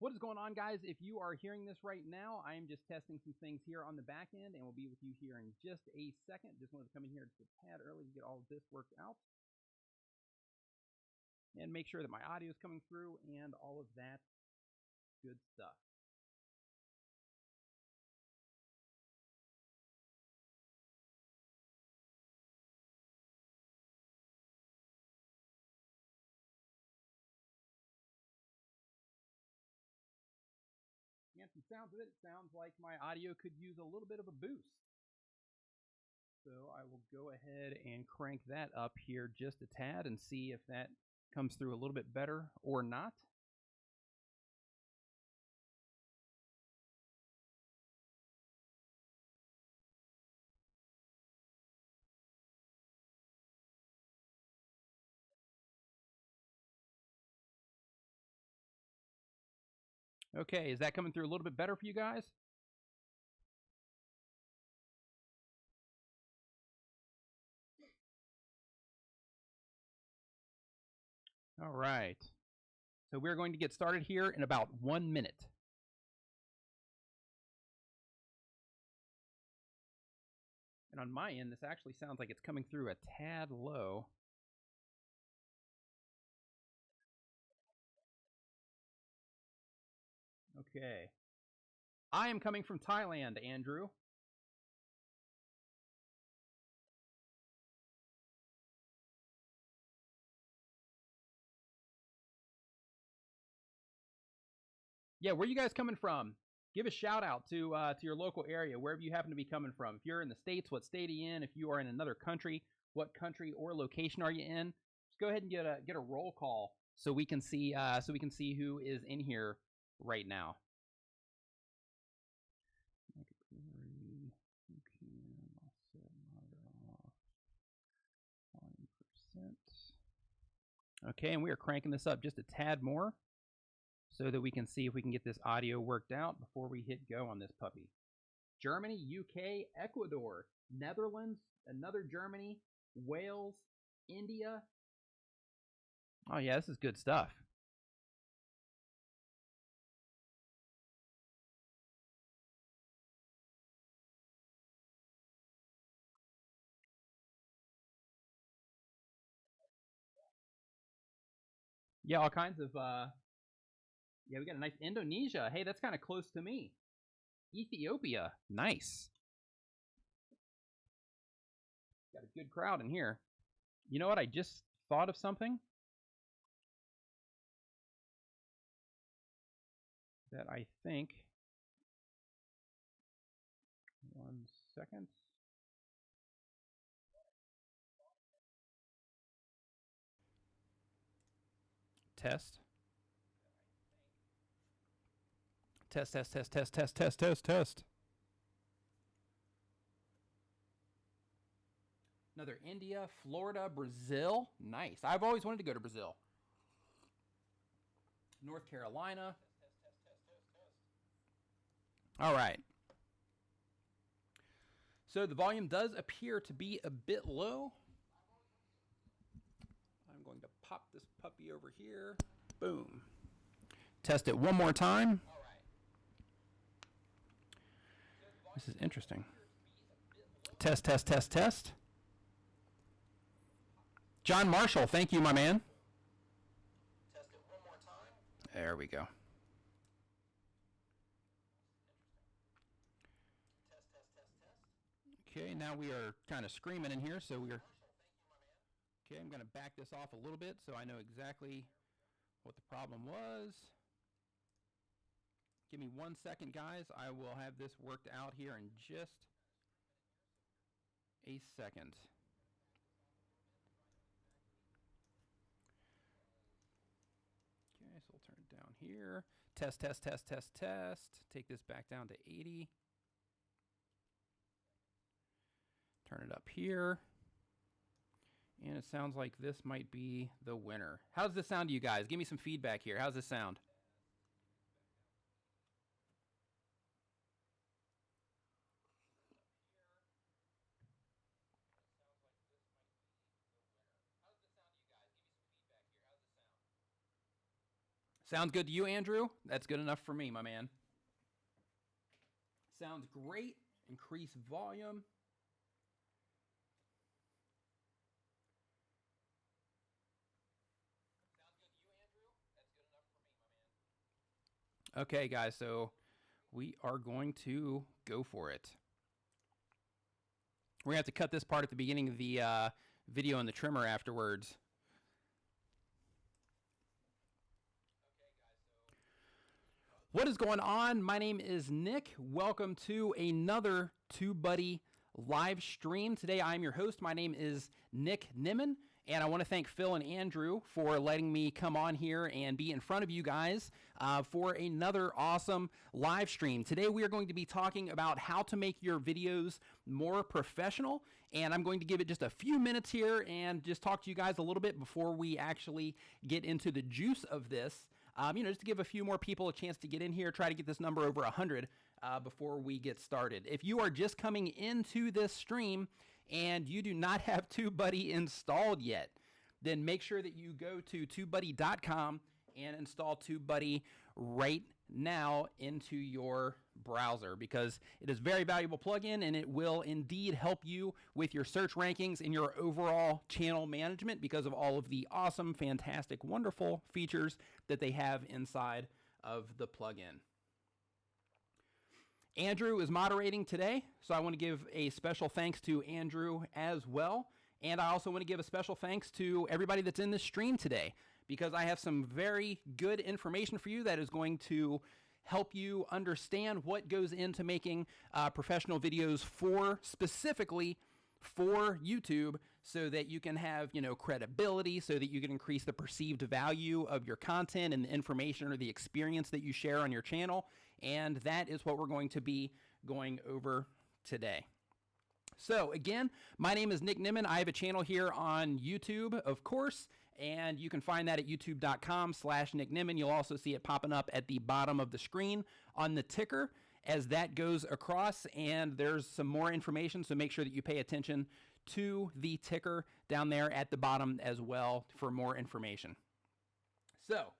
What is going on, guys? If you are hearing this right now, I am just testing some things here on the back end, and we'll be with you here in just a second. Just wanted to come in here just a tad early to get all of this worked out and make sure that my audio is coming through and all of that good stuff. And from sounds of it, it sounds like my audio could use a little bit of a boost. So I will go ahead and crank that up here just a tad and see if that comes through a little bit better or not. Okay, is that coming through a little bit better for you guys? All right. So we're going to get started here in about 1 minute. And on my end, this actually sounds like it's coming through a tad low. Okay. I am coming from Thailand, Andrew. Yeah, where are you guys coming from? Give a shout out to your local area, wherever you happen to be coming from. If you're in the States, what state are you in? If you are in another country, what country or location are you in? Just go ahead and get a roll call so we can see who is in here right now. Okay, and we are cranking this up just a tad more so that we can see if we can get this audio worked out before we hit go on this puppy. Germany, UK, Ecuador, Netherlands, another Germany, Wales, India. Oh yeah, this is good stuff. Yeah, all kinds of yeah, we got a nice Indonesia. Hey, that's kind of close to me. Ethiopia. Nice. Got a good crowd in here. You know what? I just thought of something that I think. 1 second. Test. Test, test, test, test, test, test, test, test. Another India, Florida, Brazil. Nice. I've always wanted to go to Brazil. North Carolina. All right. So the volume does appear to be a bit low. I'm going to pop this puppy over here. Boom. Test it one more time. This is interesting. Test, test, test, test. John Marshall, thank you, my man. Test it one more time. There we go. Test, test, test, test. Okay, now we are kind of screaming in here, so we're... Okay, I'm going to back this off a little bit so I know exactly what the problem was. Give me 1 second, guys. I will have this worked out here in just a second. Okay, so we'll turn it down here. Test, test, test, test, test. Take this back down to 80. Turn it up here. And it sounds like this might be the winner. How does this sound to you guys? Give me some feedback here. How's this sound? Sounds good to you, Andrew? That's good enough for me, my man. Sounds great. Increase volume. Okay, guys, so we are going to go for it. We're going to have to cut this part at the beginning of the video and the trimmer afterwards. What is going on? My name is Nick. Welcome to another TubeBuddy live stream. Today I'm your host. My name is Nick Nimmin, and I want to thank Phil and Andrew for letting me come on here and be in front of you guys for another awesome live stream. Today we are going to be talking about how to make your videos more professional, and I'm going to give it just a few minutes here and just talk to you guys a little bit before we actually get into the juice of this. Just to give a few more people a chance to get in here, try to get this number over 100 before we get started. If you are just coming into this stream and you do not have TubeBuddy installed yet, then make sure that you go to TubeBuddy.com and install TubeBuddy right now into your browser, because it is a very valuable plugin and it will indeed help you with your search rankings and your overall channel management because of all of the awesome, fantastic, wonderful features that they have inside of the plugin. Andrew is moderating today, so I want to give a special thanks to Andrew as well. And I also want to give a special thanks to everybody that's in this stream today, because I have some very good information for you that is going to help you understand what goes into making professional videos specifically for YouTube, so that you can have, credibility, so that you can increase the perceived value of your content and the information or the experience that you share on your channel. And that is what we're going to be going over today. So again, my name is Nick Nimmin. I have a channel here on YouTube, of course, and you can find that at youtube.com/Nick Nimmin. You'll also see it popping up at the bottom of the screen on the ticker as that goes across, and there's some more information, so make sure that you pay attention to the ticker down there at the bottom as well for more information. So,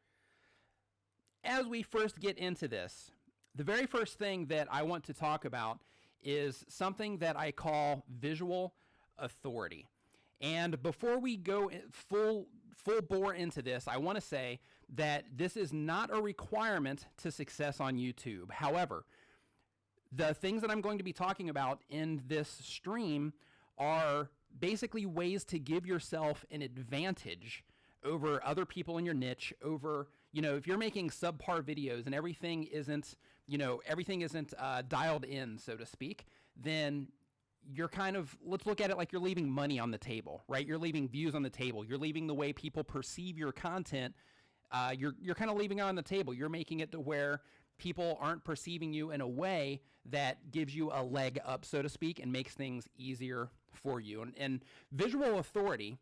as we first get into this, the very first thing that I want to talk about is something that I call visual authority. And before we go full bore into this, I want to say that this is not a requirement to success on YouTube. However, the things that I'm going to be talking about in this stream are basically ways to give yourself an advantage over other people in your niche, over, if you're making subpar videos and everything isn't dialed in, so to speak, then you're let's look at it like you're leaving money on the table, right? You're leaving views on the table. You're leaving the way people perceive your content. You're kind of leaving it on the table. You're making it to where people aren't perceiving you in a way that gives you a leg up, so to speak, and makes things easier for you. And visual authority,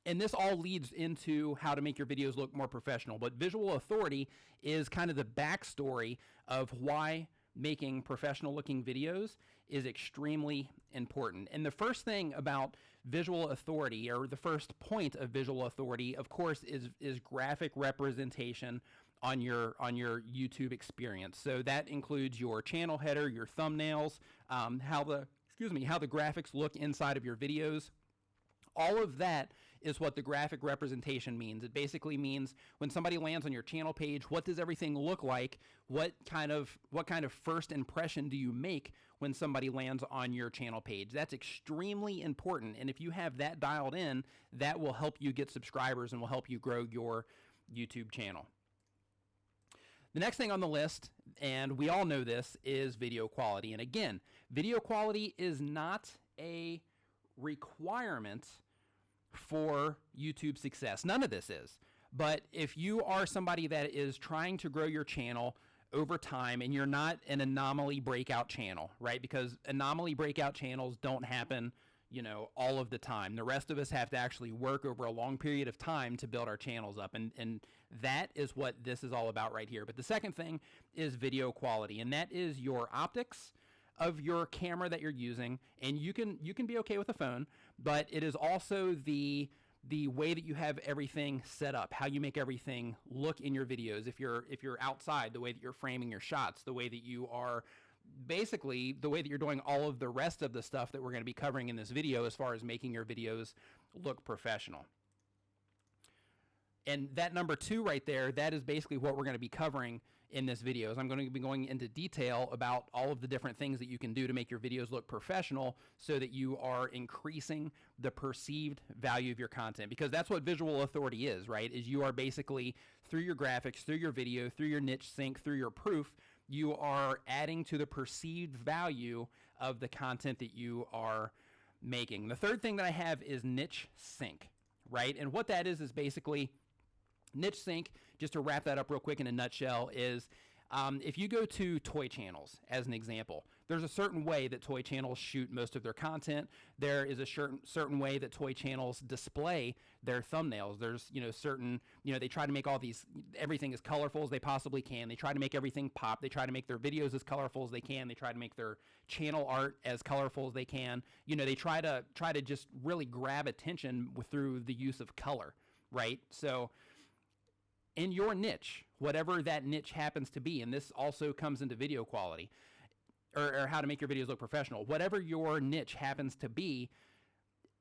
and this all leads into how to make your videos look more professional, but visual authority is kind of the backstory of why making professional looking videos is extremely important. And the first thing about visual authority, or the first point of visual authority, of course, is graphic representation on your YouTube experience. So that includes your channel header, your thumbnails, how the graphics look inside of your videos. All of that is what the graphic representation means. It basically means when somebody lands on your channel page, what does everything look like? What kind of first impression do you make when somebody lands on your channel page? That's extremely important. And if you have that dialed in, that will help you get subscribers and will help you grow your YouTube channel. The next thing on the list, and we all know this, is video quality. And again, video quality is not a requirement for YouTube success. None of this is. But if you are somebody that is trying to grow your channel over time and you're not an anomaly breakout channel, right? Because anomaly breakout channels don't happen, all of the time. The rest of us have to actually work over a long period of time to build our channels up. And that is what this is all about right here. But the second thing is video quality, and that is your optics of your camera that you're using. And you can be okay with a phone, but it is also the the way that you have everything set up, how you make everything look in your videos. If you're outside, the way that you're framing your shots, the way that you are, basically the way that you're doing all of the rest of the stuff that we're going to be covering in this video as far as making your videos look professional. And that number 2 right there, that is basically what we're going to be covering in this video. I'm going to be going into detail about all of the different things that you can do to make your videos look professional so that you are increasing the perceived value of your content, because that's what visual authority is, right? Is you are basically, through your graphics, through your video, through your niche sync, through your proof, you are adding to the perceived value of the content that you are making. The third thing that I have is niche sync, right? And what that is basically niche sync, just to wrap that up real quick in a nutshell, is if you go to toy channels, as an example, there's a certain way that toy channels shoot most of their content. There is a certain way that toy channels display their thumbnails. There's, certain, they try to make everything as colorful as they possibly can. They try to make everything pop. They try to make their videos as colorful as they can. They try to make their channel art as colorful as they can. They try to just really grab attention through the use of color, right? So in your niche, whatever that niche happens to be, and this also comes into video quality, or how to make your videos look professional, whatever your niche happens to be,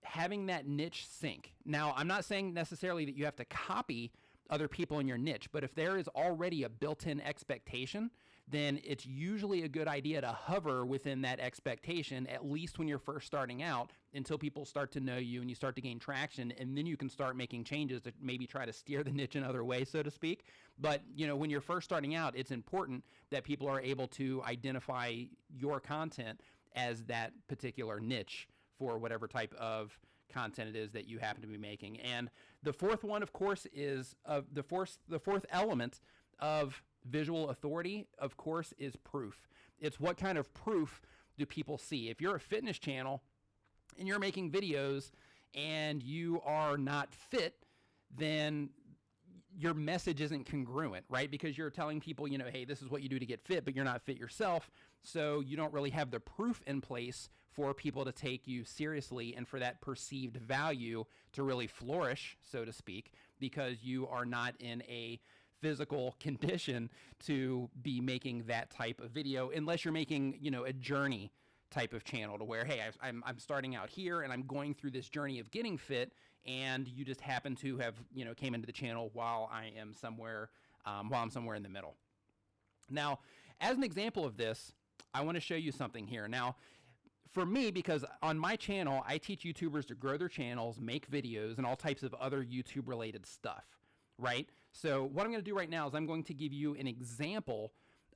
having that niche sync. Now, I'm not saying necessarily that you have to copy other people in your niche, but if there is already a built-in expectation, then it's usually a good idea to hover within that expectation, at least when you're first starting out, until people start to know you and you start to gain traction, and then you can start making changes to maybe try to steer the niche another way, so to speak. But, when you're first starting out, it's important that people are able to identify your content as that particular niche for whatever type of content it is that you happen to be making. And the fourth one, of course, is the fourth element of visual authority, of course, is proof. It's what kind of proof do people see? If you're a fitness channel and you're making videos and you are not fit, then your message isn't congruent, right? Because you're telling people, hey, this is what you do to get fit, but you're not fit yourself. So you don't really have the proof in place for people to take you seriously and for that perceived value to really flourish, so to speak, because you are not in a physical condition to be making that type of video, unless you're making, a journey type of channel to where, hey, I'm starting out here and I'm going through this journey of getting fit, and you just happen to have, came into the channel while I'm somewhere in the middle. Now, as an example of this, I want to show you something here. Now, for me, because on my channel, I teach YouTubers to grow their channels, make videos, and all types of other YouTube-related stuff, right? So what I'm going to do right now is I'm going to give you an example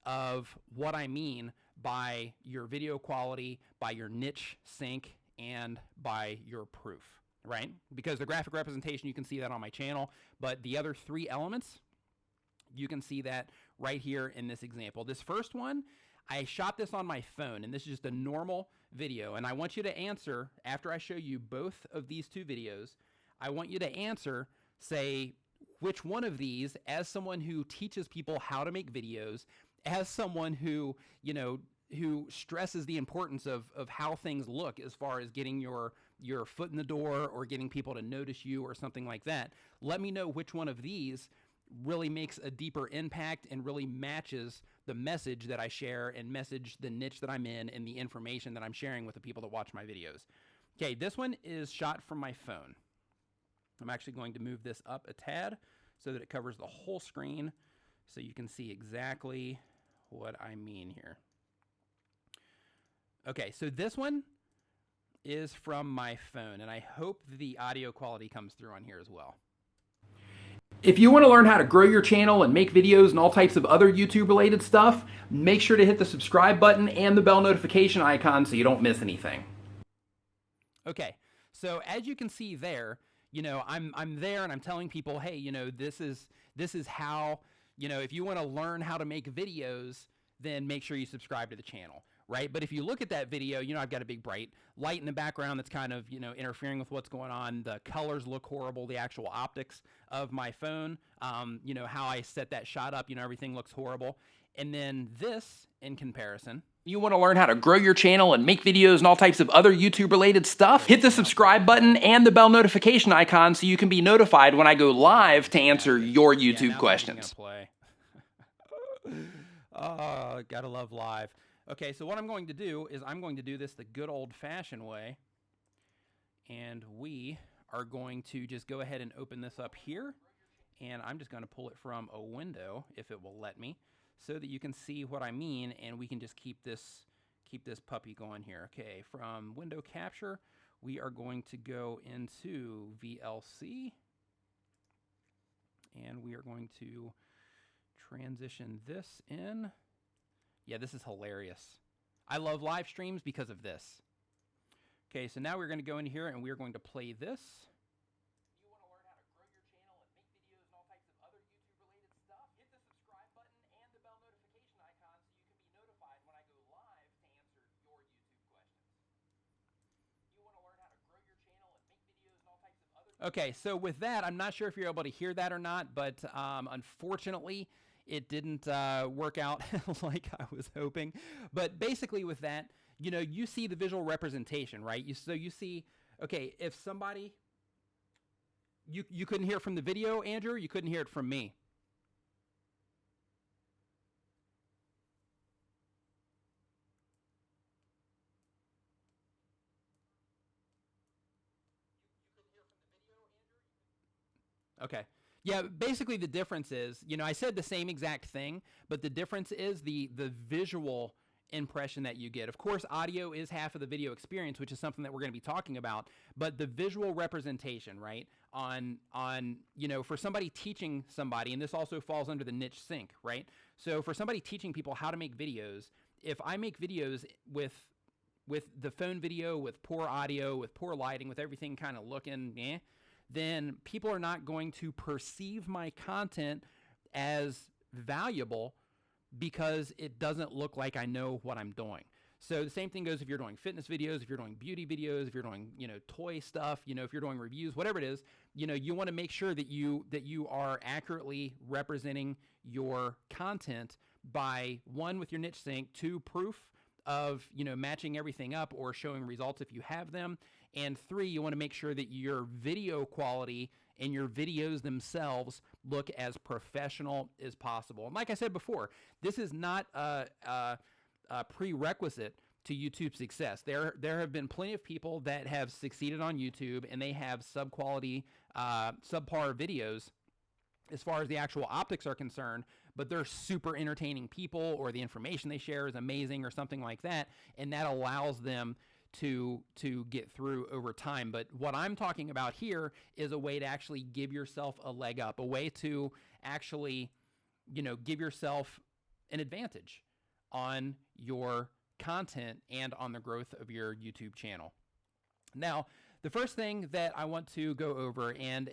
of what I mean by your video quality, by your niche sync, and by your proof, right? Because the graphic representation, you can see that on my channel, but the other 3 elements, you can see that right here in this example. This first one, I shot this on my phone, and this is just a normal video, and I want you to answer, after I show you both of these 2 videos, I want you to answer, say, which one of these, as someone who teaches people how to make videos, as someone who, who stresses the importance of how things look as far as getting your foot in the door or getting people to notice you or something like that, let me know which one of these really makes a deeper impact and really matches the message that I share and message the niche that I'm in and the information that I'm sharing with the people that watch my videos. Okay, this one is shot from my phone. I'm actually going to move this up a tad so that it covers the whole screen so you can see exactly what I mean here. Okay, so this one is from my phone, and I hope the audio quality comes through on here as well. If you want to learn how to grow your channel and make videos and all types of other YouTube related stuff, make sure to hit the subscribe button and the bell notification icon so you don't miss anything. Okay, so as you can see there, I'm there and I'm telling people, hey, this is how, if you want to learn how to make videos, then make sure you subscribe to the channel, right? But if you look at that video, I've got a big bright light in the background that's kind of, interfering with what's going on. The colors look horrible. The actual optics of my phone, how I set that shot up, everything looks horrible. And then this, in comparison, You want to learn how to grow your channel and make videos and all types of other YouTube related stuff? Hit the subscribe button and the bell notification icon so you can be notified when I go live to answer your YouTube questions. Oh, gotta love live. Okay, so what I'm going to do is I'm going to do this the good old-fashioned way, and we are going to just go ahead and open this up here, and I'm just going to pull it from a window, if it will let me, so that you can see what I mean, and we can just keep this puppy going here. Okay, from window capture, we are going to go into VLC, and we are going to transition this in. Yeah, this is hilarious. I love live streams because of this. Okay, so now we're going to go in here and we're going to play this. You want to learn how to grow your channel and make videos and all types of other YouTube related stuff? Hit the subscribe button and the bell notification icon so you can be notified when I go live to answer your YouTube questions. You want to learn how to grow your channel and make videos and all types of other. Okay, so with that, I'm not sure if you're able to hear that or not, but unfortunately, it didn't work out like I was hoping. But basically with that, you know, you see the visual representation, right? So you see, okay, if somebody, you couldn't hear it from the video, Andrew, you couldn't hear it from me. Okay. Yeah, basically the difference is, you know, I said the same exact thing, but the difference is the visual impression that you get. Of course, audio is half of the video experience, which is something that we're going to be talking about, but the visual representation, right? On you know, for somebody teaching somebody, and this also falls under the niche sync, right? So for somebody teaching people how to make videos, if I make videos with the phone video, with poor audio, with poor lighting, with everything kind of looking, then people are not going to perceive my content as valuable because it doesn't look like I know what I'm doing. So the same thing goes if you're doing fitness videos, if you're doing beauty videos, if you're doing, you know, toy stuff, you know, if you're doing reviews, whatever it is, you know, you want to make sure that you are accurately representing your content by, one, with your niche sync, two, proof of, you know, matching everything up or showing results if you have them, and three, you want to make sure that your video quality and your videos themselves look as professional as possible. And like I said before, this is not a prerequisite to YouTube success. There have been plenty of people that have succeeded on YouTube and they have subpar videos as far as the actual optics are concerned, but they're super entertaining people, or the information they share is amazing or something like that, and that allows them to get through over time. But what I'm talking about here is a way to actually give yourself a leg up, a way to actually, you know, give yourself an advantage on your content and on the growth of your YouTube channel. Now, the first thing that I want to go over, and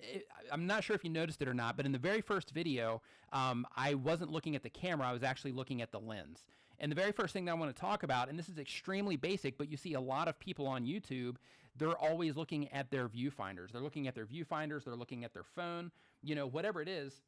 I'm not sure if you noticed it or not, but in the very first video, I wasn't looking at the camera, I was actually looking at the lens. And the very first thing that I want to talk about, and this is extremely basic, but you see a lot of people on YouTube, they're always looking at their viewfinders. They're looking at their viewfinders, they're looking at their phone, you know, whatever it is,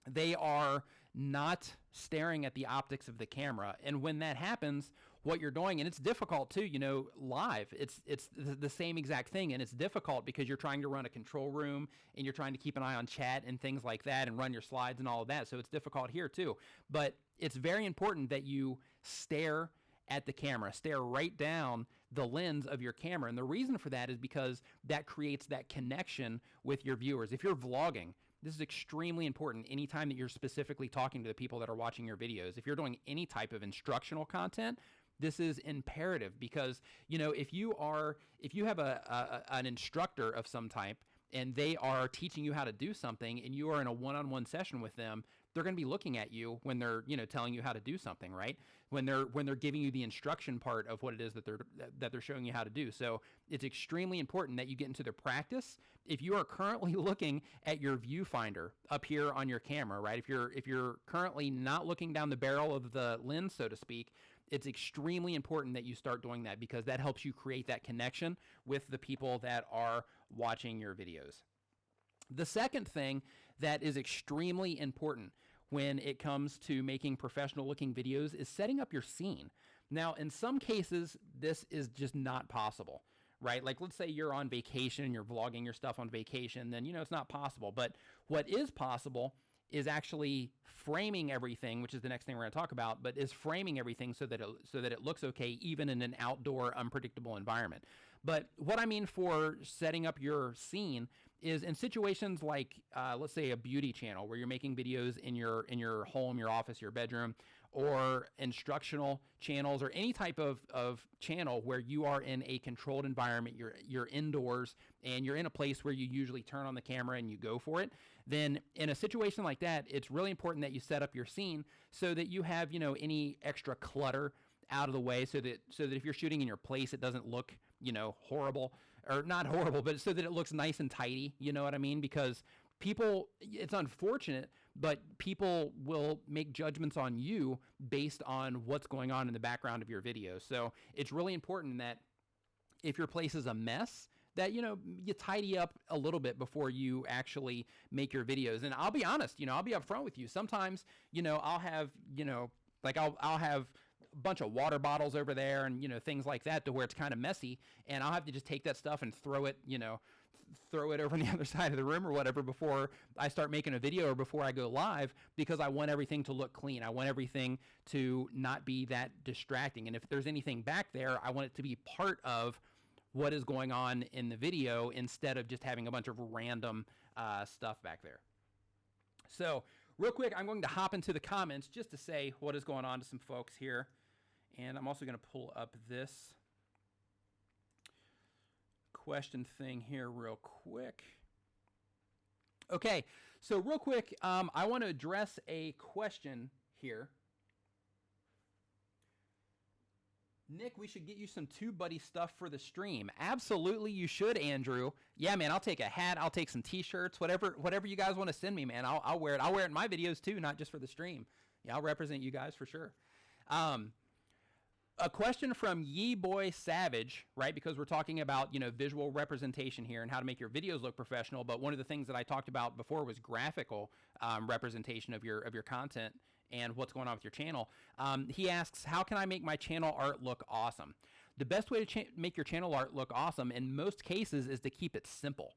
they are not staring at the optics of the camera. And when that happens, what you're doing, and it's difficult too, you know, live, it's the same exact thing, and it's difficult because you're trying to run a control room and you're trying to keep an eye on chat and things like that and run your slides and all of that, so it's difficult here too. But it's very important that you stare at the camera, stare right down the lens of your camera, and the reason for that is because that creates that connection with your viewers. If you're vlogging, this is extremely important anytime that you're specifically talking to the people that are watching your videos. If you're doing any type of instructional content, this is imperative because, you know, if you have an instructor of some type and they are teaching you how to do something and you are in a one-on-one session with them, they're going to be looking at you when they're, you know, telling you how to do something, right? When they're giving you the instruction part of what it is that they're showing you how to do. So it's extremely important that you get into the practice. If you are currently looking at your viewfinder up here on your camera, right? If you're currently not looking down the barrel of the lens, so to speak, it's extremely important that you start doing that because that helps you create that connection with the people that are watching your videos. The second thing that is extremely important when it comes to making professional looking videos is setting up your scene. Now, in some cases, this is just not possible, right? Like, let's say you're on vacation and you're vlogging your stuff on vacation, then, it's not possible. But what is possible is actually framing everything, which is the next thing we're going to talk about, but is framing everything so that it looks okay, even in an outdoor, unpredictable environment. But what I mean for setting up your scene is in situations like, let's say, a beauty channel where you're making videos in your home, your office, your bedroom, or instructional channels, or any type of channel where you are in a controlled environment, you're indoors, and you're in a place where you usually turn on the camera and you go for it. Then in a situation like that, it's really important that you set up your scene so that you have, any extra clutter out of the way, so that if you're shooting in your place, it doesn't look, horrible, or not horrible, but so that it looks nice and tidy. You know what I mean? Because people, it's unfortunate, but people will make judgments on you based on what's going on in the background of your video. So it's really important that if your place is a mess, that, you tidy up a little bit before you actually make your videos. And I'll be honest, I'll be upfront with you. Sometimes, I'll have, like I'll have a bunch of water bottles over there and, things like that, to where it's kind of messy, and I'll have to just take that stuff and throw it over on the other side of the room or whatever before I start making a video or before I go live, because I want everything to look clean. I want everything to not be that distracting. And if there's anything back there, I want it to be part of what is going on in the video, instead of just having a bunch of random stuff back there. So real quick, I'm going to hop into the comments just to say what is going on to some folks here. And I'm also going to pull up this question thing here real quick. Okay, so real quick, I want to address a question here. Nick, we should get you some TubeBuddy stuff for the stream. Absolutely, you should, Andrew. Yeah, man, I'll take a hat. I'll take some T-shirts, whatever you guys want to send me, man. I'll wear it. I'll wear it in my videos too, not just for the stream. Yeah, I'll represent you guys for sure. A question from Ye Boy Savage, right? Because we're talking about, visual representation here and how to make your videos look professional. But one of the things that I talked about before was graphical representation of your content and what's going on with your channel. He asks, how can I make my channel art look awesome? The best way to make your channel art look awesome in most cases is to keep it simple,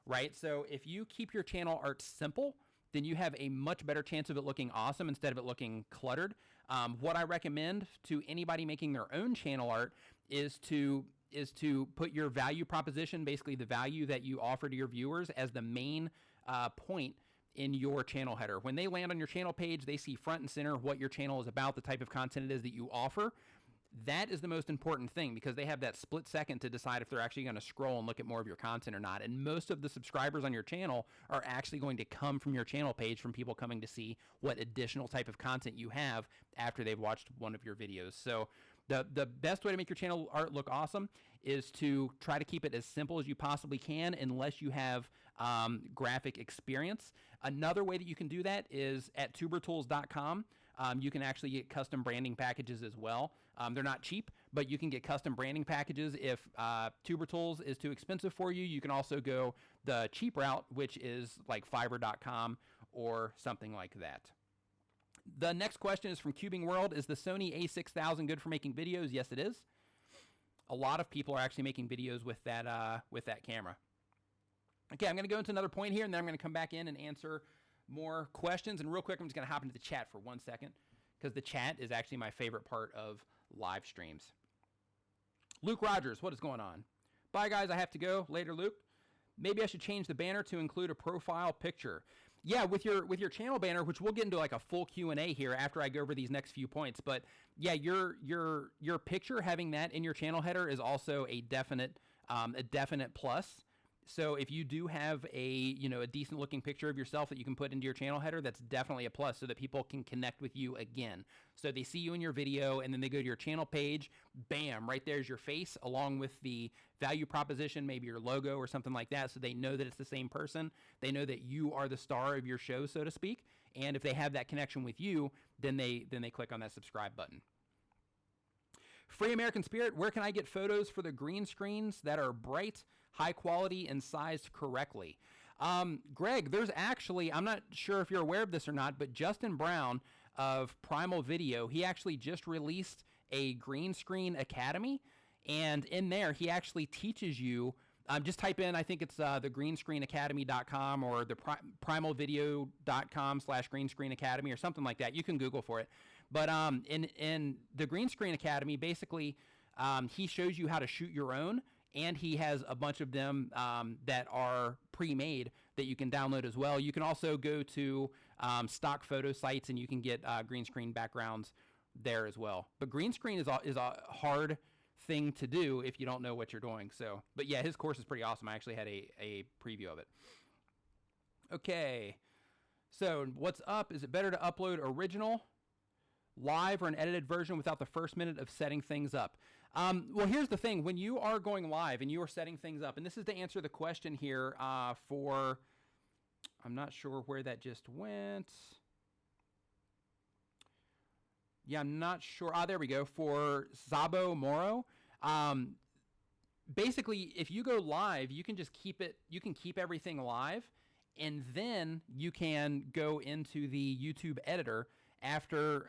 right? So if you keep your channel art simple, then you have a much better chance of it looking awesome instead of it looking cluttered. What I recommend to anybody making their own channel art is to put your value proposition, basically the value that you offer to your viewers, as the main point in your channel header. When they land on your channel page, they see front and center what your channel is about, the type of content it is that you offer. That is the most important thing, because they have that split second to decide if they're actually going to scroll and look at more of your content or not. And most of the subscribers on your channel are actually going to come from your channel page, from people coming to see what additional type of content you have after they've watched one of your videos. So the best way to make your channel art look awesome is to try to keep it as simple as you possibly can, unless you have graphic experience. Another way that you can do that is at tubertools.com. You can actually get custom branding packages as well. They're not cheap, but you can get custom branding packages. If TuberTools is too expensive for you, you can also go the cheap route, which is like Fiverr.com or something like that. The next question is from Cubing World. Is the Sony a6000 good for making videos? Yes, it is. A lot of people are actually making videos with that camera. Okay, I'm going to go into another point here, and then I'm going to come back in and answer more questions. And real quick, I'm just going to hop into the chat for 1 second, because the chat is actually my favorite part of live streams. Luke Rogers, what is going on? Bye, guys. I have to go. Later, Luke. Maybe I should change the banner to include a profile picture. Yeah, with your channel banner, which we'll get into like a full Q&A here after I go over these next few points. But yeah, your picture, having that in your channel header is also a definite plus. So if you do have a decent looking picture of yourself that you can put into your channel header, that's definitely a plus, so that people can connect with you again. So they see you in your video and then they go to your channel page, bam, right there's your face along with the value proposition, maybe your logo or something like that, so they know that it's the same person. They know that you are the star of your show, so to speak. And if they have that connection with you, then they click on that subscribe button. Free American Spirit, where can I get photos for the green screens that are bright, high quality, and sized correctly? Greg, there's actually, I'm not sure if you're aware of this or not, but Justin Brown of Primal Video, he actually just released a Green Screen Academy, and in there he actually teaches you. Just type in, I think it's the greenscreenacademy.com or the primalvideo.com/greenscreenacademy or something like that. You can Google for it. But in the Green Screen Academy, basically, he shows you how to shoot your own, and he has a bunch of them that are pre-made that you can download as well. You can also go to stock photo sites, and you can get green screen backgrounds there as well. But green screen is a hard thing to do if you don't know what you're doing. So, but yeah, his course is pretty awesome. I actually had a preview of it. Okay, so what's up? Is it better to upload original, live, or an edited version without the first minute of setting things up? Well, here's the thing. When you are going live and you are setting things up, and this is to answer the question here for, I'm not sure where that just went. Yeah, I'm not sure. There we go. For Zabo Moro. Basically, if you go live, you can just keep it. You can keep everything live, and then you can go into the YouTube editor after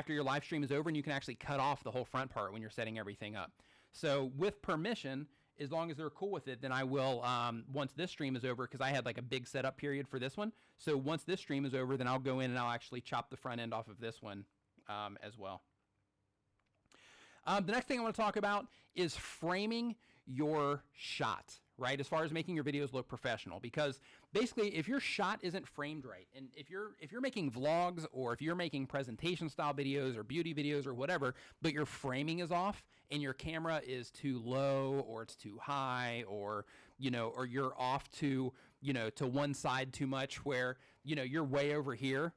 your live stream is over, and you can actually cut off the whole front part when you're setting everything up. So with permission, as long as they're cool with it, then I will, once this stream is over, because I had like a big setup period for this one. So once this stream is over, then I'll go in and I'll actually chop the front end off of this one as well. The next thing I want to talk about is framing your shot, right? As far as making your videos look professional, because basically if your shot isn't framed right, and if you're making vlogs or if you're making presentation style videos or beauty videos or whatever, but your framing is off and your camera is too low or it's too high, or or you're off to to one side too much, where you're way over here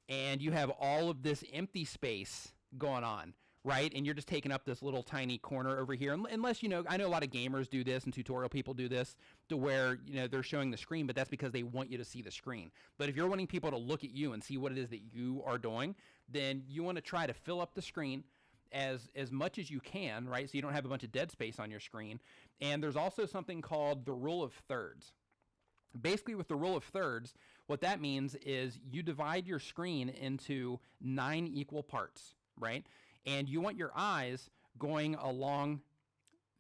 and you have all of this empty space going on, right? And you're just taking up this little tiny corner over here. Unless, I know a lot of gamers do this and tutorial people do this to where, they're showing the screen, but that's because they want you to see the screen. But if you're wanting people to look at you and see what it is that you are doing, then you want to try to fill up the screen as much as you can, right? So you don't have a bunch of dead space on your screen. And there's also something called the rule of thirds. Basically, with the rule of thirds, what that means is you divide your screen into 9 equal parts, right? And you want your eyes going along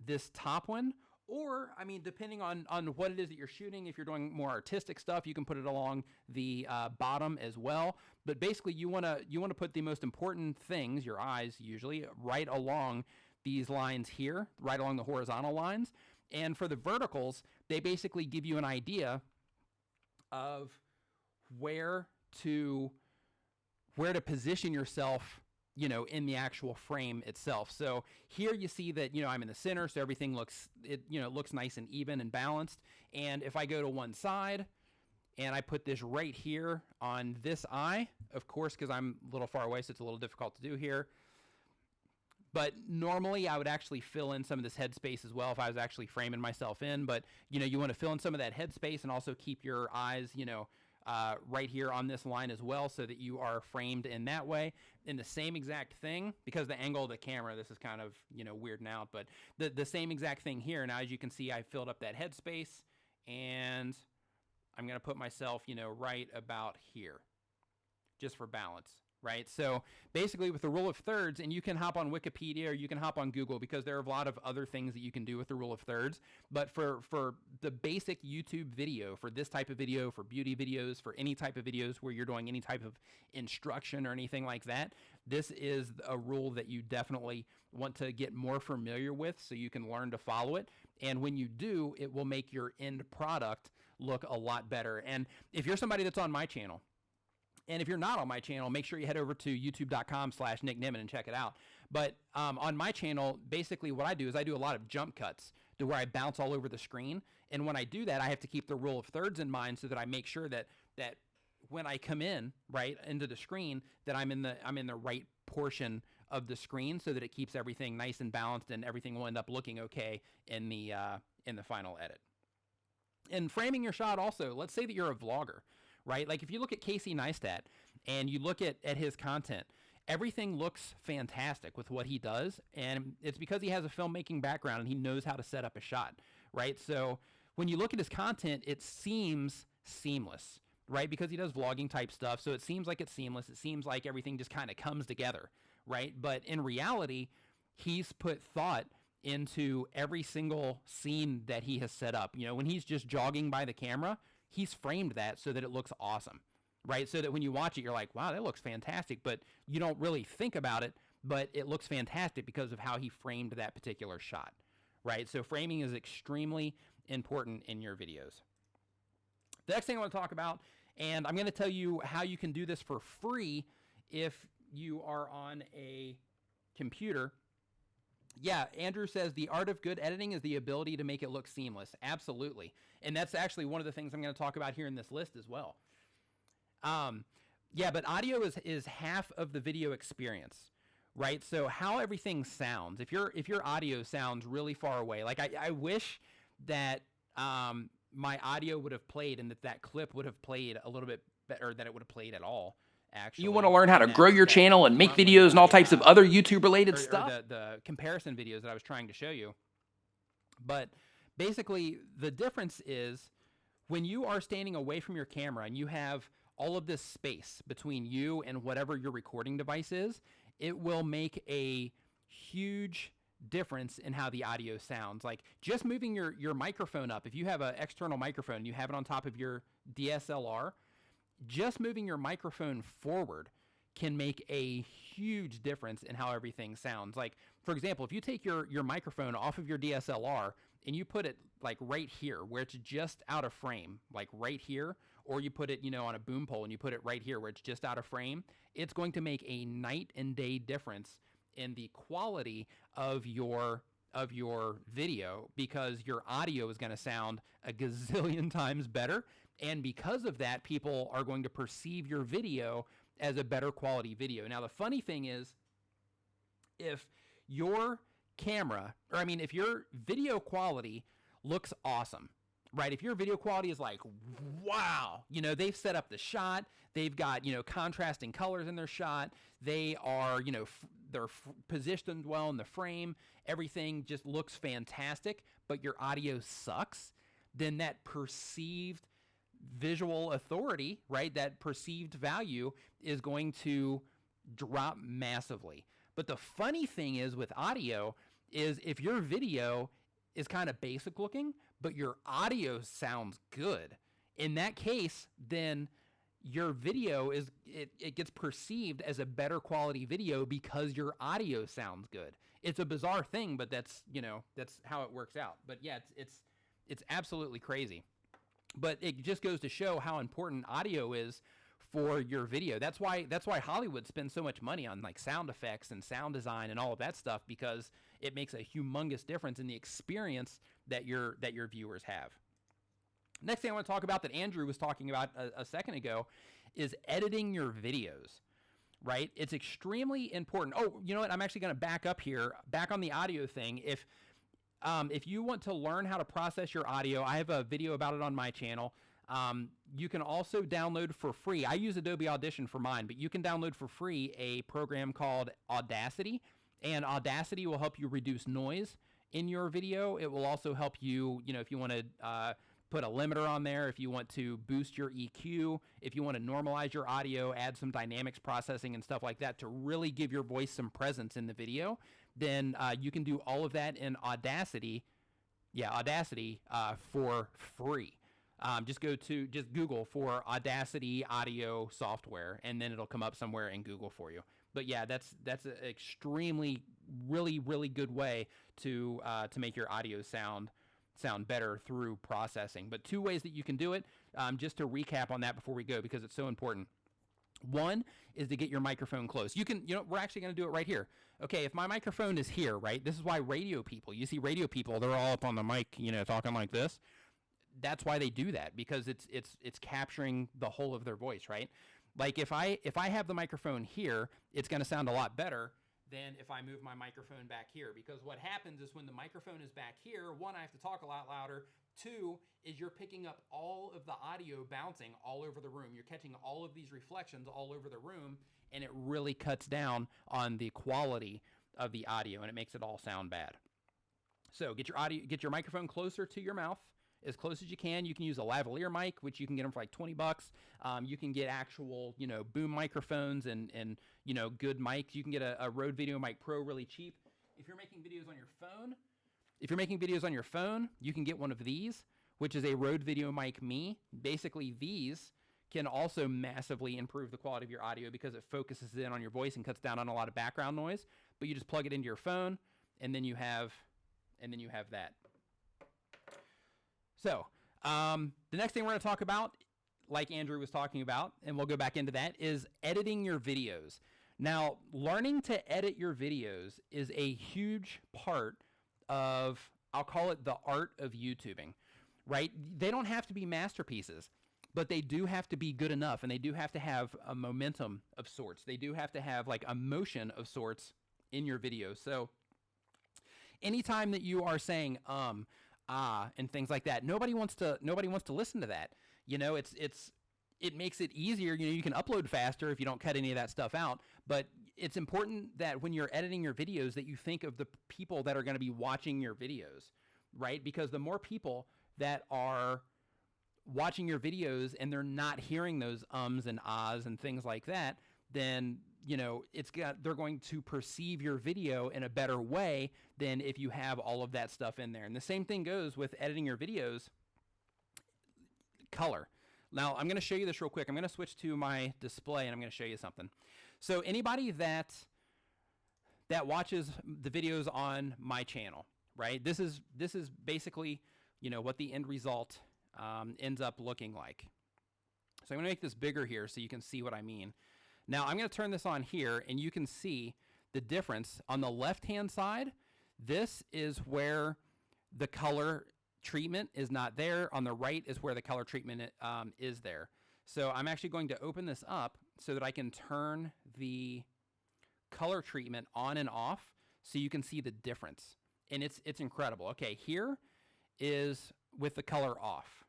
this top one, or, depending on what it is that you're shooting, if you're doing more artistic stuff, you can put it along the bottom as well. But basically, you want to put the most important things, your eyes usually, right along these lines here, right along the horizontal lines. And for the verticals, they basically give you an idea of where to position yourself, in the actual frame itself. So here you see that, I'm in the center, so everything looks nice and even and balanced. And if I go to one side and I put this right here on this eye, of course, because I'm a little far away, so it's a little difficult to do here. But normally I would actually fill in some of this headspace as well if I was actually framing myself in. But, you want to fill in some of that headspace and also keep your eyes, right here on this line as well, so that you are framed in that way. In the same exact thing, because the angle of the camera, this is kind of, weirding out, but the same exact thing here. Now, as you can see, I filled up that headspace, and I'm going to put myself, right about here, just for balance. Right. So basically with the rule of thirds, and you can hop on Wikipedia or you can hop on Google, because there are a lot of other things that you can do with the rule of thirds. But for the basic YouTube video, for this type of video, for beauty videos, for any type of videos where you're doing any type of instruction or anything like that, this is a rule that you definitely want to get more familiar with so you can learn to follow it. And when you do, it will make your end product look a lot better. And if you're somebody that's on my channel, and if you're not on my channel, make sure you head over to youtube.com/Nick Nimmin and check it out. But on my channel, basically what I do is I do a lot of jump cuts to where I bounce all over the screen. And when I do that, I have to keep the rule of thirds in mind so that I make sure that when I come in right into the screen, that I'm in the right portion of the screen, so that it keeps everything nice and balanced, and everything will end up looking okay in the final edit. And framing your shot also, let's say that you're a vlogger. Right? Like if you look at Casey Neistat and you look at his content, everything looks fantastic with what he does. And it's because he has a filmmaking background and he knows how to set up a shot, right? So when you look at his content, it seems seamless, right? Because he does vlogging type stuff. So it seems like it's seamless. It seems like everything just kind of comes together, right? But in reality, he's put thought into every single scene that he has set up. You know, when he's just jogging by the camera, he's framed that so that it looks awesome, right? So that when you watch it, you're like, wow, that looks fantastic, but you don't really think about it, but it looks fantastic because of how he framed that particular shot, right? So framing is extremely important in your videos. The next thing I want to talk about, and I'm going to tell you how you can do this for free if you are on a computer. Yeah, Andrew says the art of good editing is the ability to make it look seamless. Absolutely. And that's actually one of the things I'm going to talk about here in this list as well. Yeah, but audio is half of the video experience, right? So how everything sounds. If your audio sounds really far away, like I wish that my audio would have played and that clip would have played a little bit better, that it would have played at all. Actually, you want to learn how to grow your channel and make videos and all types of other YouTube-related stuff? Or the comparison videos that I was trying to show you. But basically, the difference is when you are standing away from your camera and you have all of this space between you and whatever your recording device is, it will make a huge difference in how the audio sounds. Like just moving your microphone up. If you have an external microphone, you have it on top of your DSLR, just moving your microphone forward can make a huge difference in how everything sounds. Like, for example, if you take your microphone off of your DSLR and you put it like right here where it's just out of frame, like right here, or you put it, you know, on a boom pole and you put it right here where it's just out of frame, it's going to make a night and day difference in the quality of your video, because your audio is going to sound a gazillion times better. And because of that, people are going to perceive your video as a better quality video. Now, the funny thing is, if your camera, or I mean, if your video quality looks awesome, right? If your video quality is like, wow, you know, they've set up the shot, they've got, you know, contrasting colors in their shot, they are, you know, they're positioned well in the frame, everything just looks fantastic, but your audio sucks, then that perceived visual authority, right, that perceived value is going to drop massively. But the funny thing is with audio is if your video is kind of basic looking, but your audio sounds good, in that case, then your video it gets perceived as a better quality video because your audio sounds good. It's a bizarre thing, but that's, you know, that's how it works out. But yeah, it's absolutely crazy. But it just goes to show how important audio is for your video. That's why Hollywood spends so much money on like sound effects and sound design and all of that stuff, because it makes a humongous difference in the experience that your viewers have. Next thing I want to talk about that Andrew was talking about a second ago is editing your videos, right? It's extremely important. Oh, you know what? I'm actually going to back up here, back on the audio thing. If you want to learn how to process your audio, I have a video about it on my channel. You can also download for free. I use Adobe Audition for mine, but you can download for free a program called Audacity, and Audacity will help you reduce noise in your video. It will also help you, you know, if you want to put a limiter on there, if you want to boost your EQ, if you want to normalize your audio, add some dynamics processing and stuff like that to really give your voice some presence in the video, then you can do all of that in Audacity. Yeah, Audacity for free. Just Google for Audacity audio software, and then it'll come up somewhere in Google for you. But yeah, that's an extremely, really, really good way to make your audio sound better through processing. But two ways that you can do it, just to recap on that before we go, because it's so important. One is to get your microphone close. We're actually going to do it right here. Okay, if my microphone is here, right, this is why you see radio people, they're all up on the mic, you know, talking like this. That's why they do that, because it's capturing the whole of their voice, right? Like if I have the microphone here, it's going to sound a lot better than if I move my microphone back here, because what happens is when the microphone is back here, one, I have to talk a lot louder. Two, is you're picking up all of the audio bouncing all over the room. You're catching all of these reflections all over the room, and it really cuts down on the quality of the audio, and it makes it all sound bad. So get your microphone closer to your mouth. as close as you can. You can use a lavalier mic, which you can get them for like $20. You can get actual, boom microphones and good mics. You can get a Rode Video Mic Pro really cheap. If you're making videos on your phone, you can get one of these, which is a Rode Video Mic Me. Basically, these can also massively improve the quality of your audio because it focuses in on your voice and cuts down on a lot of background noise. But you just plug it into your phone, and then you have that. So the next thing we're going to talk about, like Andrew was talking about, and we'll go back into that, is editing your videos. Now, learning to edit your videos is a huge part of, I'll call it the art of YouTubing, right? They don't have to be masterpieces, but they do have to be good enough, and they do have to have a momentum of sorts. They do have to have like a motion of sorts in your video. So anytime that you are saying and things like that, nobody wants to listen to that. It makes it easier. You can upload faster if you don't cut any of that stuff out, but it's important that when you're editing your videos that you think of the people that are going to be watching your videos, right? Because the more people that are watching your videos and they're not hearing those ums and ahs and things like that, then they're going to perceive your video in a better way than if you have all of that stuff in there. And the same thing goes with editing your videos. Color. Now, I'm going to show you this real quick. I'm going to switch to my display, and I'm going to show you something. So anybody that watches the videos on my channel, right? This is basically, what the end result ends up looking like. So I'm going to make this bigger here so you can see what I mean. Now, I'm going to turn this on here, and you can see the difference. On the left-hand side, this is where the color treatment is not there. On the right is where the color treatment is there. So I'm actually going to open this up so that I can turn the color treatment on and off so you can see the difference. And it's incredible. Okay, here is with the color off.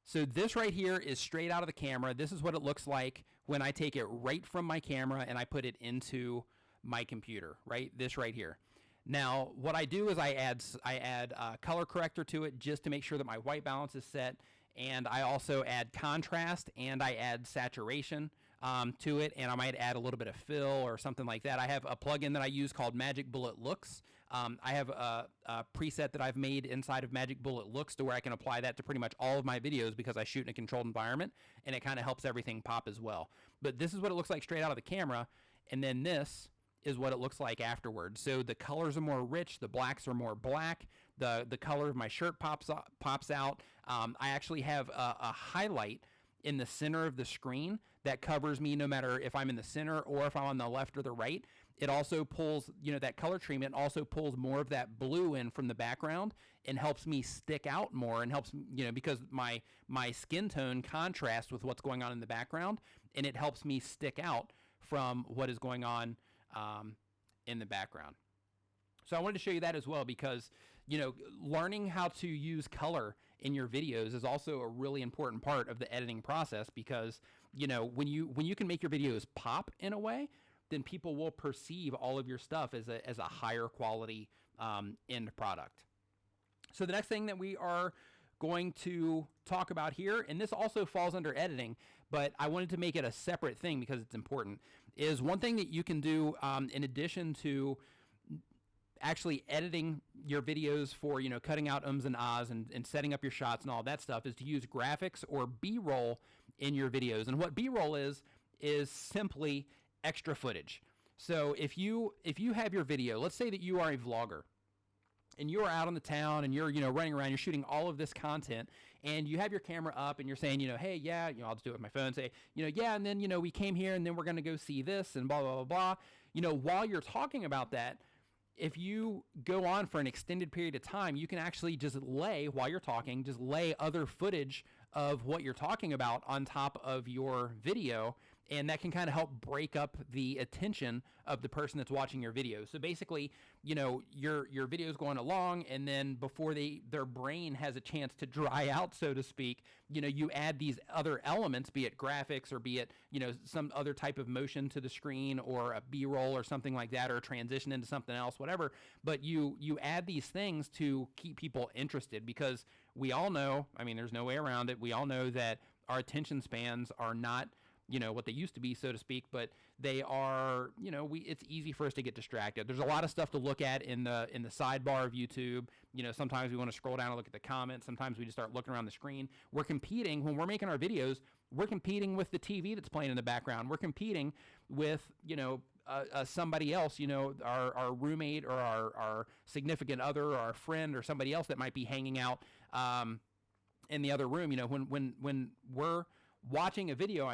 So this right here is straight out of the camera. This is what it looks like when I take it right from my camera and I put it into my computer, right? This right here. Now, what I do is I add color corrector to it just to make sure that my white balance is set, and I also add contrast and I add saturation to it, and I might add a little bit of fill or something like that. I have a plugin that I use called Magic Bullet Looks. I have a preset that I've made inside of Magic Bullet Looks to where I can apply that to pretty much all of my videos because I shoot in a controlled environment, and it kind of helps everything pop as well. But this is what it looks like straight out of the camera, and then this is what it looks like afterwards. So the colors are more rich, the blacks are more black, the color of my shirt pops out. I actually have a highlight in the center of the screen that covers me no matter if I'm in the center or if I'm on the left or the right. It also pulls, that color treatment also pulls more of that blue in from the background and helps me stick out more and helps, because my skin tone contrasts with what's going on in the background, and it helps me stick out from what is going on in the background. So I wanted to show you that as well because, learning how to use color in your videos is also a really important part of the editing process because, when you can make your videos pop in a way, then people will perceive all of your stuff as a higher quality end product. So the next thing that we are going to talk about here, and this also falls under editing, but I wanted to make it a separate thing because it's important, is one thing that you can do in addition to actually editing your videos for, cutting out ums and ahs and setting up your shots and all that stuff, is to use graphics or B-roll in your videos. And what B-roll is simply extra footage. So if you have your video, let's say that you are a vlogger and you are out on the town and you're, running around, you're shooting all of this content and you have your camera up and you're saying, hey, yeah, I'll just do it with my phone, say, yeah, and then, we came here and then we're going to go see this and blah, blah, blah, blah. While you're talking about that, if you go on for an extended period of time, you can actually just while you're talking, just lay other footage of what you're talking about on top of your video, and that can kind of help break up the attention of the person that's watching your video. So basically, your video is going along, and then before their brain has a chance to dry out, so to speak, you add these other elements, be it graphics or be it, some other type of motion to the screen or a B-roll or something like that, or a transition into something else, whatever. But you add these things to keep people interested, because we all know, I mean, there's no way around it. We all know that our attention spans are not what they used to be, so to speak, but they are, it's easy for us to get distracted. There's a lot of stuff to look at in the sidebar of YouTube. Sometimes we want to scroll down and look at the comments. Sometimes we just start looking around the screen. We're competing when we're making our videos. We're competing with the TV that's playing in the background. We're competing with, somebody else, our roommate or our significant other or our friend or somebody else that might be hanging out in the other room. When we're watching a video,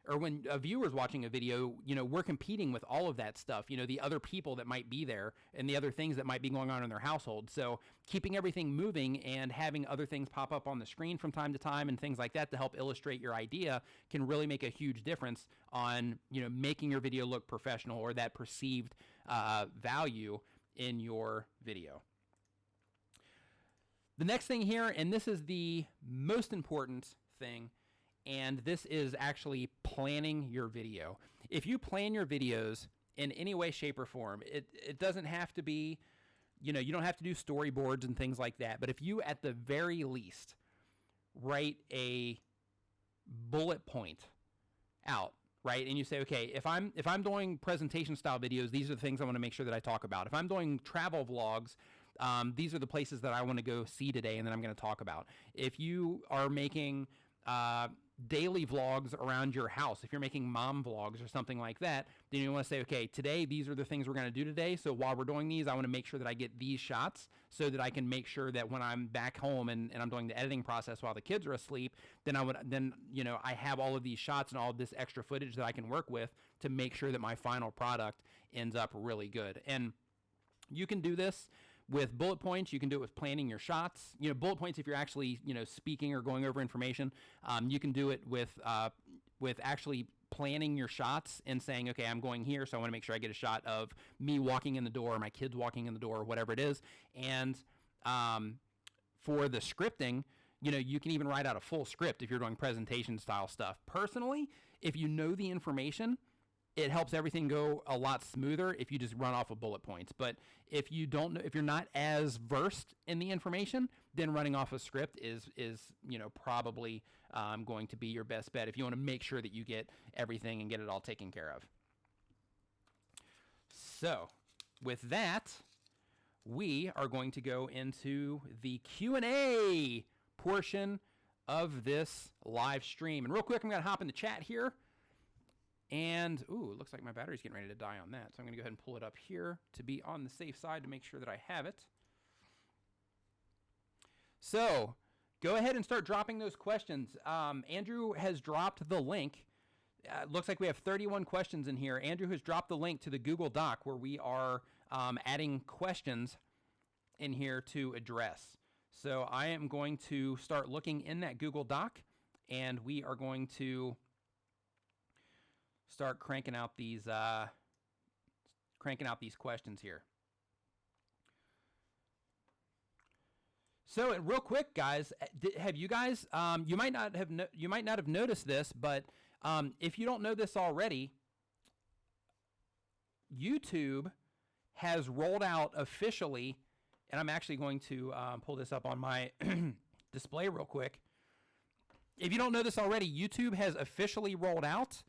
or when a viewer's watching a video, we're competing with all of that stuff, the other people that might be there and the other things that might be going on in their household. So keeping everything moving and having other things pop up on the screen from time to time and things like that to help illustrate your idea can really make a huge difference on, making your video look professional, or that perceived value in your video. The next thing here, and this is the most important thing, and this is actually planning your video. If you plan your videos in any way, shape, or form, it doesn't have to be, you don't have to do storyboards and things like that, but if you at the very least write a bullet point out, right? And you say, okay, if I'm doing presentation style videos, these are the things I want to make sure that I talk about. If I'm doing travel vlogs, these are the places that I want to go see today and that I'm going to talk about. If you are making daily vlogs around your house, if you're making mom vlogs or something like that, then you want to say, okay, today these are the things we're going to do today. So while we're doing these, I want to make sure that I get these shots so that I can make sure that when I'm back home and I'm doing the editing process while the kids are asleep, then I have all of these shots and all of this extra footage that I can work with to make sure that my final product ends up really good. And you can do this with bullet points. You can do it with planning your shots. Bullet points if you're actually, speaking or going over information. You can do it with actually planning your shots and saying, okay, I'm going here, so I want to make sure I get a shot of me walking in the door, my kids walking in the door, whatever it is. And for the scripting, you can even write out a full script if you're doing presentation style stuff. Personally, if you know the information, it helps everything go a lot smoother if you just run off of bullet points. But if you don't know, if you're not as versed in the information, then running off a script is probably going to be your best bet if you want to make sure that you get everything and get it all taken care of. So with that, we are going to go into the Q&A portion of this live stream. And real quick, I'm going to hop in the chat here. And, ooh, it looks like my battery's getting ready to die on that. So I'm going to go ahead and pull it up here to be on the safe side to make sure that I have it. So go ahead and start dropping those questions. Andrew has dropped the link. Looks like we have 31 questions in here. Andrew has dropped the link to the Google Doc where we are adding questions in here to address. So I am going to start looking in that Google Doc, and we are going to start cranking out these questions here. So real quick, guys, have you guys? You might not have noticed this, but if you don't know this already, YouTube has rolled out officially, and I'm actually going to pull this up on my display real quick. If you don't know this already, YouTube has officially rolled out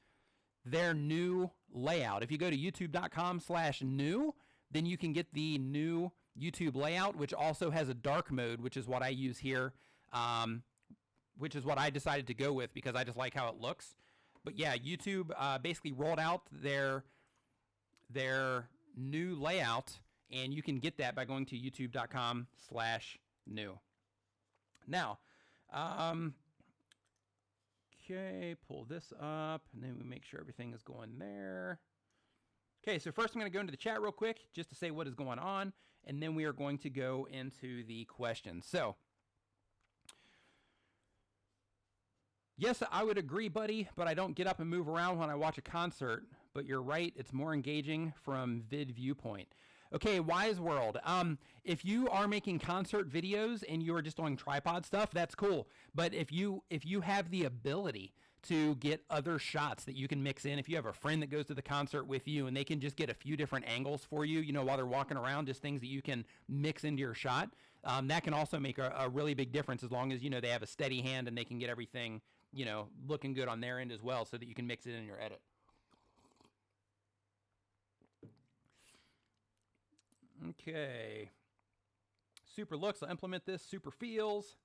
their new layout. If you go to youtube.com/new, then you can get the new YouTube layout, which also has a dark mode, which is what I use here, which is what I decided to go with because I just like how it looks. But yeah, YouTube basically rolled out their new layout, and you can get that by going to youtube.com/new. Now, okay, pull this up, and then we make sure everything is going there. Okay, so first I'm going to go into the chat real quick just to say what is going on, and then we are going to go into the questions. So, Yes, I would agree, buddy, but I don't get up and move around when I watch a concert. But you're right, it's more engaging from vid viewpoint. Okay, Wise World. If you are making concert videos and you are just doing tripod stuff, that's cool. But if you have the ability to get other shots that you can mix in, if you have a friend that goes to the concert with you and they can just get a few different angles for you, you know, while they're walking around, just things that you can mix into your shot, that can also make a really big difference, as long as, you know, they have a steady hand and they can get everything, you know, looking good on their end as well, so that you can mix it in your edit. Okay. Super looks, I'll implement this. Super feels.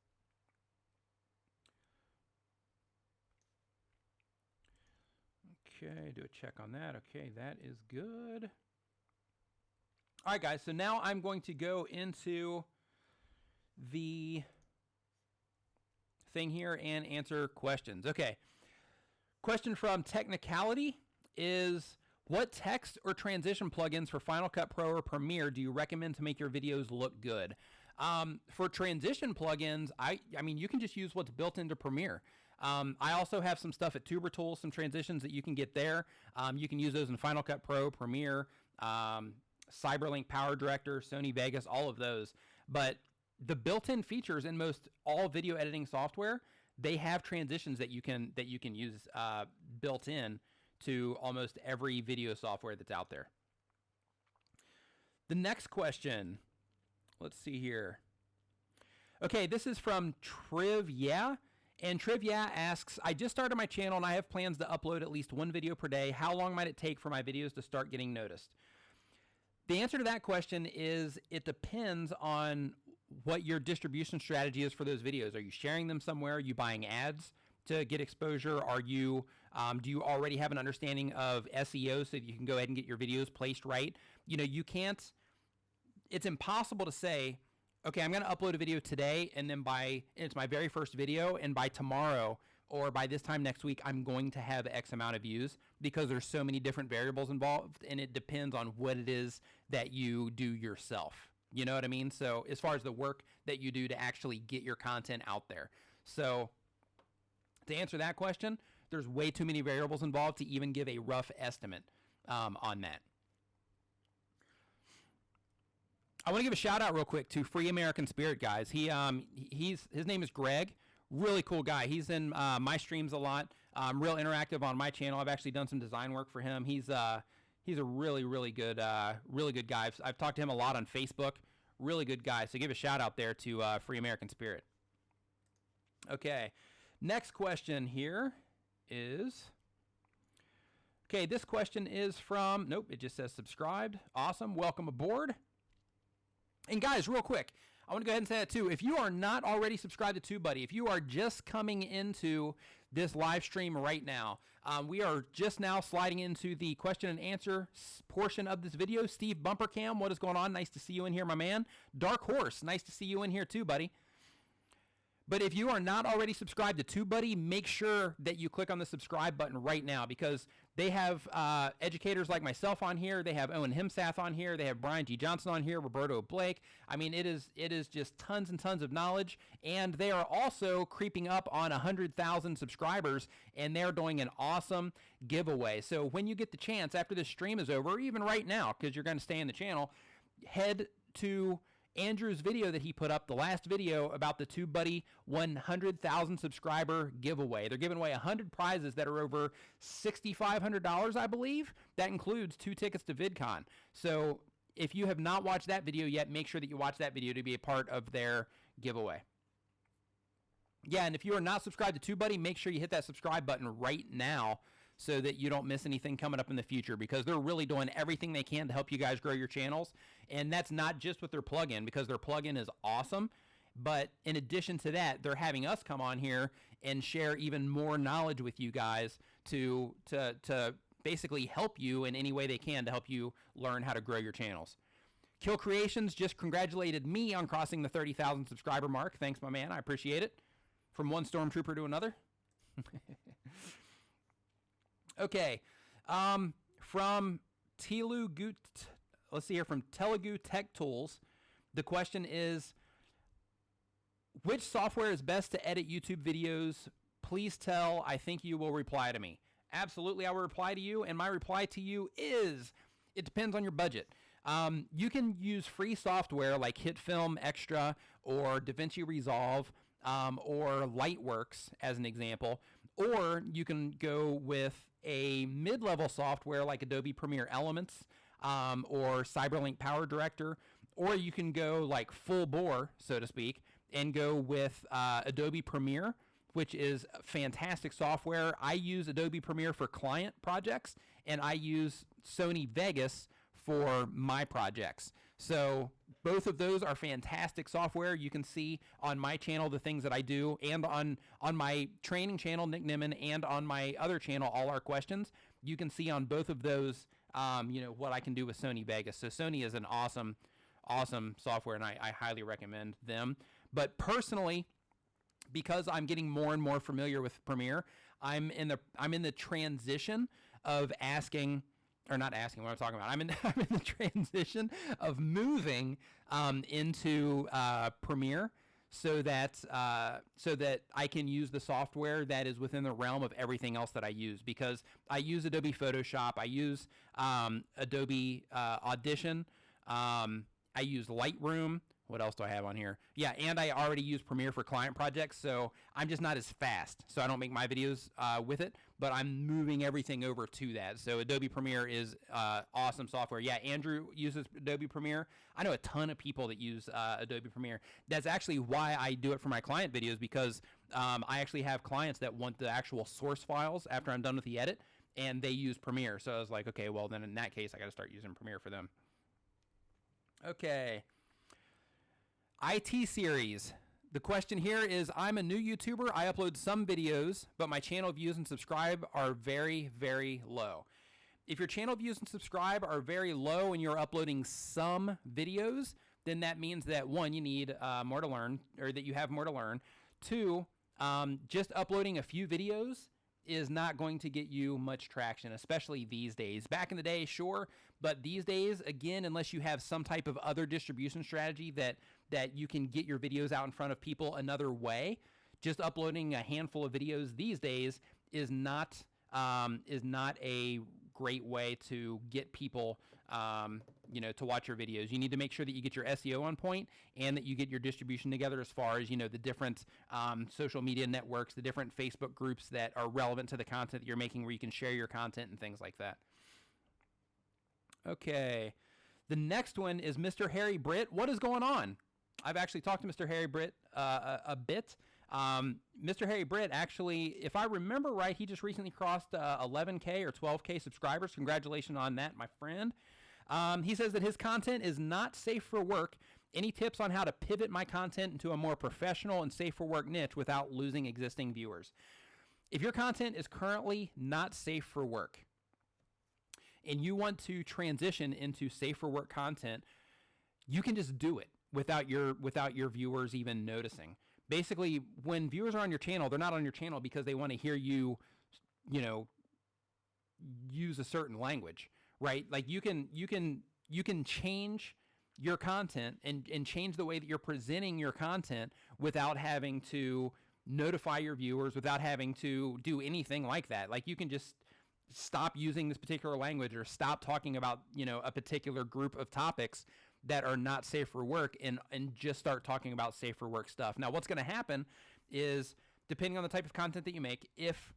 Okay, do a check on that. Okay, that is good. All right, guys, so now I'm going to go into the thing here and answer questions. Okay. Question from Technicality is, what text or transition plugins for Final Cut Pro or Premiere do you recommend to make your videos look good? For transition plugins, I mean, you can just use what's built into Premiere. I also have some stuff at TuberTools, some transitions that you can get there. You can use those in Final Cut Pro, Premiere, Cyberlink Power Director, Sony Vegas, all of those. But the built-in features in most all video editing software, they have transitions that you can use built in to almost every video software that's out there. The next question, let's see here. Okay, this is from Trivia. And Trivia asks, I just started my channel and I have plans to upload at least one video per day. How long might it take for my videos to start getting noticed? The answer to that question is, it depends on what your distribution strategy is for those videos. Are you sharing them somewhere? Are you buying ads to get exposure? Are you, do you already have an understanding of SEO so that you can go ahead and get your videos placed right? You know, you can't, it's impossible to say, okay, I'm going to upload a video today, and then it's my very first video, and by tomorrow or by this time next week, I'm going to have X amount of views, because there's so many different variables involved, and it depends on what it is that you do yourself. You know what I mean? So as far as the work that you do to actually get your content out there. So to answer that question, there's way too many variables involved to even give a rough estimate on that. I want to give a shout out real quick to Free American Spirit, guys. His name is Greg. Really cool guy. He's in my streams a lot. Real interactive on my channel. I've actually done some design work for him. He's a really good guy. I've talked to him a lot on Facebook. Really good guy. So give a shout out there to Free American Spirit. Okay, next question here is, okay, this question is from, nope, it just says subscribed. Awesome, welcome aboard. And guys, real quick, I want to go ahead and say that too. If you are not already subscribed to TubeBuddy, if you are just coming into this live stream right now, we are just now sliding into the question and answer portion of this video. Steve Bumpercam, what is going on? Nice to see you in here, my man. Dark Horse, nice to see you in here too, buddy. But if you are not already subscribed to TubeBuddy, make sure that you click on the subscribe button right now, because they have educators like myself on here. They have Owen Himsath on here. They have Brian G. Johnson on here, Roberto Blake. I mean, it is just tons and tons of knowledge. And they are also creeping up on 100,000 subscribers, and they're doing an awesome giveaway. So when you get the chance after this stream is over, or even right now, because you're going to stay in the channel, head to Andrew's video that he put up, the last video about the TubeBuddy 100,000 subscriber giveaway. They're giving away 100 prizes that are over $6,500, I believe. That includes 2 tickets to VidCon. So if you have not watched that video yet, make sure that you watch that video to be a part of their giveaway. Yeah, and if you are not subscribed to TubeBuddy, make sure you hit that subscribe button right now so that you don't miss anything coming up in the future, because they're really doing everything they can to help you guys grow your channels. And that's not just with their plugin, because their plugin is awesome. But in addition to that, they're having us come on here and share even more knowledge with you guys to basically help you in any way they can to help you learn how to grow your channels. Kill Creations just congratulated me on crossing the 30,000 subscriber mark. Thanks, my man. I appreciate it. From one stormtrooper to another. Okay, from Telugu, let's see here, from Telugu Tech Tools, the question is, which software is best to edit YouTube videos, please tell, I think you will reply to me. Absolutely, I will reply to you, and my reply to you is, it depends on your budget. You can use free software like HitFilm Extra or DaVinci Resolve or Lightworks as an example, or you can go with a mid-level software like Adobe Premiere Elements or Cyberlink Power Director, or you can go like full bore, so to speak, and go with Adobe Premiere, which is fantastic software. I use Adobe Premiere for client projects, and I use Sony Vegas for my projects. So both of those are fantastic software. You can see on my channel the things that I do, and on my training channel, Nick Nimmin, and on my other channel, All Our Questions. You can see on both of those, what I can do with Sony Vegas. So Sony is an awesome software, and I highly recommend them. But personally, because I'm getting more and more familiar with Premiere, I'm in the transition of asking, or not asking, what I'm talking about. I'm in the transition of moving into Premiere, so that I can use the software that is within the realm of everything else that I use, because I use Adobe Photoshop, I use Adobe Audition, I use Lightroom. What else do I have on here? Yeah, and I already use Premiere for client projects, so I'm just not as fast. So I don't make my videos with it, but I'm moving everything over to that. So Adobe Premiere is awesome software. Yeah, Andrew uses Adobe Premiere. I know a ton of people that use Adobe Premiere. That's actually why I do it for my client videos, because I actually have clients that want the actual source files after I'm done with the edit, and they use Premiere. So I was like, okay, well, then in that case, I got to start using Premiere for them. Okay. IT series. The question here is, I'm a new YouTuber. I upload some videos, but my channel views and subscribe are very, very low. If your channel views and subscribe are very low and you're uploading some videos, then that means that, one, you need more to learn, or that you have more to learn. Two, just uploading a few videos is not going to get you much traction, especially these days. Back in the day, sure, but these days, again, unless you have some type of other distribution strategy that you can get your videos out in front of people another way, just uploading a handful of videos these days is not a great way to get people to watch your videos. You need to make sure that you get your SEO on point, and that you get your distribution together as far as, the different social media networks, the different Facebook groups that are relevant to the content that you're making, where you can share your content and things like that. Okay. The next one is Mr. Harry Britt. What is going on? I've actually talked to Mr. Harry Britt a bit. Mr. Harry Britt, actually, if I remember right, he just recently crossed 11K or 12K subscribers. Congratulations on that, my friend. He says that his content is not safe for work. Any tips on how to pivot my content into a more professional and safe for work niche without losing existing viewers? If your content is currently not safe for work, and you want to transition into safe for work content, you can just do it without your viewers even noticing. Basically, when viewers are on your channel, they're not on your channel because they want to hear you, use a certain language, right? Like you can change your content and change the way that you're presenting your content without having to notify your viewers, without having to do anything like that. Like you can just stop using this particular language, or stop talking about, a particular group of topics that are not safe for work, and just start talking about safe for work stuff. Now, what's going to happen is, depending on the type of content that you make, if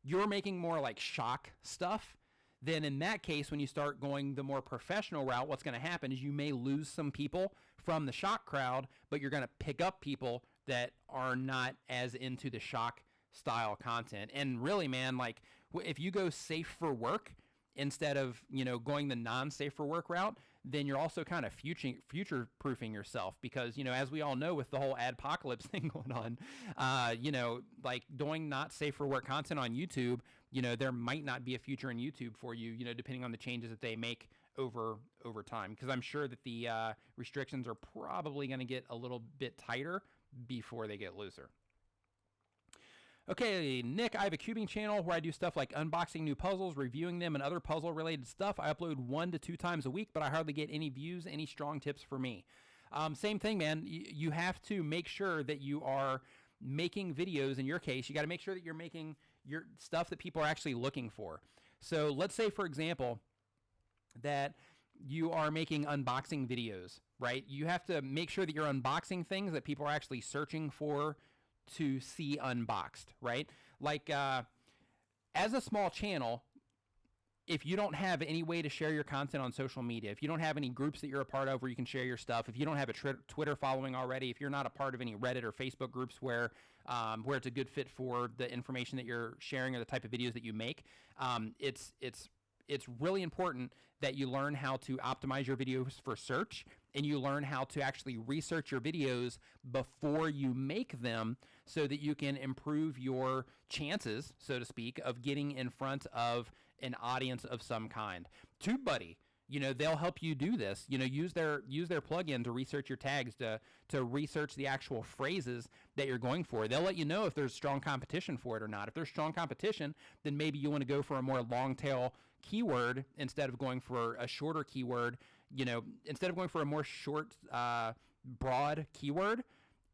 you're making more like shock stuff, then in that case, when you start going the more professional route, what's going to happen is you may lose some people from the shock crowd, but you're going to pick up people that are not as into the shock style content. And really, man, like if you go safe for work instead of, going the non-safe for work route, then you're also kind of future proofing yourself, because, as we all know, with the whole adpocalypse thing going on, like doing not safe for work content on YouTube, there might not be a future in YouTube for you, depending on the changes that they make over time. Because I'm sure that the restrictions are probably going to get a little bit tighter before they get looser. Okay, Nick, I have a cubing channel where I do stuff like unboxing new puzzles, reviewing them, and other puzzle-related stuff. I upload 1 to 2 times a week, but I hardly get any views. Any strong tips for me? Same thing, man. You have to make sure that you are making videos, in your case, you got to make sure that you're making your stuff that people are actually looking for. So let's say, for example, that you are making unboxing videos, right? You have to make sure that you're unboxing things that people are actually searching for to see unboxed, right? Like as a small channel, if you don't have any way to share your content on social media, if you don't have any groups that you're a part of where you can share your stuff, if you don't have a Twitter following already, if you're not a part of any Reddit or Facebook groups where it's a good fit for the information that you're sharing or the type of videos that you make, it's really important that you learn how to optimize your videos for search, and you learn how to actually research your videos before you make them so that you can improve your chances, so to speak, of getting in front of an audience of some kind. TubeBuddy, they'll help you do this. Use their plugin to research your tags, to research the actual phrases that you're going for. They'll let you know if there's strong competition for it or not. If there's strong competition, then maybe you want to go for a more long tail keyword instead of going for a shorter keyword. Instead of going for a more short, broad keyword,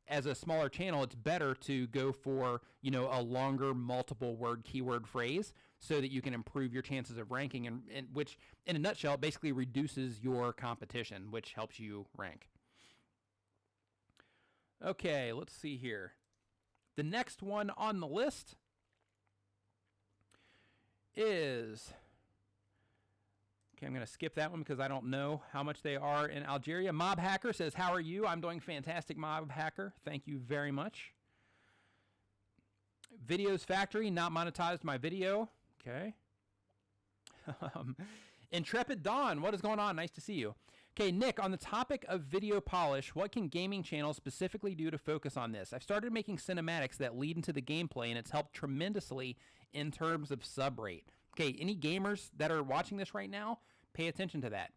as a smaller channel, it's better to go for, a longer multiple word keyword phrase so that you can improve your chances of ranking, and which, in a nutshell, basically reduces your competition, which helps you rank. Okay, let's see here. The next one on the list is... Okay, I'm going to skip that one because I don't know how much they are in Algeria. Mob Hacker says, how are you? I'm doing fantastic, Mob Hacker. Thank you very much. Videos Factory, not monetized my video. Okay. Intrepid Dawn, what is going on? Nice to see you. Okay, Nick, on the topic of video polish, what can gaming channels specifically do to focus on this? I've started making cinematics that lead into the gameplay, and it's helped tremendously in terms of sub rate. Okay, any gamers that are watching this right now, pay attention to that.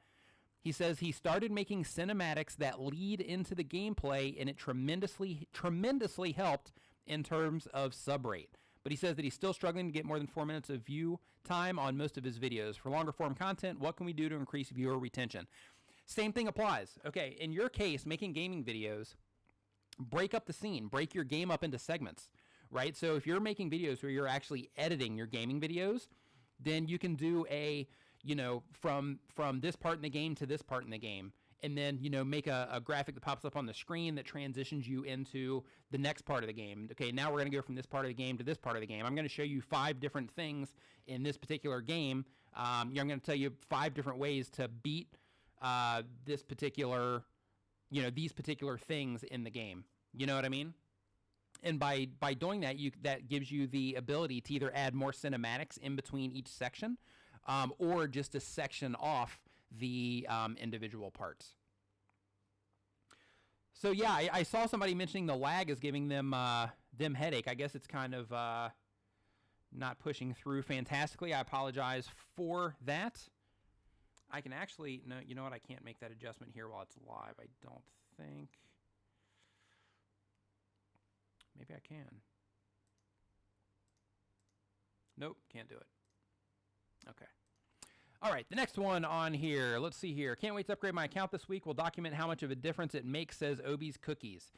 He says he started making cinematics that lead into the gameplay, and it tremendously helped in terms of sub rate. But he says that he's still struggling to get more than 4 minutes of view time on most of his videos. For longer form content, what can we do to increase viewer retention? Same thing applies. Okay, in your case, making gaming videos, break up the scene. Break your game up into segments, right? So if you're making videos where you're actually editing your gaming videos, then you can do a, from this part in the game to this part in the game. And then, make a graphic that pops up on the screen that transitions you into the next part of the game. Okay, now we're going to go from this part of the game to this part of the game. I'm going to show you 5 different things in this particular game. I'm going to tell you 5 different ways to beat this particular, these particular things in the game. You know what I mean? And by doing that, that gives you the ability to either add more cinematics in between each section, or just to section off the individual parts. So yeah, I saw somebody mentioning the lag is giving them headache. I guess it's kind of not pushing through fantastically. I apologize for that. I can actually, no, you know what? I can't make that adjustment here while it's live. I don't think. Maybe I can. Nope, can't do it. Okay. All right, the next one on here. Let's see here. Can't wait to upgrade my account this week. We'll document how much of a difference it makes, says Obi's Cookies.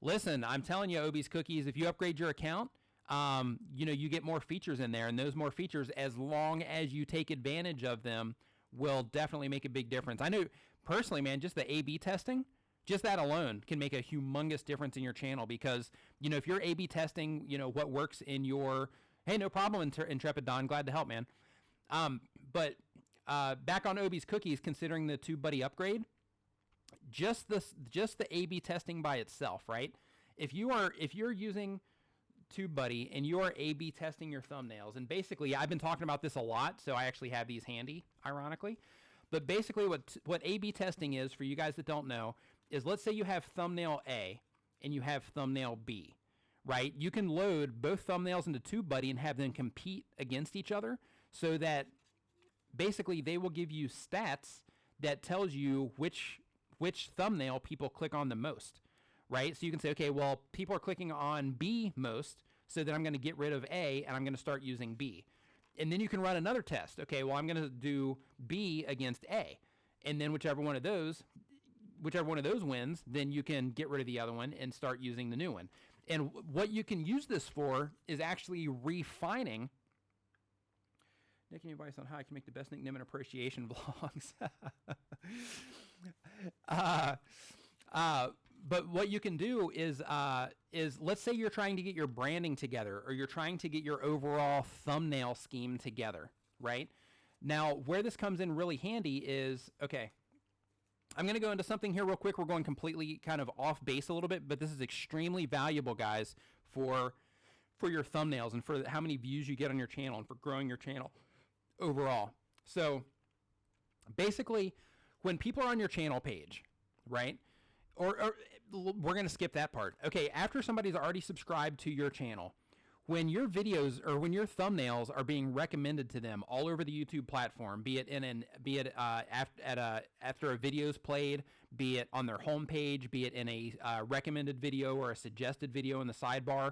Listen, I'm telling you, Obi's Cookies, if you upgrade your account, you get more features in there, and those more features, as long as you take advantage of them, will definitely make a big difference. I know, personally, man, just the A/B testing, just that alone can make a humongous difference in your channel, because, if you're A/B testing, what works in your, hey, no problem, Intrepid Don, glad to help, man. But back on Obi's Cookies, considering the TubeBuddy upgrade, just the A/B testing by itself, right? If you're using TubeBuddy and you are A/B testing your thumbnails, and basically I've been talking about this a lot, so I actually have these handy, ironically. But basically what A/B testing is, for you guys that don't know, is let's say you have thumbnail A and you have thumbnail B, right? You can load both thumbnails into TubeBuddy and have them compete against each other, so that basically they will give you stats that tells you which thumbnail people click on the most, right? So you can say, okay, well, people are clicking on B most, so then I'm going to get rid of A and I'm going to start using B. And then you can run another test. Okay, well, I'm going to do B against A. And then whichever one of those wins, then you can get rid of the other one and start using the new one. And what you can use this for is actually refining. Nick, any advice on how I can make the best Nick Nimmin appreciation vlogs? But what you can do is let's say you're trying to get your branding together, or you're trying to get your overall thumbnail scheme together, right? Now, where this comes in really handy is, okay, I'm going to go into something here real quick. We're going completely kind of off base a little bit, but this is extremely valuable, guys, for your thumbnails and for how many views you get on your channel and for growing your channel overall. So basically, when people are on your channel page, right, or we're going to skip that part. Okay, after somebody's already subscribed to your channel, when your videos or when your thumbnails are being recommended to them all over the YouTube platform, be it after a video's played, be it on their homepage, be it in a recommended video or a suggested video in the sidebar,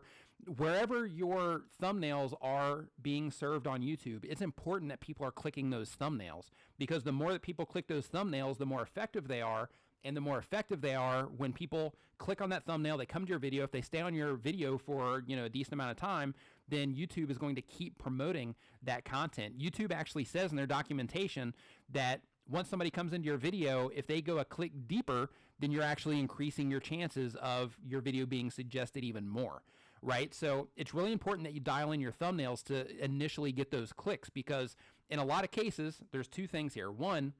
wherever your thumbnails are being served on YouTube, it's important that people are clicking those thumbnails, because the more that people click those thumbnails, the more effective they are. And the more effective they are, when people click on that thumbnail, they come to your video. If they stay on your video for, you know, a decent amount of time, then YouTube is going to keep promoting that content. YouTube actually says in their documentation that once somebody comes into your video, if they go a click deeper, then you're actually increasing your chances of your video being suggested even more, right? So it's really important that you dial in your thumbnails to initially get those clicks, because in a lot of cases, there's two things here. One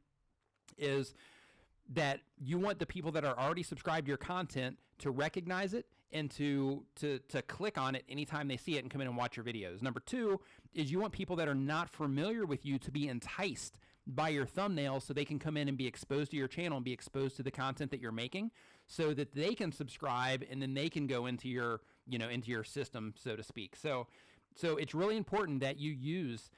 is that you want the people that are already subscribed to your content to recognize it and to click on it anytime they see it and come in and watch your videos. Number two is you want people that are not familiar with you to be enticed by your thumbnails, so they can come in and be exposed to your channel and be exposed to the content that you're making, so that they can subscribe and then they can go into your, you know, into your system, so to speak. So it's really important that you use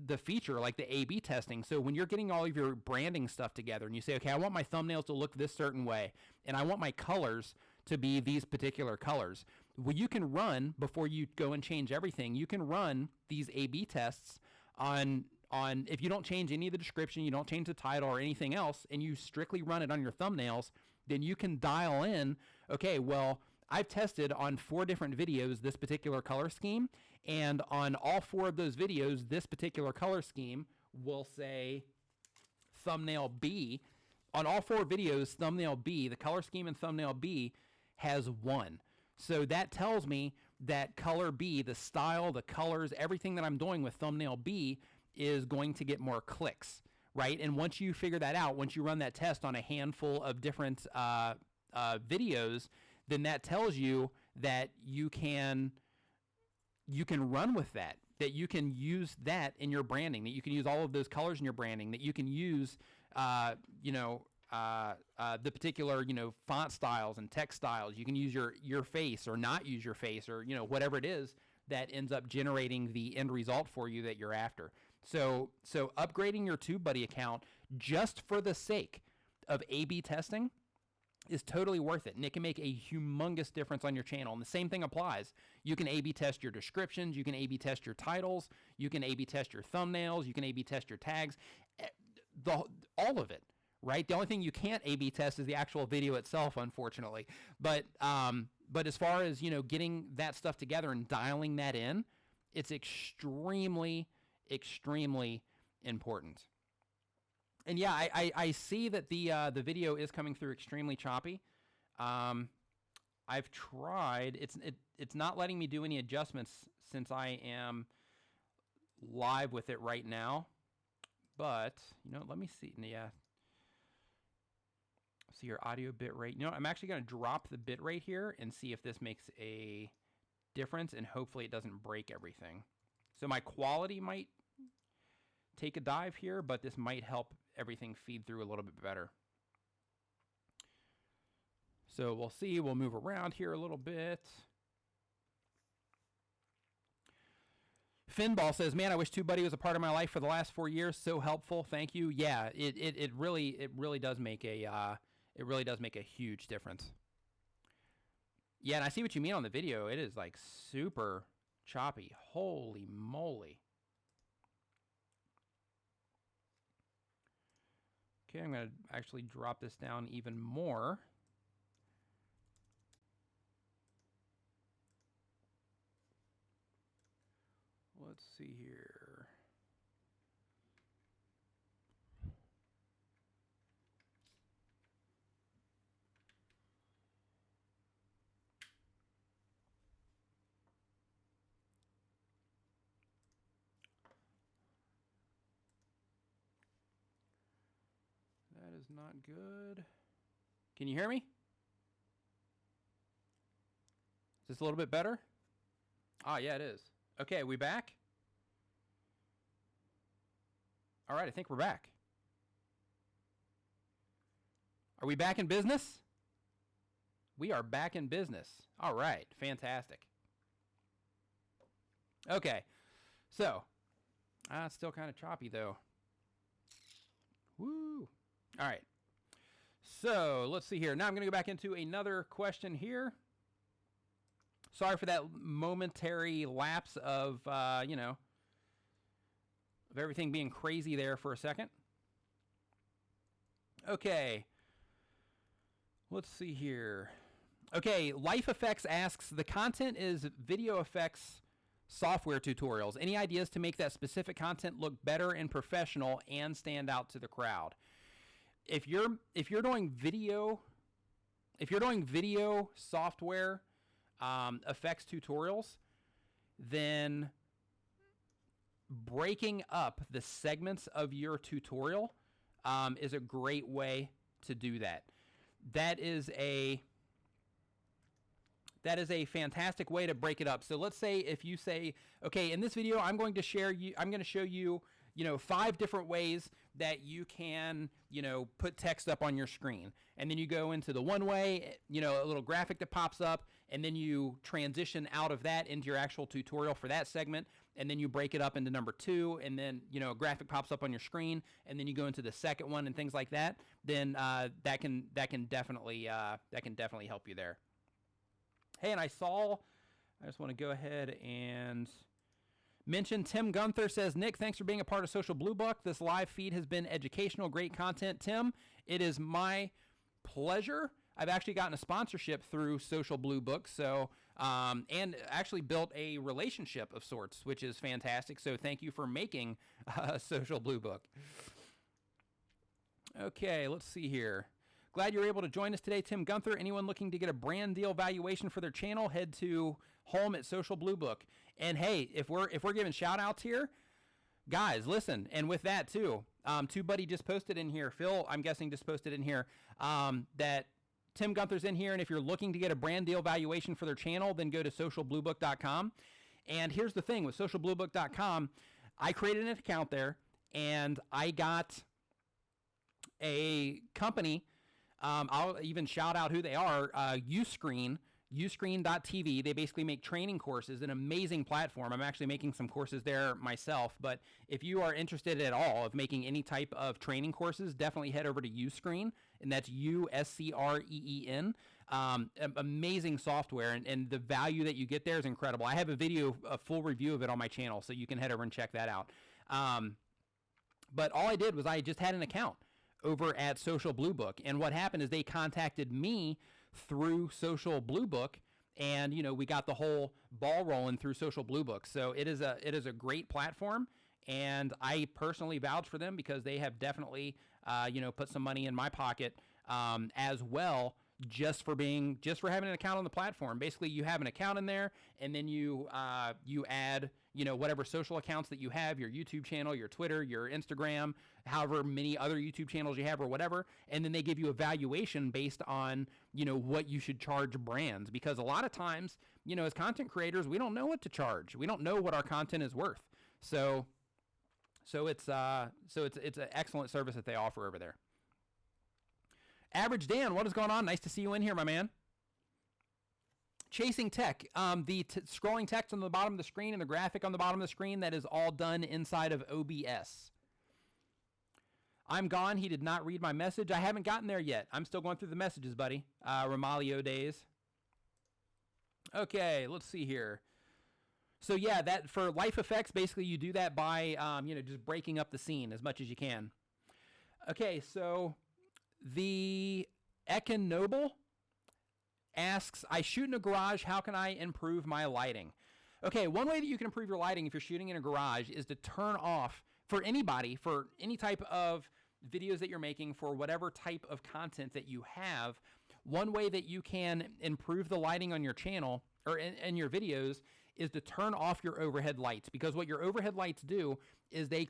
the feature like the A/B testing. So when you're getting all of your branding stuff together and you say, okay, I want my thumbnails to look this certain way, and I want my colors to be these particular colors. Well, you can run, before you go and change everything, you can run these A/B tests on if you don't change any of the description, you don't change the title or anything else, and you strictly run it on your thumbnails, then you can dial in, okay, well, I've tested on 4 different videos this particular color scheme, and on all 4 of those videos, this particular color scheme will say thumbnail B. On all 4 videos, thumbnail B, the color scheme in thumbnail B has 1. So that tells me that color B, the style, the colors, everything that I'm doing with thumbnail B is going to get more clicks, right? And once you figure that out, once you run that test on a handful of different videos, then that tells you that you can run with that, that you can use that in your branding, that you can use all of those colors in your branding, that you can use, the particular, font styles and text styles. You can use your face or not use your face, or, whatever it is that ends up generating the end result for you that you're after. So upgrading your TubeBuddy account just for the sake of A/B testing is totally worth it, and it can make a humongous difference on your channel. And the same thing applies. You can A/B test your descriptions, you can A/B test your titles, you can A/B test your thumbnails, you can A/B test your tags, all of it, right? The only thing you can't A/B test is the actual video itself, unfortunately. But as far as, getting that stuff together and dialing that in, it's extremely, extremely important. And yeah, I see that the video is coming through extremely choppy. I've tried. It's not letting me do any adjustments since I am live with it right now. But let me see. Yeah. See your audio bit rate. I'm actually going to drop the bit rate here and see if this makes a difference, and hopefully it doesn't break everything. So my quality might take a dive here, but this might help everything feed through a little bit better. So we'll see. We'll move around here a little bit. Finball says, "Man, I wish TubeBuddy was a part of my life for the last 4 years. So helpful. Thank you." Yeah, it really does make a huge difference. Yeah, and I see what you mean on the video. It is like super choppy. Holy moly. Okay, I'm going to actually drop this down even more. let's see here. That is not good. Can you hear me? Is this a little bit better? Ah, yeah, it is. Okay, we back? All right, I think we're back. Are we back in business? We are back in business. All right, fantastic. Okay, so, it's still kind of choppy though. Woo. All right. So let's see here. Now I'm going to go back into another question here. Sorry for that momentary lapse of, of everything being crazy there for a second. Okay. Let's see here. Okay, Life Effects asks, the content is video effects software tutorials. Any ideas to make that specific content look better and professional and stand out to the crowd? If you're doing video software effects tutorials, then breaking up the segments of your tutorial is a great way to do that. That is a fantastic way to break it up. So let's say if you say, okay, in this video, I'm going to show you, 5 different ways that you can, put text up on your screen. And then you go into the one way, a little graphic that pops up, and then you transition out of that into your actual tutorial for that segment. And then you break it up into number 2, and then, a graphic pops up on your screen, and then you go into the second one and things like that. Then that can definitely help you there. Hey, and I just want to go ahead and mention Tim Gunther says, Nick, thanks for being a part of Social Blue Book. This live feed has been educational, great content. Tim, it is my pleasure. I've actually gotten a sponsorship through Social Blue Book, so and actually built a relationship of sorts, which is fantastic. So thank you for making Social Blue Book. Okay, let's see here. Glad you're able to join us today, Tim Gunther. Anyone looking to get a brand deal valuation for their channel, head to home at Social Blue Book. And hey, if we're giving shout outs here, guys, listen. And with that too, TubeBuddy just posted in here. Phil, I'm guessing, just posted in here that Tim Gunther's in here. And if you're looking to get a brand deal valuation for their channel, then go to socialbluebook.com. And here's the thing with socialbluebook.com, I created an account there, and I got a company. I'll even shout out who they are, uscreen.tv. They basically make training courses, an amazing platform. I'm actually making some courses there myself, but if you are interested at all of making any type of training courses, definitely head over to Uscreen, and that's USCREEN. Amazing software, and the value that you get there is incredible. I have a full review of it on my channel, so you can head over and check that out. But all I did was I just had an account over at Social Blue Book, and what happened is they contacted me through Social Blue Book, and we got the whole ball rolling through Social Blue Book. So it is a great platform, and I personally vouch for them because they have definitely put some money in my pocket as well, just for having an account on the platform. Basically, you have an account in there, and then you add whatever social accounts that you have, your YouTube channel, your Twitter, your Instagram, however many other YouTube channels you have or whatever, and then they give you a valuation based on what you should charge brands. Because a lot of times, as content creators, we don't know what to charge. We don't know what our content is worth. So it's an excellent service that they offer over there. Average Dan, what is going on? Nice to see you in here, my man. Chasing Tech, the scrolling text on the bottom of the screen and the graphic on the bottom of the screen, that is all done inside of OBS. I'm gone. He did not read my message. I haven't gotten there yet. I'm still going through the messages, buddy. Romalio days. Okay, let's see here. So yeah, that for Life Effects, basically you do that by just breaking up the scene as much as you can. Okay, so the Ekin Noble asks, I shoot in a garage, how can I improve my lighting? Okay, one way that you can improve your lighting if you're shooting in a garage is to turn off, for anybody, for any type of videos that you're making, for whatever type of content that you have, one way that you can improve the lighting on your channel or in your videos is to turn off your overhead lights, because what your overhead lights do is they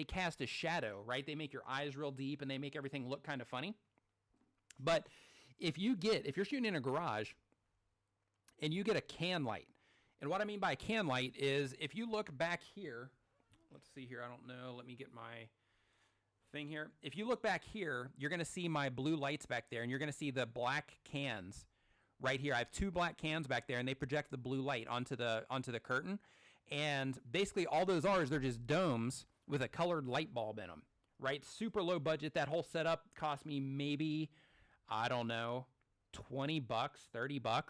cast a shadow, right? They make your eyes real deep and they make everything look kind of funny. But if you're shooting in a garage and you get a can light, and what I mean by a can light is if you look back here, let's see here, I don't know, let me get my thing here. If you look back here, you're going to see my blue lights back there, and you're going to see the black cans right here. I have 2 black cans back there, and they project the blue light onto the curtain. And basically all those they're just domes with a colored light bulb in them, right? Super low budget. That whole setup cost me maybe, I don't know, $20, $30.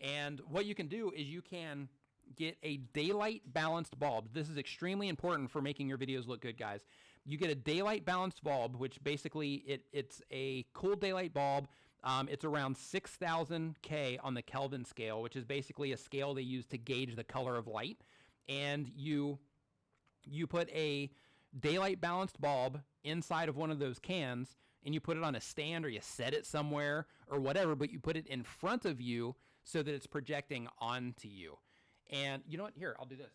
And what you can do is you can get a daylight balanced bulb. This is extremely important for making your videos look good, guys. You get a daylight balanced bulb, which basically it's a cool daylight bulb. It's around 6,000 K on the Kelvin scale, which is basically a scale they use to gauge the color of light. And you put a daylight balanced bulb inside of one of those cans, and you put it on a stand or you set it somewhere or whatever, but you put it in front of you so that it's projecting onto you. And you know what? Here, I'll do this.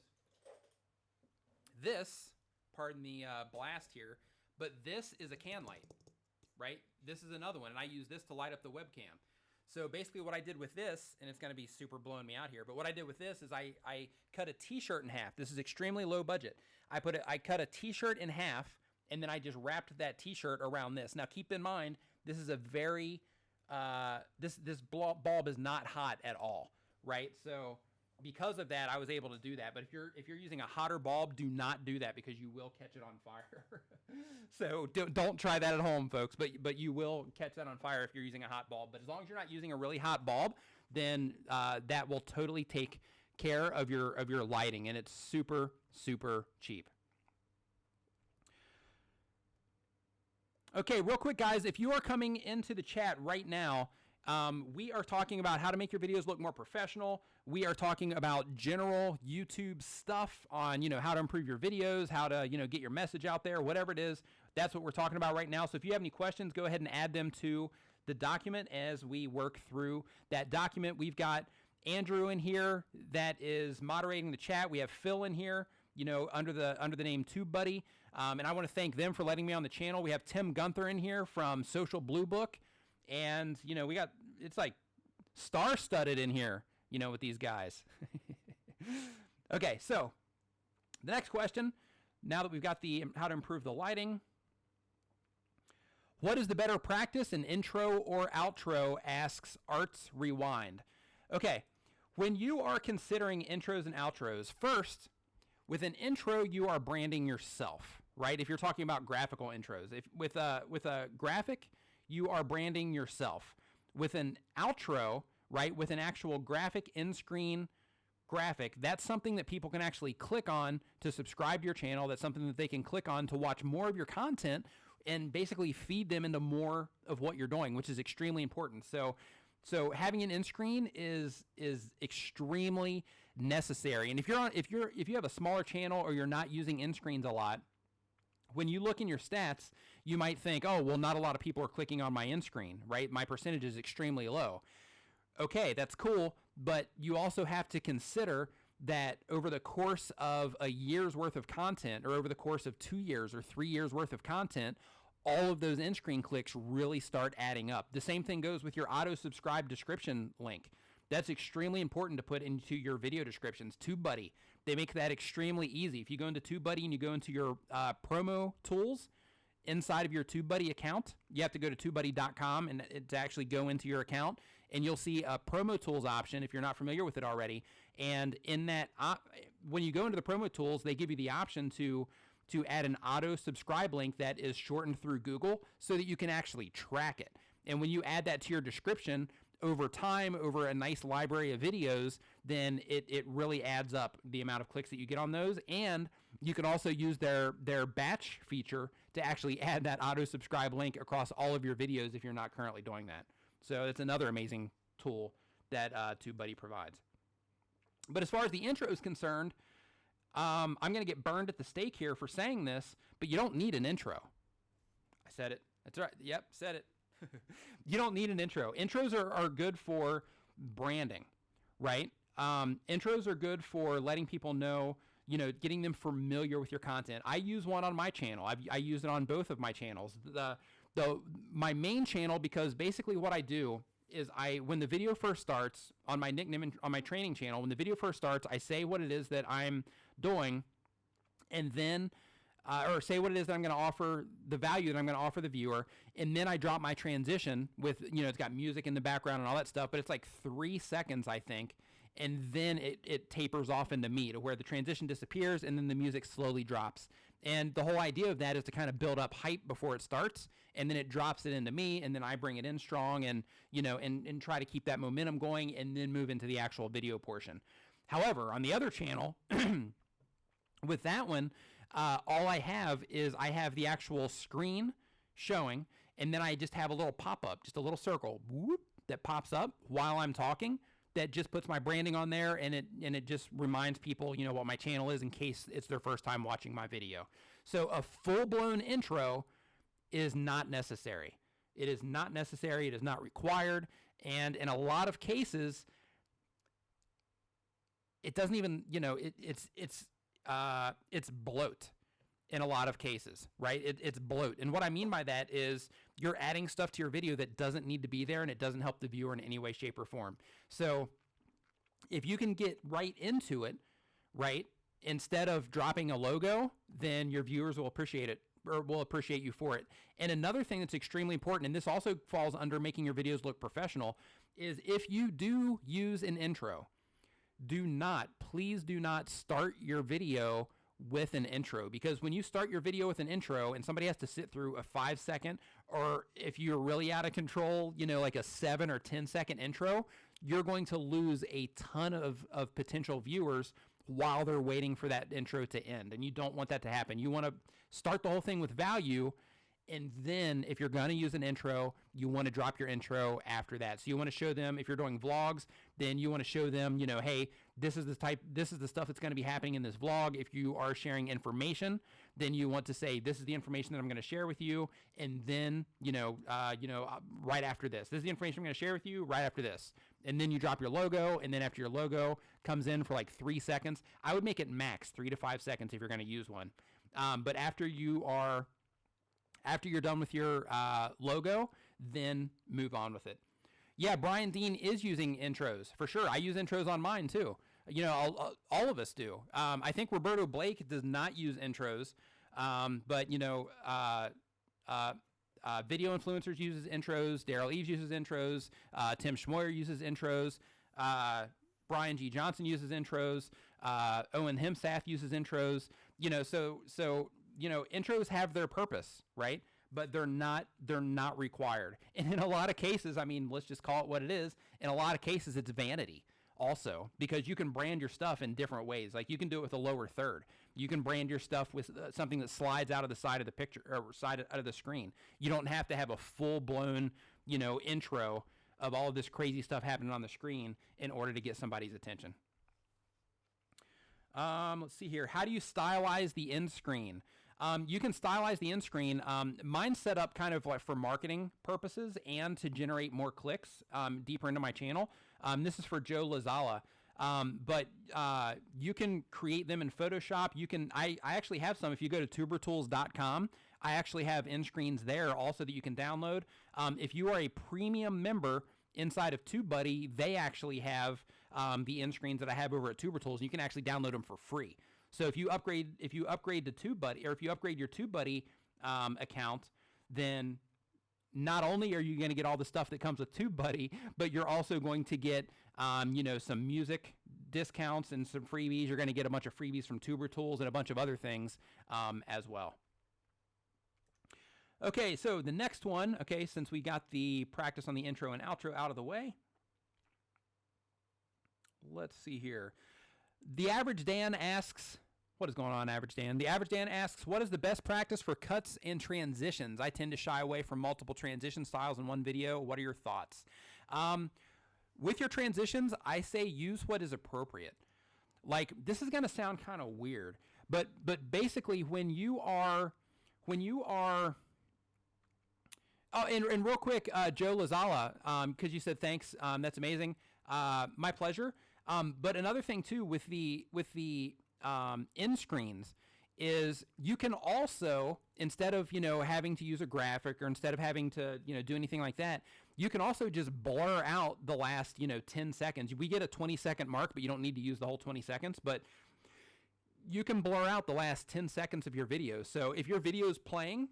This, pardon the blast here, but this is a can light, right? This is another one, and I use this to light up the webcam. So basically what I did with this, and it's going to be super blowing me out here, but what I did with this is I cut a t-shirt in half. This is extremely low budget. I cut a t-shirt in half, and then I just wrapped that t-shirt around this. Now keep in mind, this is a very, this bulb is not hot at all, right? So because of that, I was able to do that. But if you're using a hotter bulb, do not do that because you will catch it on fire. So don't try that at home, folks. But you will catch that on fire if you're using a hot bulb. But as long as you're not using a really hot bulb, then that will totally take care of your lighting, and it's super, super cheap. Okay, real quick, guys, if you are coming into the chat right now, we are talking about how to make your videos look more professional. We are talking about general YouTube stuff on, how to improve your videos, how to, get your message out there, whatever it is. That's what we're talking about right now. So if you have any questions, go ahead and add them to the document as we work through that document. We've got Andrew in here that is moderating the chat. We have Phil in here, under the name TubeBuddy. And I want to thank them for letting me on the channel. We have Tim Gunther in here from Social Blue Book. And, it's like star-studded in here, with these guys. Okay, so the next question, now that we've got the how to improve the lighting, what is the better practice, an intro or outro, asks Arts Rewind. Okay, when you are considering intros and outros, first, with an intro, you are branding yourself, right? If you're talking about graphical intros. With a graphic, you are branding yourself. With an outro, right, with an actual graphic, in-screen graphic, that's something that people can actually click on to subscribe to your channel. That's something that they can click on to watch more of your content and basically feed them into more of what you're doing, which is extremely important. So having an in-screen is extremely necessary. And if you have a smaller channel or you're not using in-screens a lot, when you look in your stats, you might think, oh, well, not a lot of people are clicking on my in-screen, right? My percentage is extremely low. Okay, that's cool, but you also have to consider that over the course of a year's worth of content, or over the course of 2 years or 3 years worth of content, all of those in-screen clicks really start adding up. The same thing goes with your auto-subscribe description link. That's extremely important to put into your video descriptions. TubeBuddy, they make that extremely easy. If you go into TubeBuddy and you go into your promo tools inside of your TubeBuddy account, you have to go to TubeBuddy.com and to actually go into your account, and you'll see a promo tools option if you're not familiar with it already. And in that, when you go into the promo tools, they give you the option to add an auto-subscribe link that is shortened through Google so that you can actually track it. And when you add that to your description, over time, over a nice library of videos, then it really adds up the amount of clicks that you get on those. And you can also use their batch feature to actually add that auto-subscribe link across all of your videos if you're not currently doing that. So it's another amazing tool that TubeBuddy provides. But as far as the intro is concerned, I'm going to get burned at the stake here for saying this, but you don't need an intro. I said it. That's right. Yep, said it. You don't need an intro. Intros are good for branding, right? Intros are good for letting people know, getting them familiar with your content. I use one on my channel. I use it on both of my channels. My main channel, because basically what I do is when the video first starts on my Nick Nimmin, on my training channel, when the video first starts, I say what it is that I'm doing, and then or say what it is that I'm going to offer, the value that I'm going to offer the viewer, and then I drop my transition with, it's got music in the background and all that stuff, but it's like 3 seconds, I think, and then it tapers off into me to where the transition disappears and then the music slowly drops. And the whole idea of that is to kind of build up hype before it starts, and then it drops it into me, and then I bring it in strong and, and try to keep that momentum going and then move into the actual video portion. However, on the other channel, with that one, all I have is I have the actual screen showing, and then I just have a little pop-up, just a little circle whoop, that pops up while I'm talking. That just puts my branding on there, and it just reminds people, what my channel is in case it's their first time watching my video. So a full-blown intro is not necessary. It is not necessary. It is not required. And in a lot of cases, it doesn't even, it's bloat in a lot of cases, right? It's bloat. And what I mean by that is you're adding stuff to your video that doesn't need to be there, and it doesn't help the viewer in any way, shape, or form. So if you can get right into it, right, instead of dropping a logo, then your viewers will appreciate it, or will appreciate you for it. And another thing that's extremely important, and this also falls under making your videos look professional, is if you do use an intro, please do not start your video with an intro, because when you start your video with an intro and somebody has to sit through a 5-second, or if you're really out of control, like a 7 or 10-second intro, you're going to lose a ton of potential viewers while they're waiting for that intro to end. And you don't want that to happen. You want to start the whole thing with value, and then if you're going to use an intro, you want to drop your intro after that. So you want to show them, if you're doing vlogs, then you want to show them, hey, this is the stuff that's going to be happening in this vlog. If you are sharing information, then you want to say, this is the information that I'm going to share with you. And then, right after this is the information I'm going to share with you right after this. And then you drop your logo. And then after your logo comes in for like 3 seconds, I would make it max 3 to 5 seconds if you're going to use one. But after you're done with your logo, then move on with it. Yeah, Brian Dean is using intros for sure. I use intros on mine too. All of us do. I think Roberto Blake does not use intros, but Video Influencers uses intros. Daryl Eves uses intros. Tim Schmoyer uses intros. Brian G. Johnson uses intros. Owen Hemsath uses intros. So intros have their purpose, right? But they're not required. And in a lot of cases, I mean, let's just call it what it is. In a lot of cases, it's vanity also, because you can brand your stuff in different ways. Like you can do it with a lower third. You can brand your stuff with something that slides out of the side of the picture, or out of the screen. You don't have to have a full-blown, intro of all of this crazy stuff happening on the screen in order to get somebody's attention. Let's see here. How do you stylize the end screen? You can stylize the end screen. Mine's set up kind of like for marketing purposes and to generate more clicks deeper into my channel. This is for Joe Lazala. But you can create them in Photoshop. I actually have some. If you go to tubertools.com, I actually have end screens there also that you can download. If you are a premium member inside of TubeBuddy, they actually have the end screens that I have over at TuberTools. You can actually download them for free. So if you upgrade to TubeBuddy, or if you upgrade your TubeBuddy account, then not only are you going to get all the stuff that comes with TubeBuddy, but you're also going to get some music discounts and some freebies. You're going to get a bunch of freebies from TuberTools and a bunch of other things as well. Okay, so the next one, since we got the practice on the intro and outro out of the way, let's see here. The Average Dan asks, what is going on, Average Dan? The Average Dan asks, what is the best practice for cuts and transitions? I tend to shy away from multiple transition styles in one video. What are your thoughts? With your transitions, I say use what is appropriate. like, this is going to sound kind of weird, but basically when you are oh, and real quick, Joe Lazala, because you said thanks, that's amazing. My pleasure. But another thing too with the end screens is you can also, instead of, having to use a graphic, or instead of having to, do anything like that, you can also just blur out the last, 10 seconds. We get a 20-second mark, but you don't need to use the whole 20 seconds, but you can blur out the last 10 seconds of your video. So if your video is playing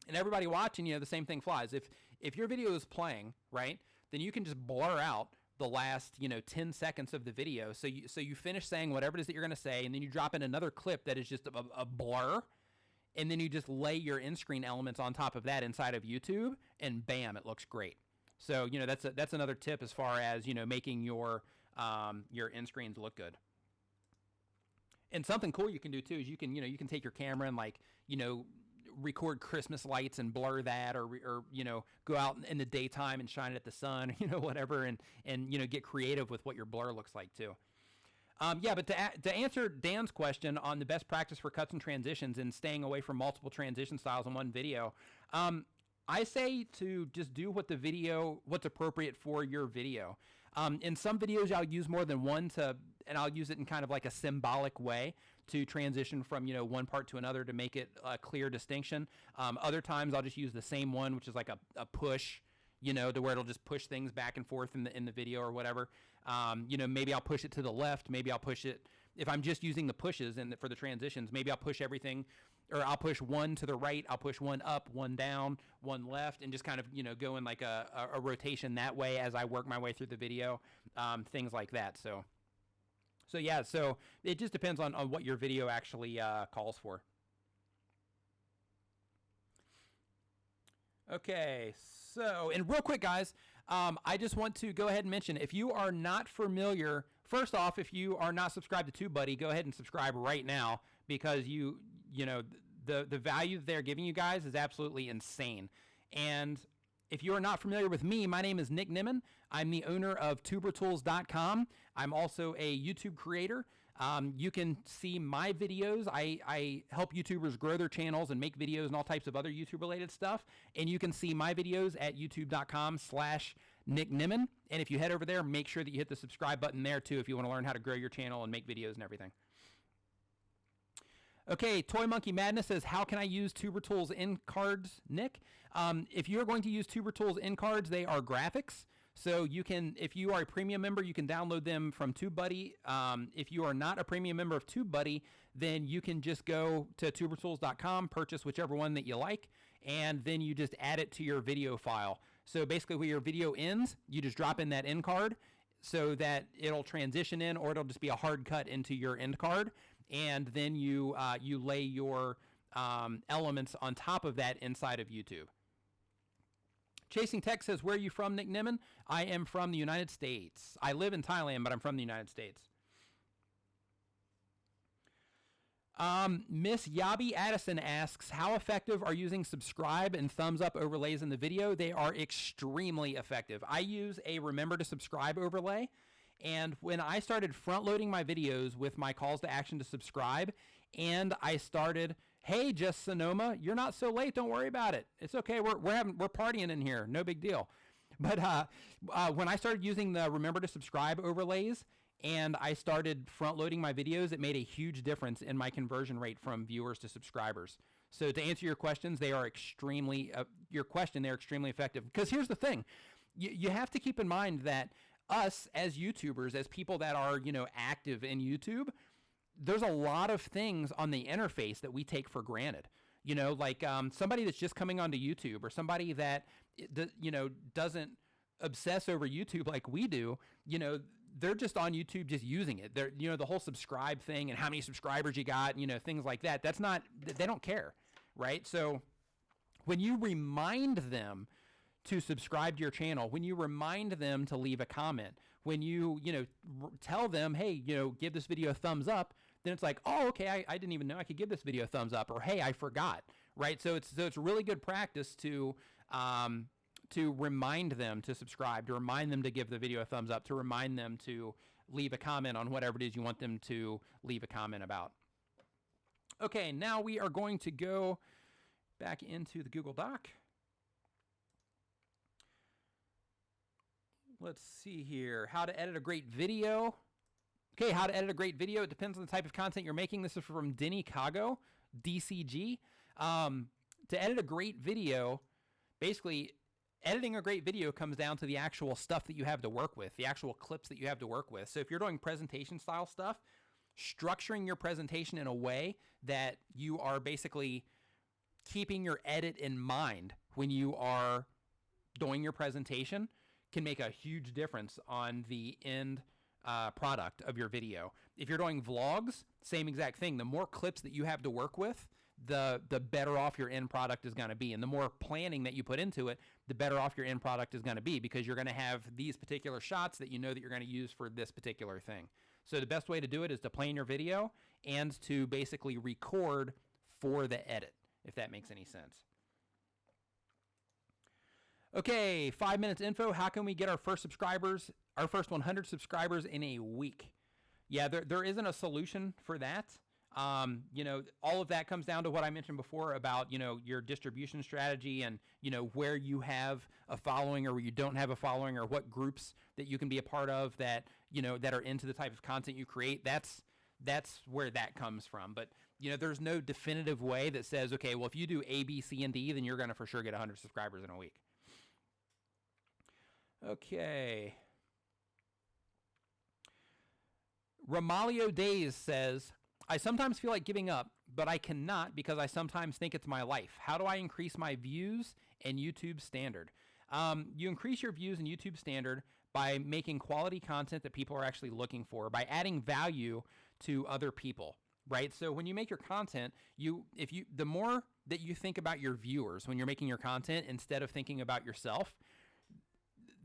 and everybody watching, the same thing flies. If your video is playing, right, then you can just blur out the last 10 seconds of the video. So you finish saying whatever it is that you're going to say, and then you drop in another clip that is just a blur, and then you just lay your end screen elements on top of that inside of YouTube, and bam, it looks great. So that's another tip as far as making your end screens look good. And something cool you can do too is you can take your camera and record Christmas lights and blur that, or go out in the daytime and shine it at the sun, whatever, and get creative with what your blur looks like too. Yeah, but to answer Dan's question on the best practice for cuts and transitions and staying away from multiple transition styles in one video, I say to just do what's appropriate for your video. In some videos, I'll use more than one and I'll use it in kind of like a symbolic way to transition from, one part to another to make it a clear distinction. Other times I'll just use the same one, which is like a push, to where it'll just push things back and forth in the video or whatever. Maybe I'll push it to the left. Maybe I'll push it, if I'm just using the pushes for the transitions, maybe I'll push everything, or I'll push one to the right, I'll push one up, one down, one left, and just kind of, go in like a rotation that way as I work my way through the video, things like that. So yeah, so it just depends on what your video actually calls for. Okay, so, and real quick, guys, I just want to go ahead and mention, if you are not familiar, first off, if you are not subscribed to TubeBuddy, go ahead and subscribe right now, because the value they're giving you guys is absolutely insane. And if you are not familiar with me, my name is Nick Nimmin. I'm the owner of tubertools.com. I'm also a YouTube creator. You can see my videos. I help YouTubers grow their channels and make videos and all types of other YouTube related stuff. And you can see my videos at youtube.com/Nick Nimmin. And if you head over there, make sure that you hit the subscribe button there too if you want to learn how to grow your channel and make videos and everything. Okay, Toy Monkey Madness says, how can I use TuberTools end cards, Nick? If you're going to use TuberTools end cards, they are graphics. So you can, if you are a premium member, you can download them from TubeBuddy. If you are not a premium member of TubeBuddy, then you can just go to tubertools.com, purchase whichever one that you like, and then you just add it to your video file. So basically where your video ends, you just drop in that end card so that it'll transition in, or it'll just be a hard cut into your end card. And then you lay your elements on top of that inside of YouTube. Chasing Tech says, where are you from, Nick Nimmin? I am from the United States. I live in Thailand, but I'm from the United States. Miss Yabi Addison asks, how effective are using subscribe and thumbs up overlays in the video? They are extremely effective. I use a remember to subscribe overlay. And when I started front loading my videos with my calls to action to subscribe, and I started, hey, just Sonoma, you're not so late. Don't worry about it. It's okay. We're partying in here. No big deal. But when I started using the remember to subscribe overlays and I started front loading my videos, it made a huge difference in my conversion rate from viewers to subscribers. So to answer your questions, they are extremely they're extremely effective. Because here's the thing, you have to keep in mind that us as YouTubers, as people that are, active in YouTube, there's a lot of things on the interface that we take for granted. Like somebody that's just coming onto YouTube, or somebody that, doesn't obsess over YouTube like we do, they're just on YouTube just using it. They're, the whole subscribe thing and how many subscribers you got, things like that. That's not, they don't care, right? So when you remind them to subscribe to your channel, when you remind them to leave a comment, when you, tell them, hey, give this video a thumbs up, then it's like, oh, okay, I didn't even know I could give this video a thumbs up, or hey, I forgot, right? So it's really good practice to remind them to subscribe, to remind them to give the video a thumbs up, to remind them to leave a comment on whatever it is you want them to leave a comment about. Okay, now we are going to go back into the Google Doc. Let's see here. How to edit a great video. Okay, how to edit a great video. It depends on the type of content you're making. This is from Denny Kago, DCG. To edit a great video, basically, editing a great video comes down to the actual stuff that you have to work with, the actual clips that you have to work with. So if you're doing presentation style stuff, structuring your presentation in a way that you are basically keeping your edit in mind when you are doing your presentation can make a huge difference on the end product of your video. If you're doing vlogs, same exact thing. The more clips that you have to work with, the better off your end product is going to be. And the more planning that you put into it, the better off your end product is going to be, because you're going to have these particular shots that you know that you're going to use for this particular thing. So the best way to do it is to plan your video and to basically record for the edit, if that makes any sense. Okay, 5 minutes info. How can we get our first 100 subscribers in a week? Yeah, there isn't a solution for that. All of that comes down to what I mentioned before about, your distribution strategy and, where you have a following or where you don't have a following, or what groups that you can be a part of that, that are into the type of content you create. That's where that comes from. But, there's no definitive way that says, okay, well, if you do A, B, C, and D, then you're going to for sure get 100 subscribers in a week. Okay. Ramalio Days says, I sometimes feel like giving up, but I cannot because I sometimes think it's my life. How do I increase my views and YouTube standard? You increase your views and YouTube standard by making quality content that people are actually looking for, by adding value to other people, right? So when you make your content, the more that you think about your viewers when you're making your content instead of thinking about yourself,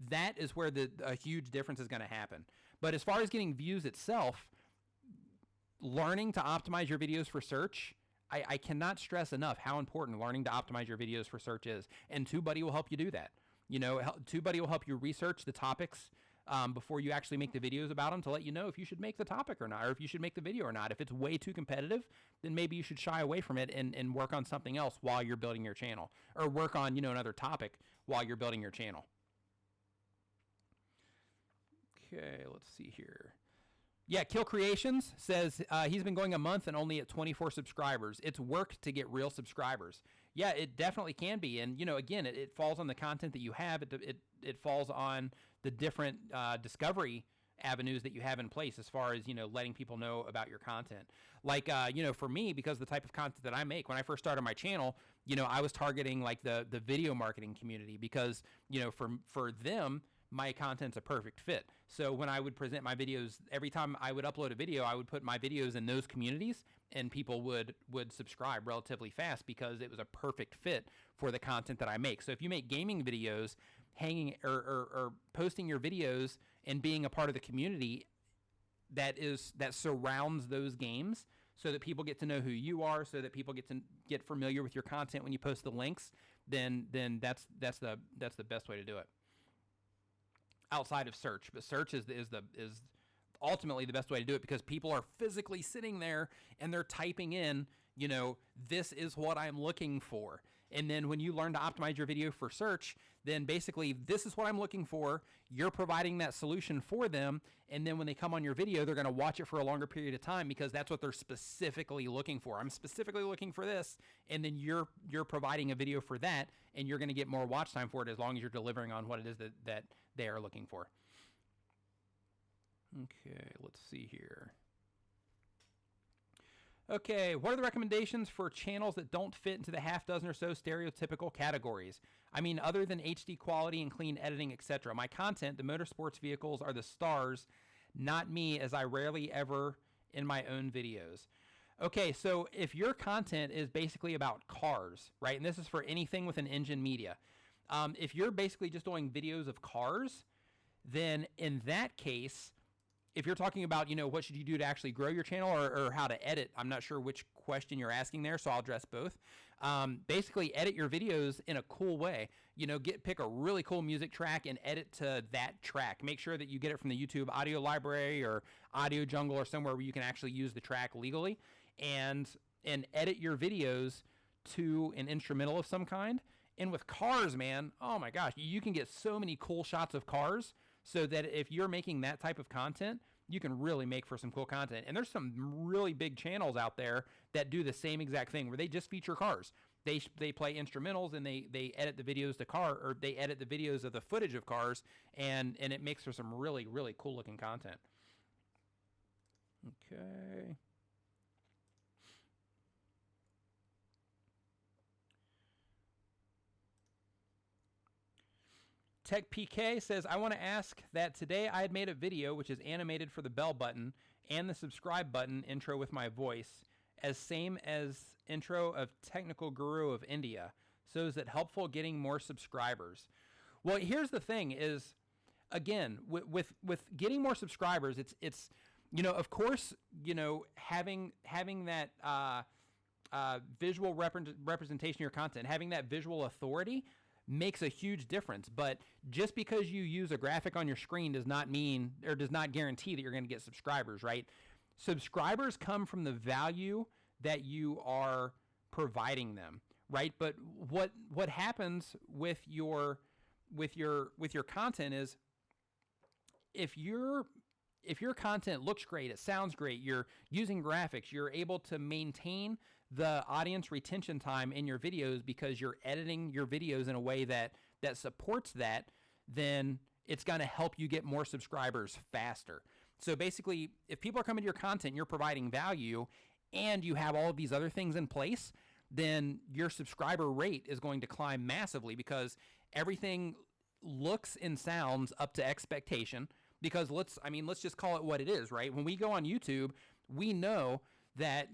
that is where a huge difference is going to happen. But as far as getting views itself, learning to optimize your videos for search, I cannot stress enough how important learning to optimize your videos for search is. And TubeBuddy will help you do that. TubeBuddy will help you research the topics before you actually make the videos about them to let you know if you should make the topic or not, or if you should make the video or not. If it's way too competitive, then maybe you should shy away from it and work on something else while you're building your channel, or work on, another topic while you're building your channel. Okay, let's see here. Yeah, Kill Creations says he's been going a month and only at 24 subscribers. It's work to get real subscribers. Yeah, it definitely can be. And, again, it falls on the content that you have. It falls on the different discovery avenues that you have in place as far as, letting people know about your content. Like, for me, because of the type of content that I make, when I first started my channel, I was targeting like the video marketing community because, for them, my content's a perfect fit. So when I would present my videos, every time I would upload a video, I would put my videos in those communities, and people would subscribe relatively fast because it was a perfect fit for the content that I make. So if you make gaming videos, hanging or posting your videos and being a part of the community that surrounds those games, so that people get to know who you are, so that people get familiar with your content when you post the links, then that's the best way to do it. Outside of search, but search is ultimately the best way to do it, because people are physically sitting there and they're typing in, this is what I'm looking for. And then when you learn to optimize your video for search, then basically this is what I'm looking for. You're providing that solution for them. And then when they come on your video, they're going to watch it for a longer period of time because that's what they're specifically looking for. I'm specifically looking for this. And then you're providing a video for that, and you're going to get more watch time for it as long as you're delivering on what it is that they are looking for. Okay, let's see here. Okay, what are the recommendations for channels that don't fit into the half dozen or so stereotypical categories? I mean, other than HD quality and clean editing, etc. My content, the motorsports vehicles, are the stars, not me, as I rarely ever in my own videos. Okay, so if your content is basically about cars, right, and this is for anything with an engine media, if you're basically just doing videos of cars, then in that case, if you're talking about, what should you do to actually grow your channel or how to edit, I'm not sure which question you're asking there, so I'll address both. Basically, edit your videos in a cool way. Pick a really cool music track and edit to that track. Make sure that you get it from the YouTube audio library or Audio Jungle or somewhere where you can actually use the track legally, and edit your videos to an instrumental of some kind. And with cars, man, oh my gosh, you can get so many cool shots of cars, so that if you're making that type of content, you can really make for some cool content. And there's some really big channels out there that do the same exact thing, where they just feature cars. They play instrumentals, and they edit the videos they edit the videos of the footage of cars, and it makes for some really, really cool looking content. Okay. Tech PK says, I want to ask that today I had made a video which is animated for the bell button and the subscribe button intro with my voice, as same as intro of Technical Guru of India. So is it helpful getting more subscribers? Well, here's the thing is, again, with getting more subscribers, it's of course, having that visual representation of your content, having that visual authority makes a huge difference. But just because you use a graphic on your screen does not mean, or does not guarantee, that you're going to get subscribers, right? Subscribers come from the value that you are providing them, right? But what happens with your content is, if your content looks great, it sounds great, you're using graphics, you're able to maintain the audience retention time in your videos because you're editing your videos in a way that supports that, then it's going to help you get more subscribers faster. So basically, if people are coming to your content, you're providing value, and you have all of these other things in place, then your subscriber rate is going to climb massively, because everything looks and sounds up to expectation. Because let's just call it what it is, right? When we go on YouTube, we know that,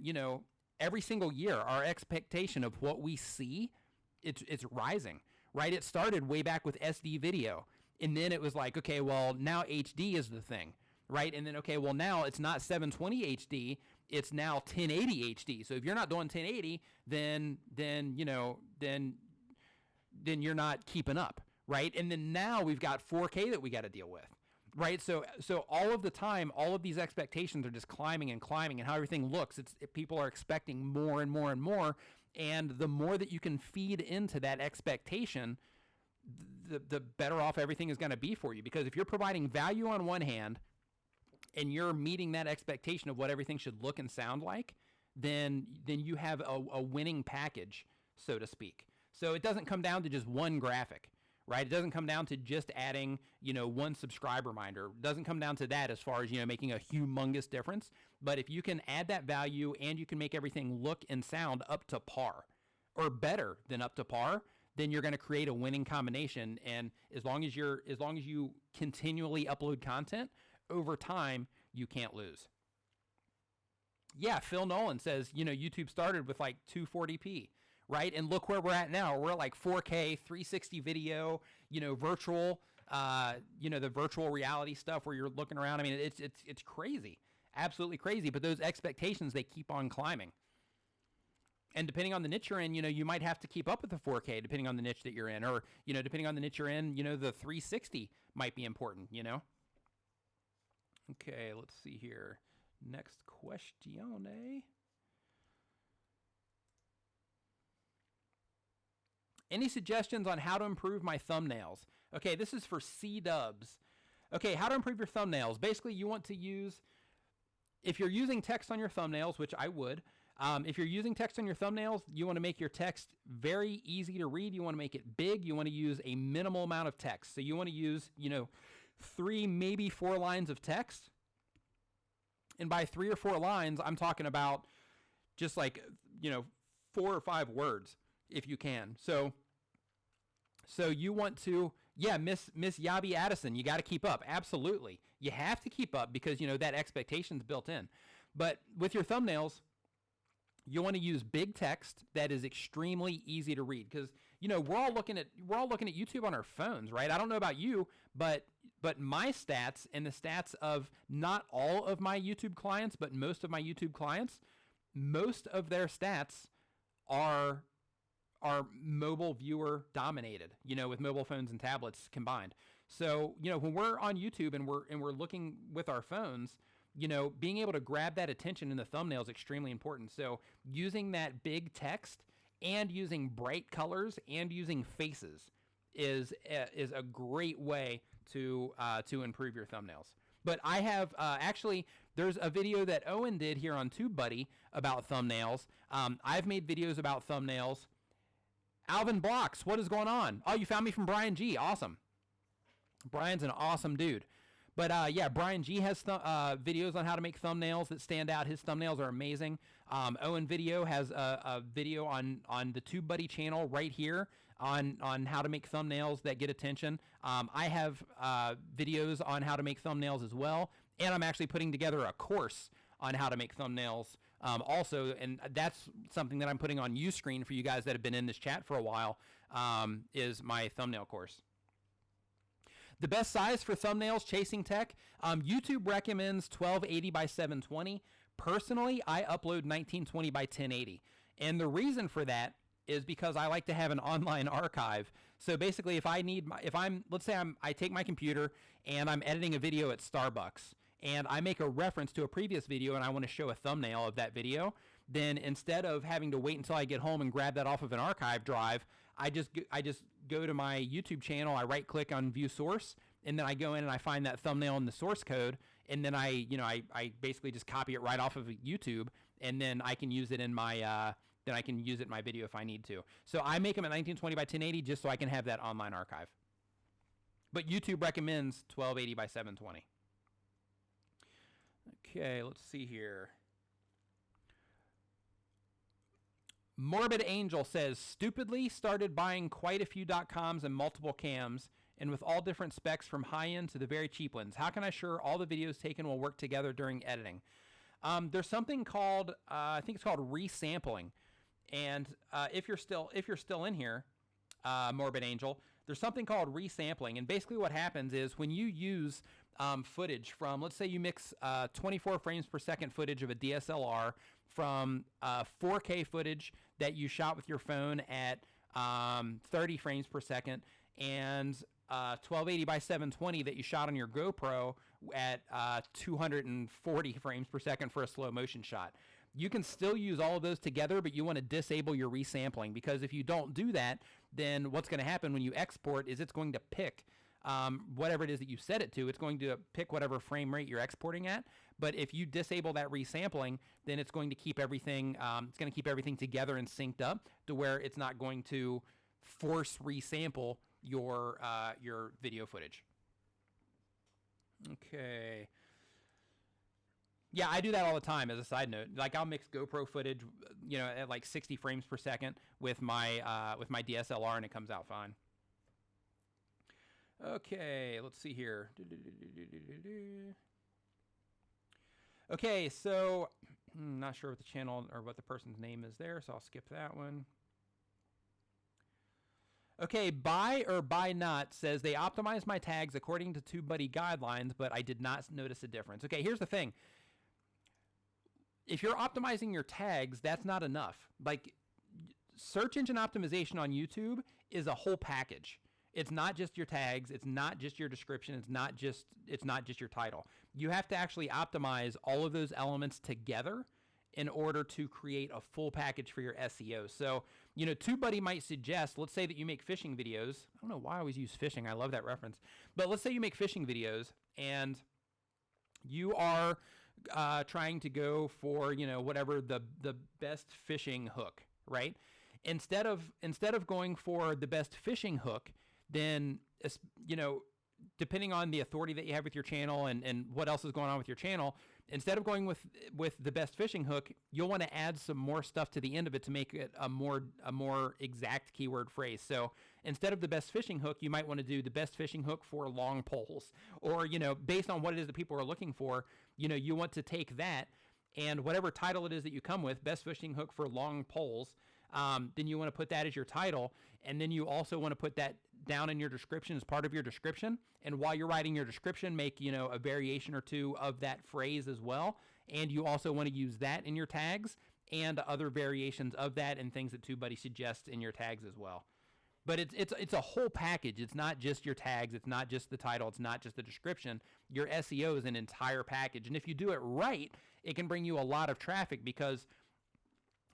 every single year, our expectation of what we see, it's rising, right? It started way back with SD video, and then it was like, okay, well, now HD is the thing, right? And then, okay, well, now it's not 720 HD, it's now 1080 HD. So if you're not doing 1080, then you're not keeping up, right? And then now we've got 4K that we got to deal with. Right, so all of the time, all of these expectations are just climbing and climbing, and how everything looks, people are expecting more and more and more, and the more that you can feed into that expectation, the better off everything is going to be for you. Because if you're providing value on one hand, and you're meeting that expectation of what everything should look and sound like, then you have a winning package, so to speak. So it doesn't come down to just one graphic. Right? It doesn't come down to just adding, one subscriber reminder. It doesn't come down to that as far as, making a humongous difference. But if you can add that value, and you can make everything look and sound up to par, or better than up to par, then you're going to create a winning combination. And as long as you continually upload content, over time, you can't lose. Yeah, Phil Nolan says, YouTube started with like 240p. Right? And look where we're at now. We're at like 4K, 360 video, virtual, the virtual reality stuff where you're looking around. I mean, it's crazy, absolutely crazy. But those expectations, they keep on climbing. And depending on the niche you're in, you might have to keep up with the 4K depending on the niche that you're in, or, depending on the niche you're in, the 360 might be important, Okay, let's see here. Next question, Any suggestions on how to improve my thumbnails? Okay, this is for C-dubs. Okay, how to improve your thumbnails. Basically, you want to use, if you're using text on your thumbnails, which I would, if you're using text on your thumbnails, you want to make your text very easy to read. You want to make it big. You want to use a minimal amount of text. So you want to use, 3, maybe 4 lines of text. And by 3 or 4 lines, I'm talking about just like, 4 or 5 words. If you can. So you want to, Miss Yabi Addison, you got to keep up. Absolutely. You have to keep up because, that expectation's built in. But with your thumbnails, you want to use big text that is extremely easy to read, because, we're all looking at YouTube on our phones, right? I don't know about you, but But my stats and the stats of not all of my YouTube clients, but most of my YouTube clients, most of their stats are mobile viewer dominated, with mobile phones and tablets combined. So, when we're on YouTube and we're looking with our phones, being able to grab that attention in the thumbnail is extremely important. So using that big text and using bright colors and using faces is a great way to improve your thumbnails. But I have actually, there's a video that Owen did here on TubeBuddy about thumbnails. I've made videos about thumbnails. Alvin Blocks, what is going on? Oh, you found me from Brian G. Awesome. Brian's an awesome dude. But yeah, Brian G has videos on how to make thumbnails that stand out. His thumbnails are amazing. Owen Video has a video on the TubeBuddy channel right here on how to make thumbnails that get attention. I have videos on how to make thumbnails as well, and I'm actually putting together a course on how to make thumbnails also, and that's something that I'm putting on Uscreen for you guys that have been in this chat for a while, is my thumbnail course. The best size for thumbnails, Chasing Tech, YouTube recommends 1280 by 720. Personally, I upload 1920 by 1080. And the reason for that is because I like to have an online archive. So basically, let's say I take my computer and I'm editing a video at Starbucks, and I make a reference to a previous video and I want to show a thumbnail of that video, then instead of having to wait until I get home and grab that off of an archive drive, I just go to my YouTube channel, I right click on view source, and then I go in and I find that thumbnail in the source code, and then I basically just copy it right off of YouTube, and then I can use it in my my video if I need to. So I make them at 1920 by 1080 just so I can have that online archive. But YouTube recommends 1280 by 720. Okay, let's see here. Morbid Angel says, stupidly started buying quite a few .coms and multiple cams, and with all different specs from high-end to the very cheap ones. How can I assure all the videos taken will work together during editing? There's something called, I think it's called resampling. And if you're still in here, Morbid Angel, there's something called resampling. And basically what happens is when you use footage from, let's say you mix 24 frames per second footage of a DSLR from 4K footage that you shot with your phone at 30 frames per second, and 1280 by 720 that you shot on your GoPro at 240 frames per second for a slow motion shot. You can still use all of those together, but you want to disable your resampling, because if you don't do that, then what's going to happen when you export is it's going to pick whatever it is that you set it to. It's going to pick whatever frame rate you're exporting at. But if you disable that resampling, then it's going to keep everything. It's going to keep everything together and synced up to where it's not going to force resample your video footage. Okay. Yeah, I do that all the time. As a side note, like I'll mix GoPro footage, at like 60 frames per second with my DSLR, and it comes out fine. Okay, let's see here. Okay, so I'm not sure what the channel or what the person's name is there, so I'll skip that one. Okay, Buy or Buy Not says they optimized my tags according to TubeBuddy guidelines, but I did not notice a difference. Okay, here's the thing. If you're optimizing your tags, that's not enough. Like, search engine optimization on YouTube is a whole package. It's not just your tags, it's not just your description, it's not just your title. You have to actually optimize all of those elements together in order to create a full package for your SEO. So, TubeBuddy might suggest, let's say that you make fishing videos. I don't know why I always use fishing. I love that reference. But let's say you make fishing videos and you are trying to go for, whatever the best fishing hook, right? Instead of going for the best fishing hook, then, depending on the authority that you have with your channel and what else is going on with your channel, instead of going with the best fishing hook, you'll want to add some more stuff to the end of it to make it a more exact keyword phrase. So instead of the best fishing hook, you might want to do the best fishing hook for long poles, or, based on what it is that people are looking for, you want to take that and whatever title it is that you come with, best fishing hook for long poles, then you want to put that as your title. And then you also want to put that down in your description as part of your description. And while you're writing your description, make, a variation or two of that phrase as well. And you also want to use that in your tags and other variations of that and things that TubeBuddy suggests in your tags as well. But it's a whole package. It's not just your tags. It's not just the title. It's not just the description. Your SEO is an entire package. And if you do it right, it can bring you a lot of traffic, because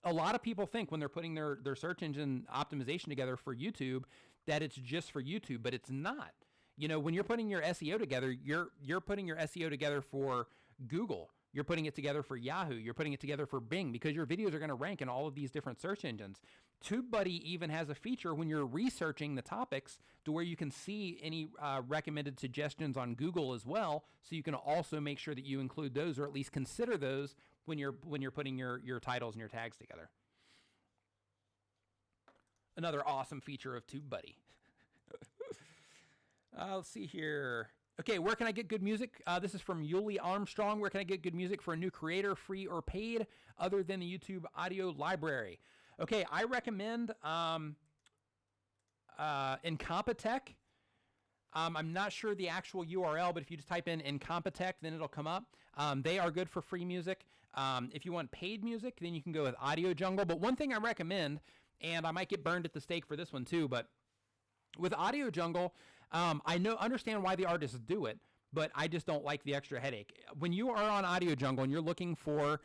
a lot of people think when they're putting their search engine optimization together for YouTube that it's just for YouTube, but it's not. When you're putting your SEO together, you're putting your SEO together for Google. You're putting it together for Yahoo. You're putting it together for Bing, because your videos are going to rank in all of these different search engines. TubeBuddy even has a feature when you're researching the topics to where you can see any recommended suggestions on Google as well. So you can also make sure that you include those, or at least consider those when you're putting your titles and your tags together. Another awesome feature of TubeBuddy. Let's see here. Okay, where can I get good music? This is from Yuli Armstrong. Where can I get good music for a new creator, free or paid, other than the YouTube audio library? Okay, I recommend Incompetech. I'm not sure the actual URL, but if you just type in Incompetech, then it'll come up. They are good for free music. If you want paid music, then you can go with Audio Jungle. But one thing I recommend, and I might get burned at the stake for this one too, but with Audio Jungle, I understand why the artists do it, but I just don't like the extra headache. When you are on Audio Jungle and you're looking for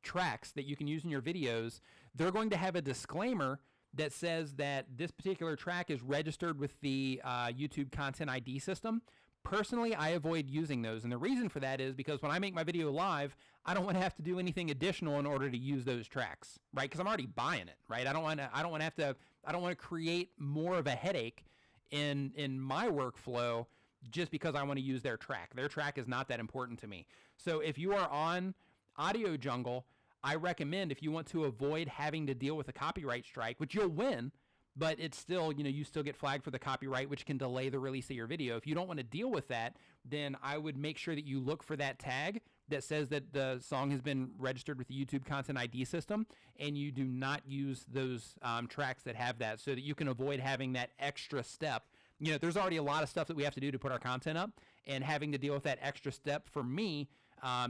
tracks that you can use in your videos, they're going to have a disclaimer that says that this particular track is registered with the YouTube Content ID system. Personally, I avoid using those, and the reason for that is because when I make my video live, I don't want to have to do anything additional in order to use those tracks, right? Because I'm already buying it, right? I don't want to create more of a headache in my workflow just because I want to use their track. Their track is not that important to me. So if you are on Audio Jungle, I recommend, if you want to avoid having to deal with a copyright strike, which you'll win, but it's still, you still get flagged for the copyright, which can delay the release of your video. If you don't want to deal with that, then I would make sure that you look for that tag that says that the song has been registered with the YouTube Content ID system, and you do not use those tracks that have that, so that you can avoid having that extra step. There's already a lot of stuff that we have to do to put our content up, and having to deal with that extra step, for me,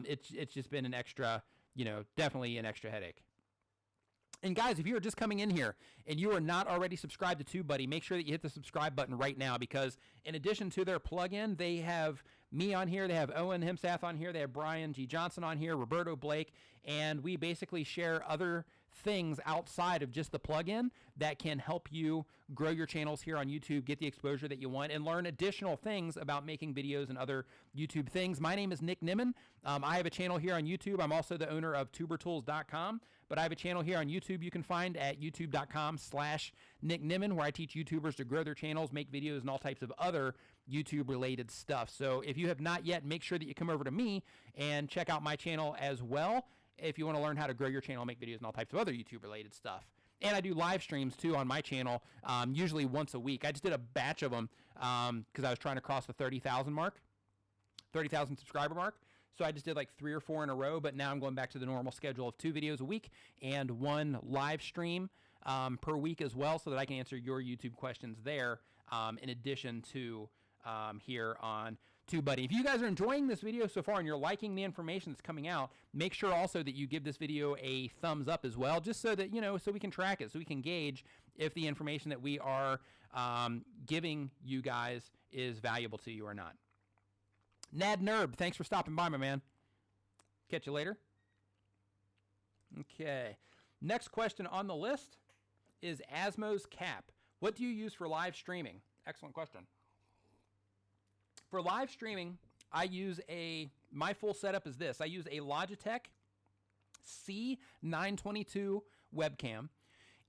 it's just been an extra, definitely an extra headache. And guys, if you are just coming in here and you are not already subscribed to TubeBuddy, make sure that you hit the subscribe button right now, because in addition to their plugin, they have me on here, they have Owen Himsath on here, they have Brian G. Johnson on here, Roberto Blake, and we basically share other things outside of just the plugin that can help you grow your channels here on YouTube, get the exposure that you want, and learn additional things about making videos and other YouTube things. My name is Nick Nimmin. I have a channel here on YouTube. I'm also the owner of tubertools.com, but I have a channel here on YouTube you can find at youtube.com/Nick Nimmin, where I teach YouTubers to grow their channels, make videos, and all types of other YouTube-related stuff. So if you have not yet, make sure that you come over to me and check out my channel as well if you want to learn how to grow your channel, make videos, and all types of other YouTube-related stuff. And I do live streams, too, on my channel, usually once a week. I just did a batch of them because I was trying to cross the 30,000 subscriber mark. So I just did like 3 or 4 in a row, but now I'm going back to the normal schedule of 2 videos a week and 1 live stream per week as well, so that I can answer your YouTube questions there in addition to here on TubeBuddy. If you guys are enjoying this video so far and you're liking the information that's coming out, make sure also that you give this video a thumbs up as well, just so that, so we can track it, so we can gauge if the information that we are giving you guys is valuable to you or not. Nad Nerb, thanks for stopping by, my man. Catch you later. Okay. Next question on the list is Asmo's Cap. What do you use for live streaming? Excellent question. For live streaming, I use my full setup is this. I use a Logitech C922 webcam.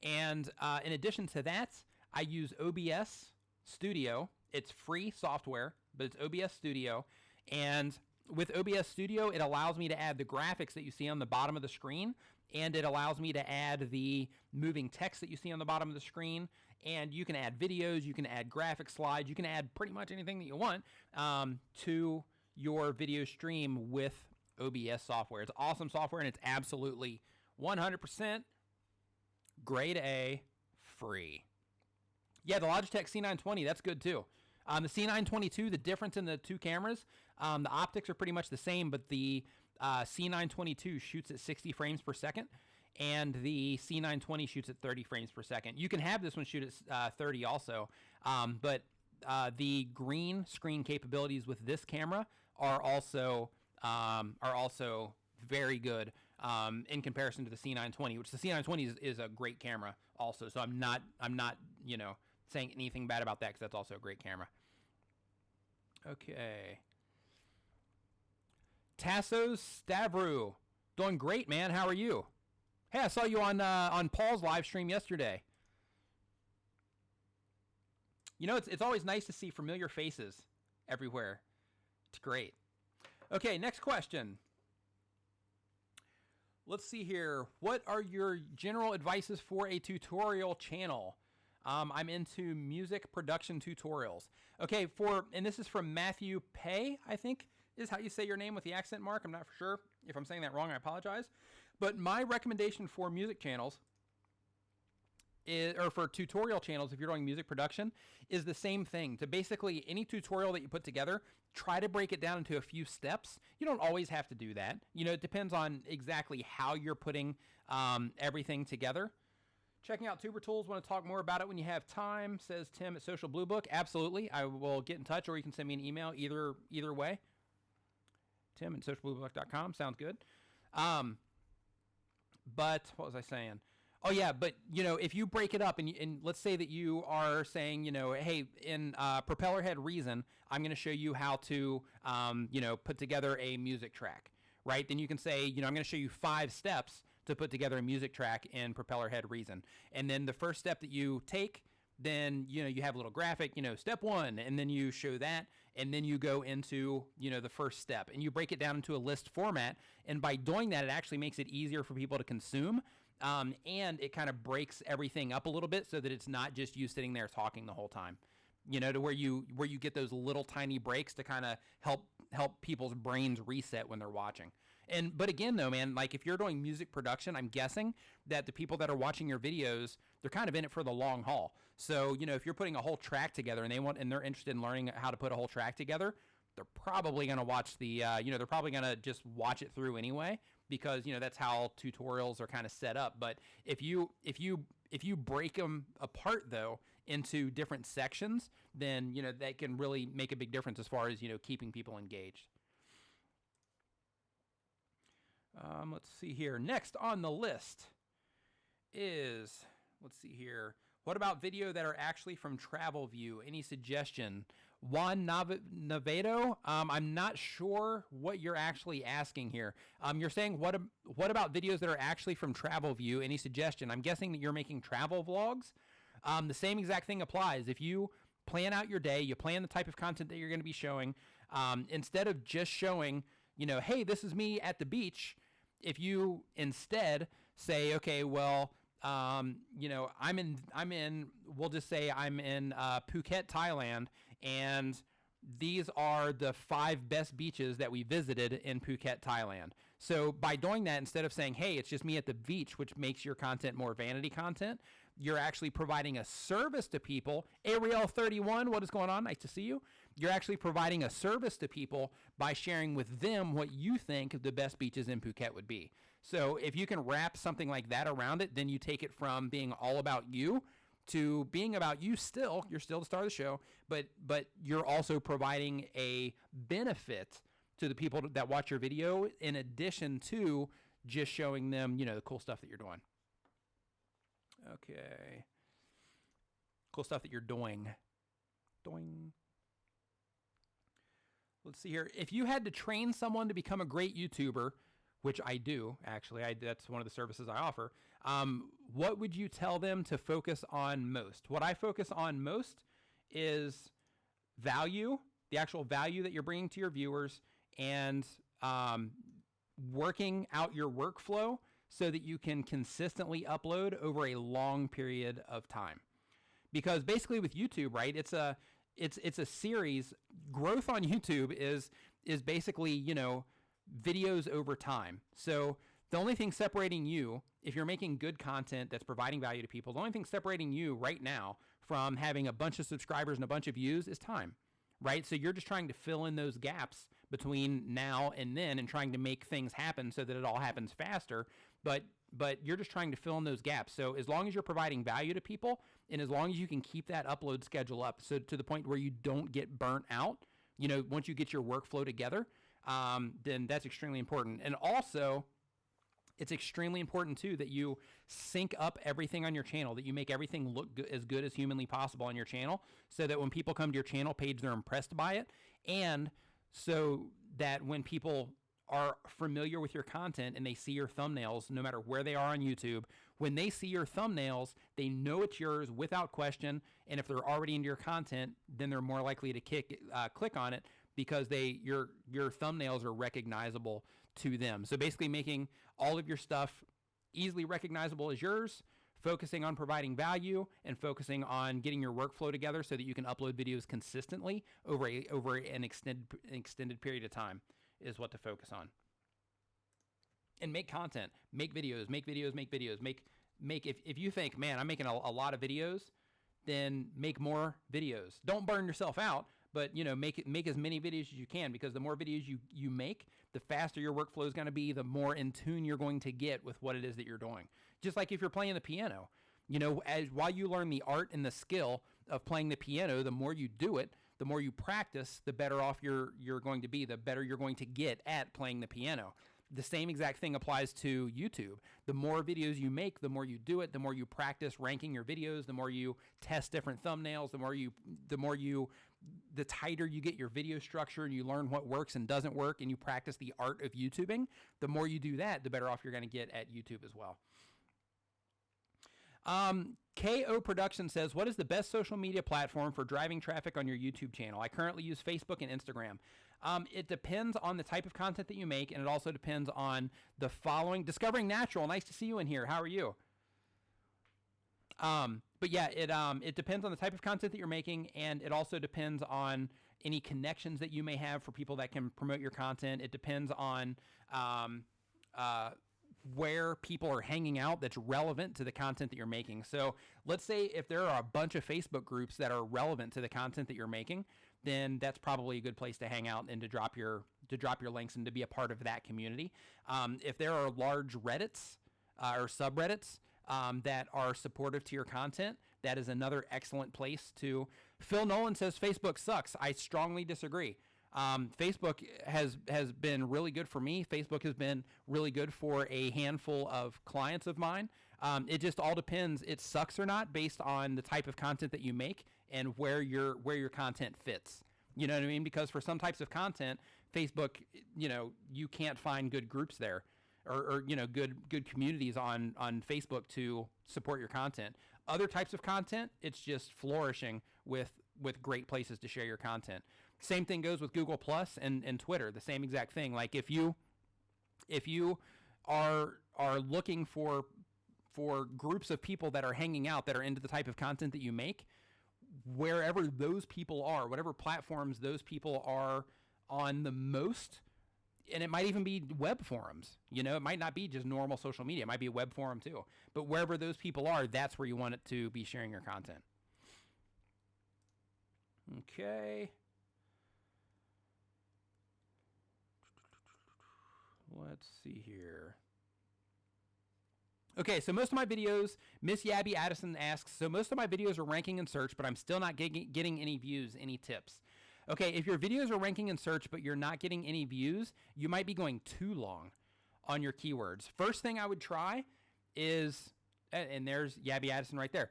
And in addition to that, I use OBS Studio. It's free software, but it's OBS Studio. And with OBS Studio, it allows me to add the graphics that you see on the bottom of the screen, and it allows me to add the moving text that you see on the bottom of the screen. And you can add videos, you can add graphic slides, you can add pretty much anything that you want to your video stream with OBS software. It's awesome software, and it's absolutely 100% Grade A, free. Yeah, the Logitech C920, that's good too. The C922, the difference in the two cameras, the optics are pretty much the same, but the C922 shoots at 60 frames per second, and the C920 shoots at 30 frames per second. You can have this one shoot at 30 also, but the green screen capabilities with this camera are also very good in comparison to the C920, which the C920 is a great camera also. So I'm not saying anything bad about that because that's also a great camera. Okay. Tassos Stavru, doing great, man. How are you? Hey, I saw you on Paul's live stream yesterday. You know, it's always nice to see familiar faces everywhere. It's great. Okay, next question. Let's see here. What are your general advices for a tutorial channel? I'm into music production tutorials. Okay, and this is from Matthew Pay, I think is how you say your name with the accent mark. I'm not for sure. If I'm saying that wrong, I apologize. But my recommendation for music channels or for tutorial channels, if you're doing music production, is the same thing. To basically any tutorial that you put together, try to break it down into a few steps. You don't always have to do that. You know, it depends on exactly how you're putting everything together. Checking out Tuber Tools. Want to talk more about it when you have time, says Tim at Social Blue Book. Absolutely. I will get in touch, or you can send me an email either way. Tim at socialbluebook.com. Sounds good. But what was I saying? Oh yeah, but you know, if you break it up and let's say that you are saying, you know, hey, in Propellerhead Reason, I'm going to show you how to, put together a music track, right? Then you can say, you know, I'm going to show you 5 steps to put together a music track in Propellerhead Reason. And then the first step that you take, then, you know, you have a little graphic, you know, step 1, and then you show that, and then you go into, you know, the first step, and you break it down into a list format. And by doing that, it actually makes it easier for people to consume. And it kind of breaks everything up a little bit so that it's not just you sitting there talking the whole time, you know, to where you get those little tiny breaks to kind of help people's brains reset when they're watching. But again, though, man, like if you're doing music production, I'm guessing that the people that are watching your videos, they're kind of in it for the long haul. So, you know, if you're putting a whole track together and they're interested in learning how to put a whole track together, they're probably going to watch they're probably going to just watch it through anyway, because, you know, that's how tutorials are kind of set up. But if you break them apart, though, into different sections, then, you know, that can really make a big difference as far as, you know, keeping people engaged. Let's see here. Next on the list is, let's see here. What about video that are actually from Travel View? Any suggestion? Juan Navedo, I'm not sure what you're actually asking here. You're saying what about videos that are actually from Travel View? Any suggestion? I'm guessing that you're making travel vlogs. The same exact thing applies. If you plan out your day, you plan the type of content that you're going to be showing, instead of just showing, you know, hey, this is me at the beach. If you instead say, okay, well, you know, we'll just say I'm in Phuket, Thailand, and these are the 5 best beaches that we visited in Phuket, Thailand. So by doing that, instead of saying, hey, it's just me at the beach, which makes your content more vanity content, you're actually providing a service to people. Ariel31, what is going on? Nice to see you. You're actually providing a service to people by sharing with them what you think the best beaches in Phuket would be. So if you can wrap something like that around it, then you take it from being all about you to being about you still. You're still the star of the show, but you're also providing a benefit to the people that watch your video in addition to just showing them, you know, the cool stuff that you're doing. Okay. Cool stuff that you're doing. Let's see here. If you had to train someone to become a great YouTuber, which I do, actually, that's one of the services I offer, what would you tell them to focus on most? What I focus on most is value, the actual value that you're bringing to your viewers, and working out your workflow so that you can consistently upload over a long period of time. Because basically with YouTube, right, it's a series. Growth on YouTube is basically, you know, videos over time. So The only thing separating you, if you're making good content that's providing value to people, the only thing separating you right now from having a bunch of subscribers and a bunch of views is time, right? So you're just trying to fill in those gaps between now and then and trying to make things happen so that it all happens faster. But you're just trying to fill in those gaps. So as long as you're providing value to people, and as long as you can keep that upload schedule up, so to the point where you don't get burnt out, once you get your workflow together, then that's extremely important. And also, it's extremely important too that you sync up everything on your channel, that you make everything look as good as humanly possible on your channel, so that when people come to your channel page, they're impressed by it. And so that when people are familiar with your content and they see your thumbnails, no matter where they are on YouTube, when they see your thumbnails, they know it's yours without question. And if they're already into your content, then they're more likely to click on it, because your thumbnails are recognizable to them. So basically making all of your stuff easily recognizable as yours, focusing on providing value, and focusing on getting your workflow together so that you can upload videos consistently over an extended period of time is what to focus on. And make content, make videos. If you think, man, I'm making a lot of videos, then make more videos. Don't burn yourself out, but make as many videos as you can, because the more videos you make, the faster your workflow is going to be, the more in tune you're going to get with what it is that you're doing. Just like if you're playing the piano, while you learn the art and the skill of playing the piano, the more you do it, the more you practice, the better off you're going to be, the better you're going to get at playing the piano. The same exact thing applies to YouTube. The more videos you make, the more you do it, the more you practice ranking your videos, the more you test different thumbnails, the tighter you get your video structure and you learn what works and doesn't work, and you practice the art of YouTubing, the more you do that, the better off you're going to get at YouTube as well. KO Production says, what is the best social media platform for driving traffic on your YouTube channel? I currently use Facebook and Instagram. It depends on the type of content that you make, and it also depends on the following. Discovering Natural, nice to see you in here. How are you? But yeah, it depends on the type of content that you're making, and it also depends on any connections that you may have for people that can promote your content. It depends on where people are hanging out that's relevant to the content that you're making. So let's say if there are a bunch of Facebook groups that are relevant to the content that you're making, then that's probably a good place to hang out and to drop your links and to be a part of that community. If there are large Reddits or subreddits that are supportive to your content, that is another excellent place to. Phil Nolan says Facebook sucks. I strongly disagree. Facebook has been really good for me. Facebook has been really good for a handful of clients of mine. It just all depends. It sucks or not based on the type of content that you make and where your content fits. You know what I mean? Because for some types of content, Facebook, you can't find good groups there, or good communities on Facebook to support your content. Other types of content, it's just flourishing with great places to share your content. Same thing goes with Google Plus and Twitter. The same exact thing. Like if you are looking for groups of people that are hanging out, that are into the type of content that you make, wherever those people are, whatever platforms those people are on the most, and it might even be web forums. It might not be just normal social media. It might be a web forum too. But wherever those people are, that's where you want it to be sharing your content. Okay. Let's see here. Okay, so most of my videos, Miss Yabby Addison asks, so most of my videos are ranking in search, but I'm still not getting any views. Any tips? Okay, if your videos are ranking in search, but you're not getting any views, you might be going too long on your keywords. First thing I would try is, and there's Yabby Addison right there.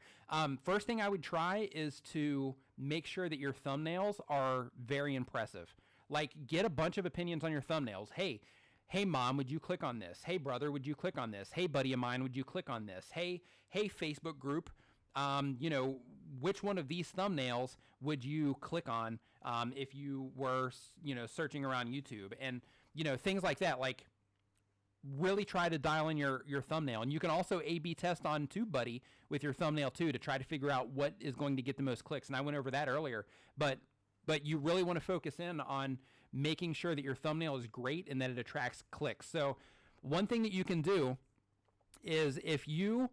First thing I would try is to make sure that your thumbnails are very impressive. Like, get a bunch of opinions on your thumbnails. Hey, mom, would you click on this? Hey, brother, would you click on this? Hey, buddy of mine, would you click on this? Hey, Facebook group, which one of these thumbnails would you click on if you were, searching around YouTube? And, things like that, like really try to dial in your thumbnail. And you can also A/B test on TubeBuddy with your thumbnail too, to try to figure out what is going to get the most clicks. And I went over that earlier, but you really want to focus in on making sure that your thumbnail is great and that it attracts clicks. So one thing that you can do is if you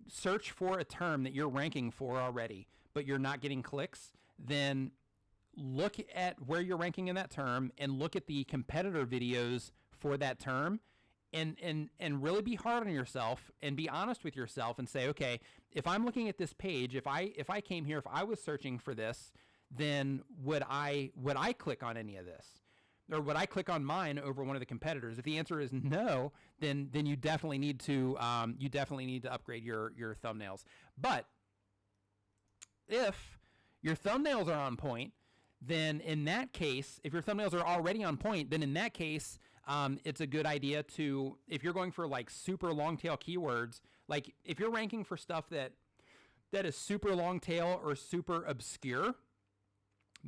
search for a term that you're ranking for already, but you're not getting clicks, then look at where you're ranking in that term and look at the competitor videos for that term, and really be hard on yourself and be honest with yourself and say, okay, if I'm looking at this page, if I came here, if I was searching for this, then would I click on any of this? Or would I click on mine over one of the competitors? If the answer is no, then you definitely need to upgrade your thumbnails. But if your thumbnails are on point, then in that case, if your thumbnails are already on point, then in that case, it's a good idea to, if you're going for like super long tail keywords, like if you're ranking for stuff that is super long tail or super obscure,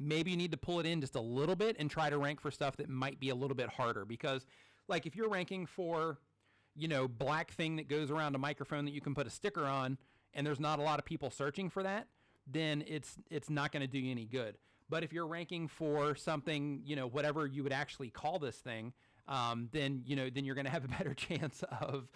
maybe you need to pull it in just a little bit and try to rank for stuff that might be a little bit harder. Because like if you're ranking for, black thing that goes around a microphone that you can put a sticker on, and there's not a lot of people searching for that, then it's not going to do you any good. But if you're ranking for something, whatever you would actually call this thing, then you're going to have a better chance of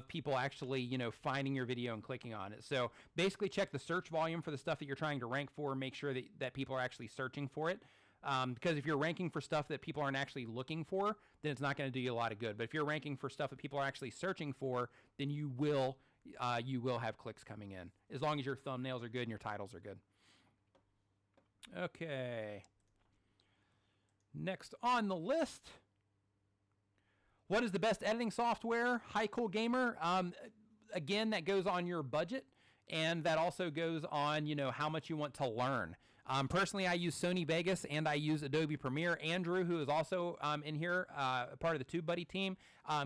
people actually, finding your video and clicking on it. So basically check the search volume for the stuff that you're trying to rank for. Make sure that people are actually searching for it. Because if you're ranking for stuff that people aren't actually looking for, then it's not going to do you a lot of good. But if you're ranking for stuff that people are actually searching for, then you will have clicks coming in, as long as your thumbnails are good and your titles are good. Okay. Next on the list, what is the best editing software? Hi, Cool Gamer. Again, that goes on your budget, and that also goes on, how much you want to learn. Personally, I use Sony Vegas and I use Adobe Premiere. Andrew, who is also in here, part of the TubeBuddy team,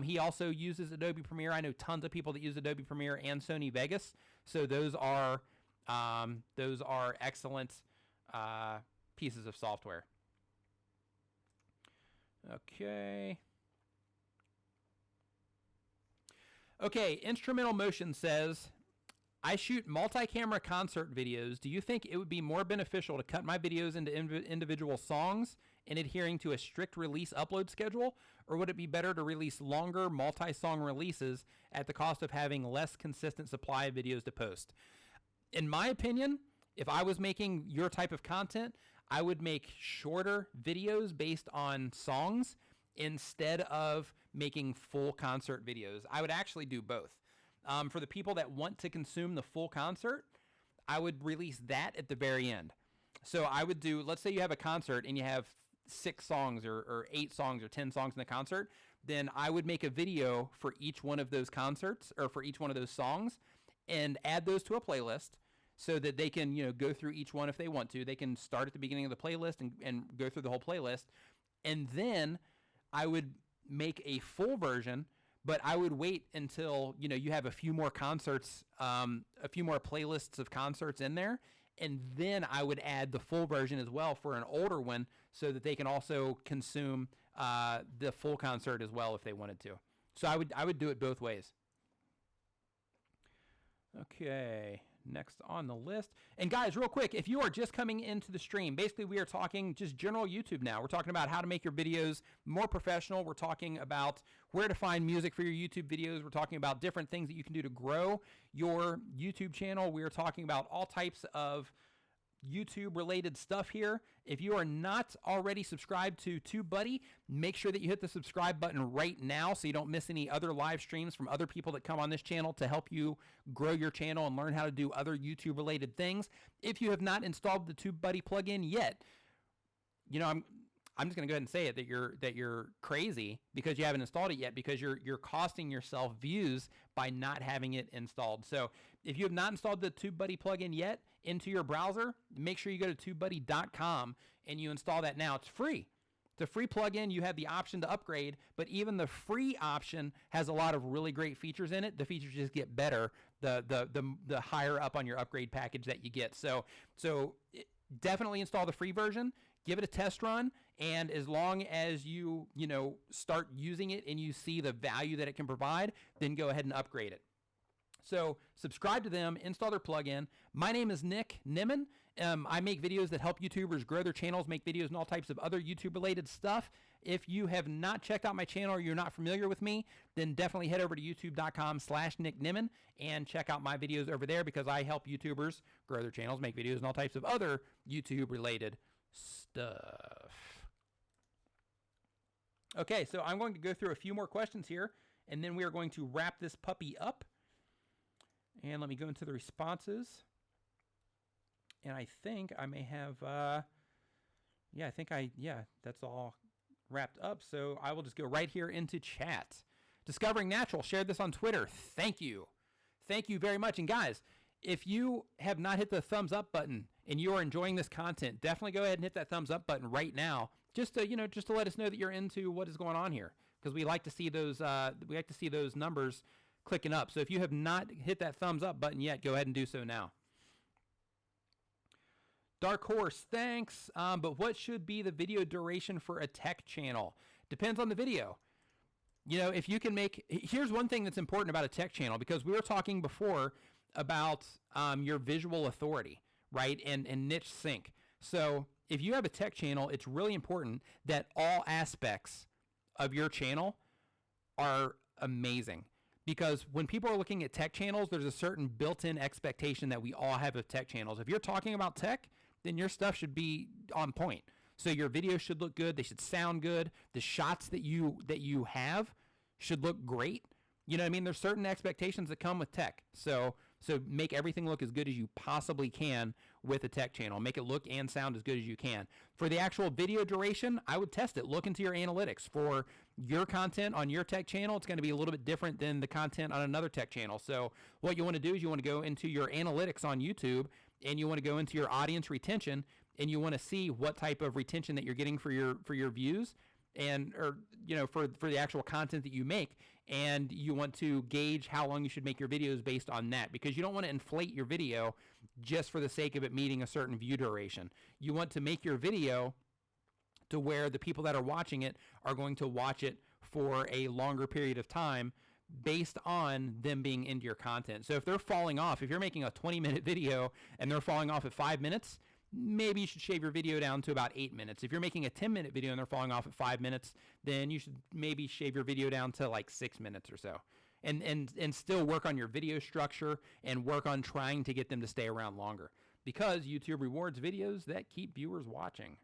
he also uses Adobe Premiere. I know tons of people that use Adobe Premiere and Sony Vegas, so those are excellent pieces of software. Okay, Instrumental Motion says, I shoot multi-camera concert videos. Do you think it would be more beneficial to cut my videos into individual songs and adhering to a strict release upload schedule? Or would it be better to release longer multi-song releases at the cost of having less consistent supply of videos to post? In my opinion, if I was making your type of content, I would make shorter videos based on songs instead of making full concert videos. I would actually do both. For the people that want to consume the full concert, I would release that at the very end. So I would do, let's say you have a concert and you have 6 songs or 8 songs or 10 songs in the concert, then I would make a video for each one of those concerts or for each one of those songs and add those to a playlist so that they can, go through each one if they want to. They can start at the beginning of the playlist and go through the whole playlist. And then I would make a full version, but I would wait until, you have a few more concerts, a few more playlists of concerts in there. And then I would add the full version as well for an older one so that they can also consume the full concert as well if they wanted to. So I would do it both ways. Okay, next on the list. And guys, real quick, if you are just coming into the stream, basically we are talking just general YouTube now. We're talking about how to make your videos more professional. We're talking about where to find music for your YouTube videos. We're talking about different things that you can do to grow your YouTube channel. We are talking about all types of YouTube related stuff here. If you are not already subscribed to TubeBuddy, make sure that you hit the subscribe button right now so you don't miss any other live streams from other people that come on this channel to help you grow your channel and learn how to do other YouTube related things. If you have not installed the TubeBuddy plugin yet, I'm just going to go ahead and say it that you're crazy because you haven't installed it yet, because you're costing yourself views by not having it installed. So if you have not installed the TubeBuddy plugin yet into your browser, make sure you go to TubeBuddy.com and you install that now. It's free. It's a free plugin. You have the option to upgrade, but even the free option has a lot of really great features in it. The features just get better the higher up on your upgrade package that you get. So definitely install the free version. Give it a test run, and as long as you start using it and you see the value that it can provide, then go ahead and upgrade it. So subscribe to them, install their plugin. My name is Nick Nimmin. I make videos that help YouTubers grow their channels, make videos and all types of other YouTube-related stuff. If you have not checked out my channel or you're not familiar with me, then definitely head over to youtube.com/Nick Nimmin and check out my videos over there, because I help YouTubers grow their channels, make videos, and all types of other YouTube-related stuff. Okay, so I'm going to go through a few more questions here, and then we are going to wrap this puppy up. And let me go into the responses. And I think I may have, that's all wrapped up. So I will just go right here into chat. Discovering Natural shared this on Twitter. Thank you. Thank you very much. And guys, if you have not hit the thumbs up button and you are enjoying this content, definitely go ahead and hit that thumbs up button right now, just to let us know that you're into what is going on here, because we like to see those numbers clicking up. So if you have not hit that thumbs up button yet, go ahead and do so now. Dark Horse, thanks. But what should be the video duration for a tech channel? Depends on the video. If you can here's one thing that's important about a tech channel, because we were talking before about your visual authority, right? And niche sync. So if you have a tech channel, it's really important that all aspects of your channel are amazing. Because when people are looking at tech channels, there's a certain built-in expectation that we all have of tech channels. If you're talking about tech, then your stuff should be on point. So your videos should look good. They should sound good. The shots that you have should look great. You know what I mean? There's certain expectations that come with tech. So make everything look as good as you possibly can with a tech channel. Make it look and sound as good as you can. For the actual video duration, I would test it. Look into your analytics. For your content on your tech channel, it's going to be a little bit different than the content on another tech channel. So what you want to do is you want to go into your analytics on YouTube, and you want to go into your audience retention, and you want to see what type of retention that you're getting for your views, or for the actual content that you make. And you want to gauge how long you should make your videos based on that, because you don't want to inflate your video just for the sake of it meeting a certain view duration. You want to make your video to where the people that are watching it are going to watch it for a longer period of time based on them being into your content. So if they're falling off, if you're making a 20-minute video and they're falling off at 5 minutes, maybe you should shave your video down to about 8 minutes. If you're making a 10-minute video and they're falling off at 5 minutes, then you should maybe shave your video down to like 6 minutes or so. And still work on your video structure and work on trying to get them to stay around longer, because YouTube rewards videos that keep viewers watching.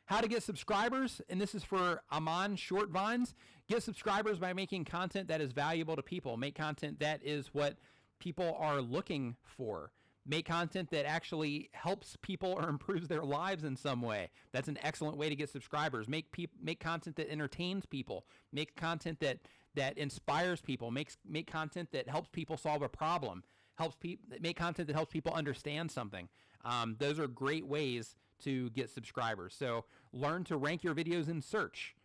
How to get subscribers, and this is for Aman Short Vines. Get subscribers by making content that is valuable to people. Make content that is what people are looking for. Make content that actually helps people or improves their lives in some way. That's an excellent way to get subscribers. Make content that entertains people. Make content that inspires people. Make content that helps people solve a problem. Make content that helps people understand something. Those are great ways to get subscribers. So learn to rank your videos in search.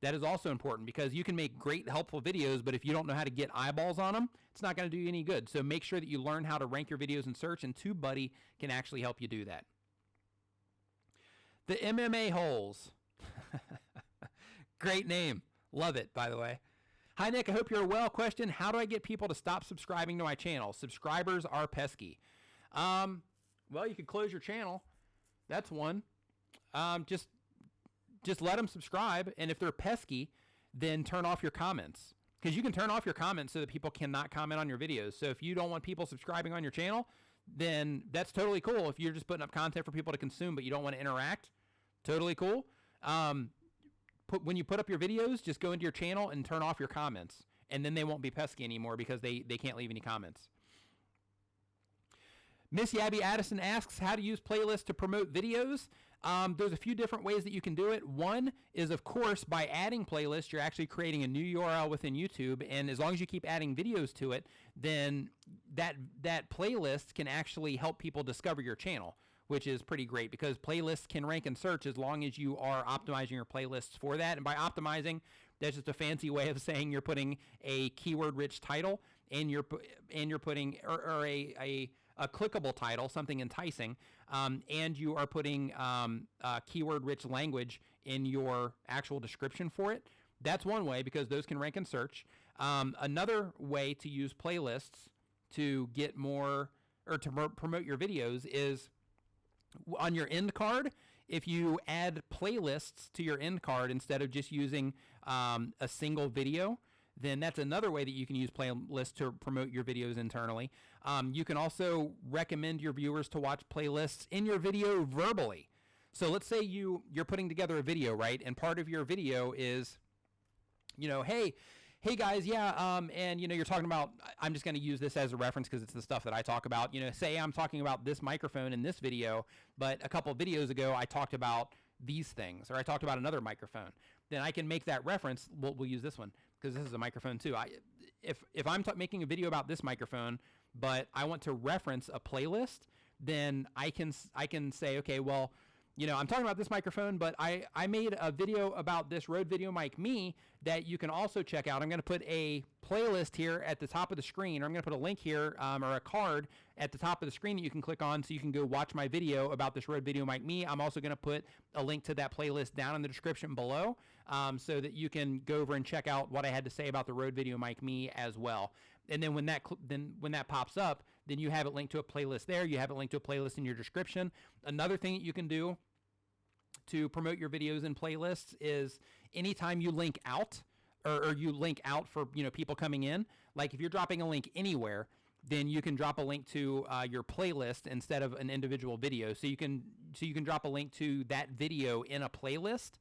That is also important, because you can make great, helpful videos, but if you don't know how to get eyeballs on them, it's not going to do you any good. So make sure that you learn how to rank your videos in search, and TubeBuddy can actually help you do that. The MMA Holes. Great name. Love it, by the way. Hi, Nick. I hope you're well. Question, how do I get people to stop subscribing to my channel? Subscribers are pesky. Well, you could close your channel. That's one. Just let them subscribe, and if they're pesky, then turn off your comments, because you can turn off your comments so that people cannot comment on your videos. So if you don't want people subscribing on your channel, then that's totally cool. If you're just putting up content for people to consume but you don't want to interact, totally cool. When you put up your videos, just go into your channel and turn off your comments, and then they won't be pesky anymore, because they can't leave any comments. Miss Yabby Addison asks how to use playlists to promote videos. There's a few different ways that you can do it. One is, of course, by adding playlists. You're actually creating a new URL within YouTube, and as long as you keep adding videos to it, then that playlist can actually help people discover your channel, which is pretty great, because playlists can rank in search as long as you are optimizing your playlists for that. And by optimizing, that's just a fancy way of saying you're putting a keyword-rich title, and you're putting a clickable title, something enticing, and you are putting keyword-rich language in your actual description for it. That's one way, because those can rank in search. Another way to use playlists to get more, or to promote your videos, is on your end card. if you add playlists to your end card instead of just using a single video, then that's another way that you can use playlists to promote your videos internally. You can also recommend your viewers to watch playlists in your video verbally. So let's say you're putting together a video, right? And part of your video is, hey guys, yeah, and you're talking about, I'm just going to use this as a reference because it's the stuff that I talk about. Say I'm talking about this microphone in this video, but a couple of videos ago I talked about these things, or I talked about another microphone. Then I can make that reference. We'll use this one because this is a microphone too. If I'm making a video about this microphone, but I want to reference a playlist, then I can say, okay, well, I'm talking about this microphone, but I made a video about this Rode VideoMic Me that you can also check out. I'm going to put a playlist here at the top of the screen, or I'm going to put a link here or a card at the top of the screen that you can click on so you can go watch my video about this Rode VideoMic Me. I'm also going to put a link to that playlist down in the description below so that you can go over and check out what I had to say about the Rode VideoMic Me as well. And then when that pops up, then you have it linked to a playlist there. You have it linked to a playlist in your description. Another thing that you can do to promote your videos in playlists is anytime you link out or you link out for people coming in, like if you're dropping a link anywhere, then you can drop a link to your playlist instead of an individual video. So you can drop a link to that video in a playlist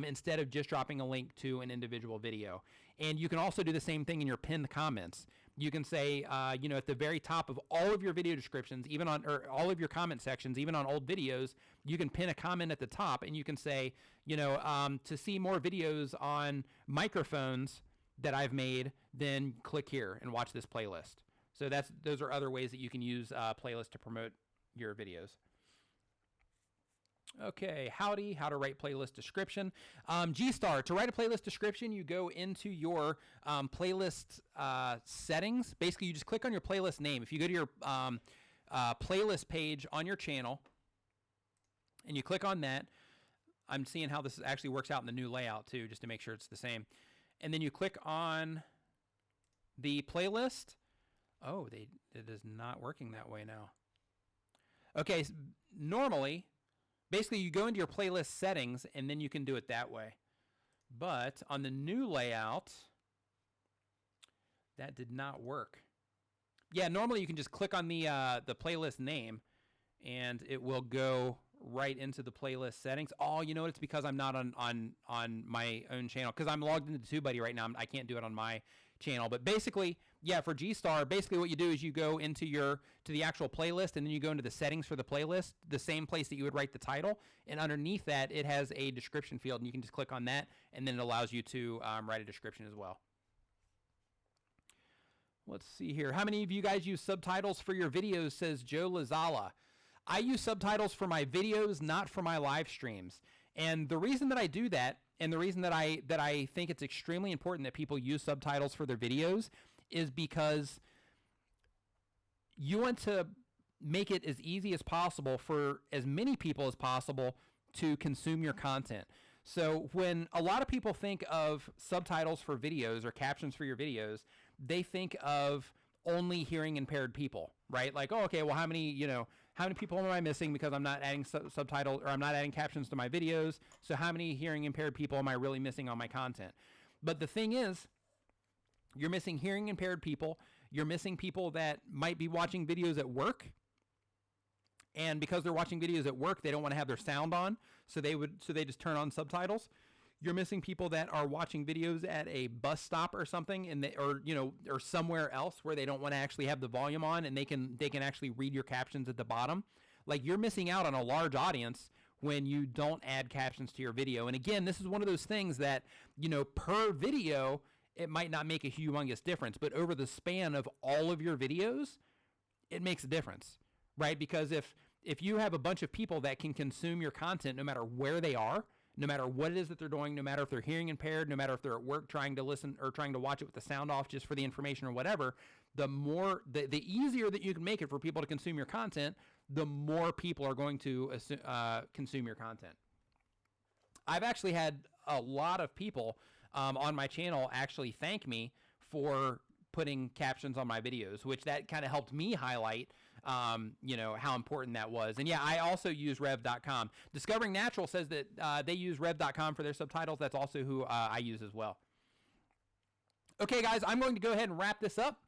instead of just dropping a link to an individual video. And you can also do the same thing in your pinned comments. You can say, at the very top of all of your video descriptions, or all of your comment sections, even on old videos, you can pin a comment at the top, and you can say, to see more videos on microphones that I've made, then click here and watch this playlist. So those are other ways that you can use playlists to promote your videos. Okay, how to write playlist description. G-Star, to write a playlist description, you go into your playlist settings. Basically, you just click on your playlist name. If you go to your playlist page on your channel, and you click on that, I'm seeing how this actually works out in the new layout too, just to make sure it's the same. And then you click on the playlist. Oh, it is not working that way now. Okay, normally, basically, you go into your playlist settings, and then you can do it that way. But on the new layout, that did not work. Yeah, normally you can just click on the playlist name, and it will go right into the playlist settings. Oh, it's because I'm not on my own channel, because I'm logged into TubeBuddy right now. I can't do it on my channel. But basically, yeah, for G-Star, basically what you do is you go into to the actual playlist, and then you go into the settings for the playlist, the same place that you would write the title, and underneath that it has a description field, and you can just click on that, and then it allows you to write a description as well. Let's see here. How many of you guys use subtitles for your videos, says Joe Lazala. I use subtitles for my videos, not for my live streams. And the reason that I do that, and the reason that I think it's extremely important that people use subtitles for their videos, is because you want to make it as easy as possible for as many people as possible to consume your content. So when a lot of people think of subtitles for videos or captions for your videos, they think of only hearing impaired people, right? Like, oh, okay, well, how many people am I missing because I'm not adding subtitles, or I'm not adding captions to my videos? So how many hearing impaired people am I really missing on my content? But the thing is, you're missing hearing impaired people. You're missing people that might be watching videos at work. And because they're watching videos at work, they don't want to have their sound on. So they just turn on subtitles. You're missing people that are watching videos at a bus stop or something, or somewhere else where they don't want to actually have the volume on, and they can actually read your captions at the bottom. Like, you're missing out on a large audience when you don't add captions to your video. And again, this is one of those things that, per video, it might not make a humongous difference, but over the span of all of your videos, it makes a difference, right? Because if you have a bunch of people that can consume your content no matter where they are, no matter what it is that they're doing, no matter if they're hearing impaired, no matter if they're at work trying to listen or trying to watch it with the sound off just for the information or whatever, the easier that you can make it for people to consume your content, the more people are going to consume your content. I've actually had a lot of people on my channel actually thank me for putting captions on my videos, which that kind of helped me highlight, you know, how important that was. And yeah, I also use rev.com. Discovering Natural says that they use rev.com for their subtitles. That's also who I use as well. Okay, guys, I'm going to go ahead and wrap this up.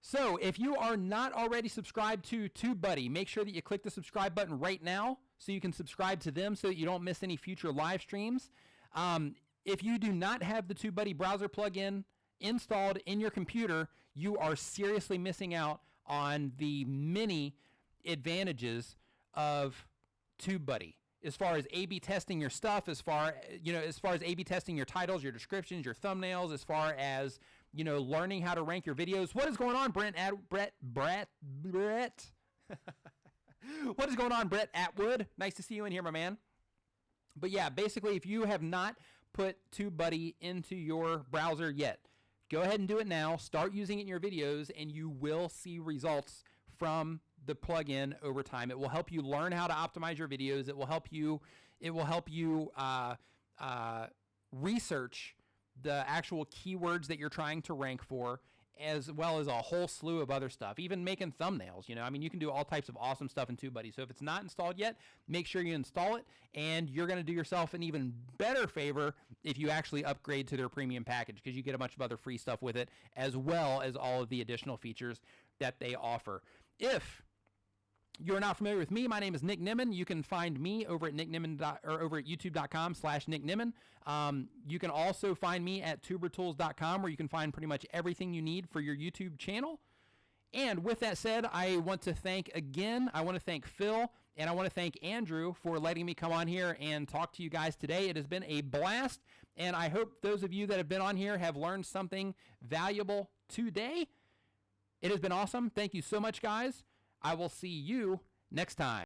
So if you are not already subscribed to TubeBuddy, make sure that you click the subscribe button right now so you can subscribe to them so that you don't miss any future live streams. If you do not have the TubeBuddy browser plugin installed in your computer, you are seriously missing out on the many advantages of TubeBuddy. As far as A/B testing your stuff, as far as A/B testing your titles, your descriptions, your thumbnails, as far as, you know, learning how to rank your videos. What is going on, Brett? What is going on, Brett Atwood? Nice to see you in here, my man. But yeah, basically, if you have not put TubeBuddy into your browser yet, go ahead and do it now. Start using it in your videos, and you will see results from the plugin over time. It will help you learn how to optimize your videos. It will help you. Research the actual keywords that you're trying to rank for, as well as a whole slew of other stuff, even making thumbnails. You know, I mean, you can do all types of awesome stuff in TubeBuddy. So if it's not installed yet, make sure you install it, and you're going to do yourself an even better favor if you actually upgrade to their premium package, because you get a bunch of other free stuff with it, as well as all of the additional features that they offer. If you're not familiar with me, my name is Nick Nimmin. You can find me over at over at youtube.com/Nick Nimmin. You can also find me at tubertools.com, where you can find pretty much everything you need for your YouTube channel. And with that said, I want to thank Phil, and I want to thank Andrew for letting me come on here and talk to you guys today. It has been a blast, and I hope those of you that have been on here have learned something valuable today. It has been awesome. Thank you so much, guys. I will see you next time.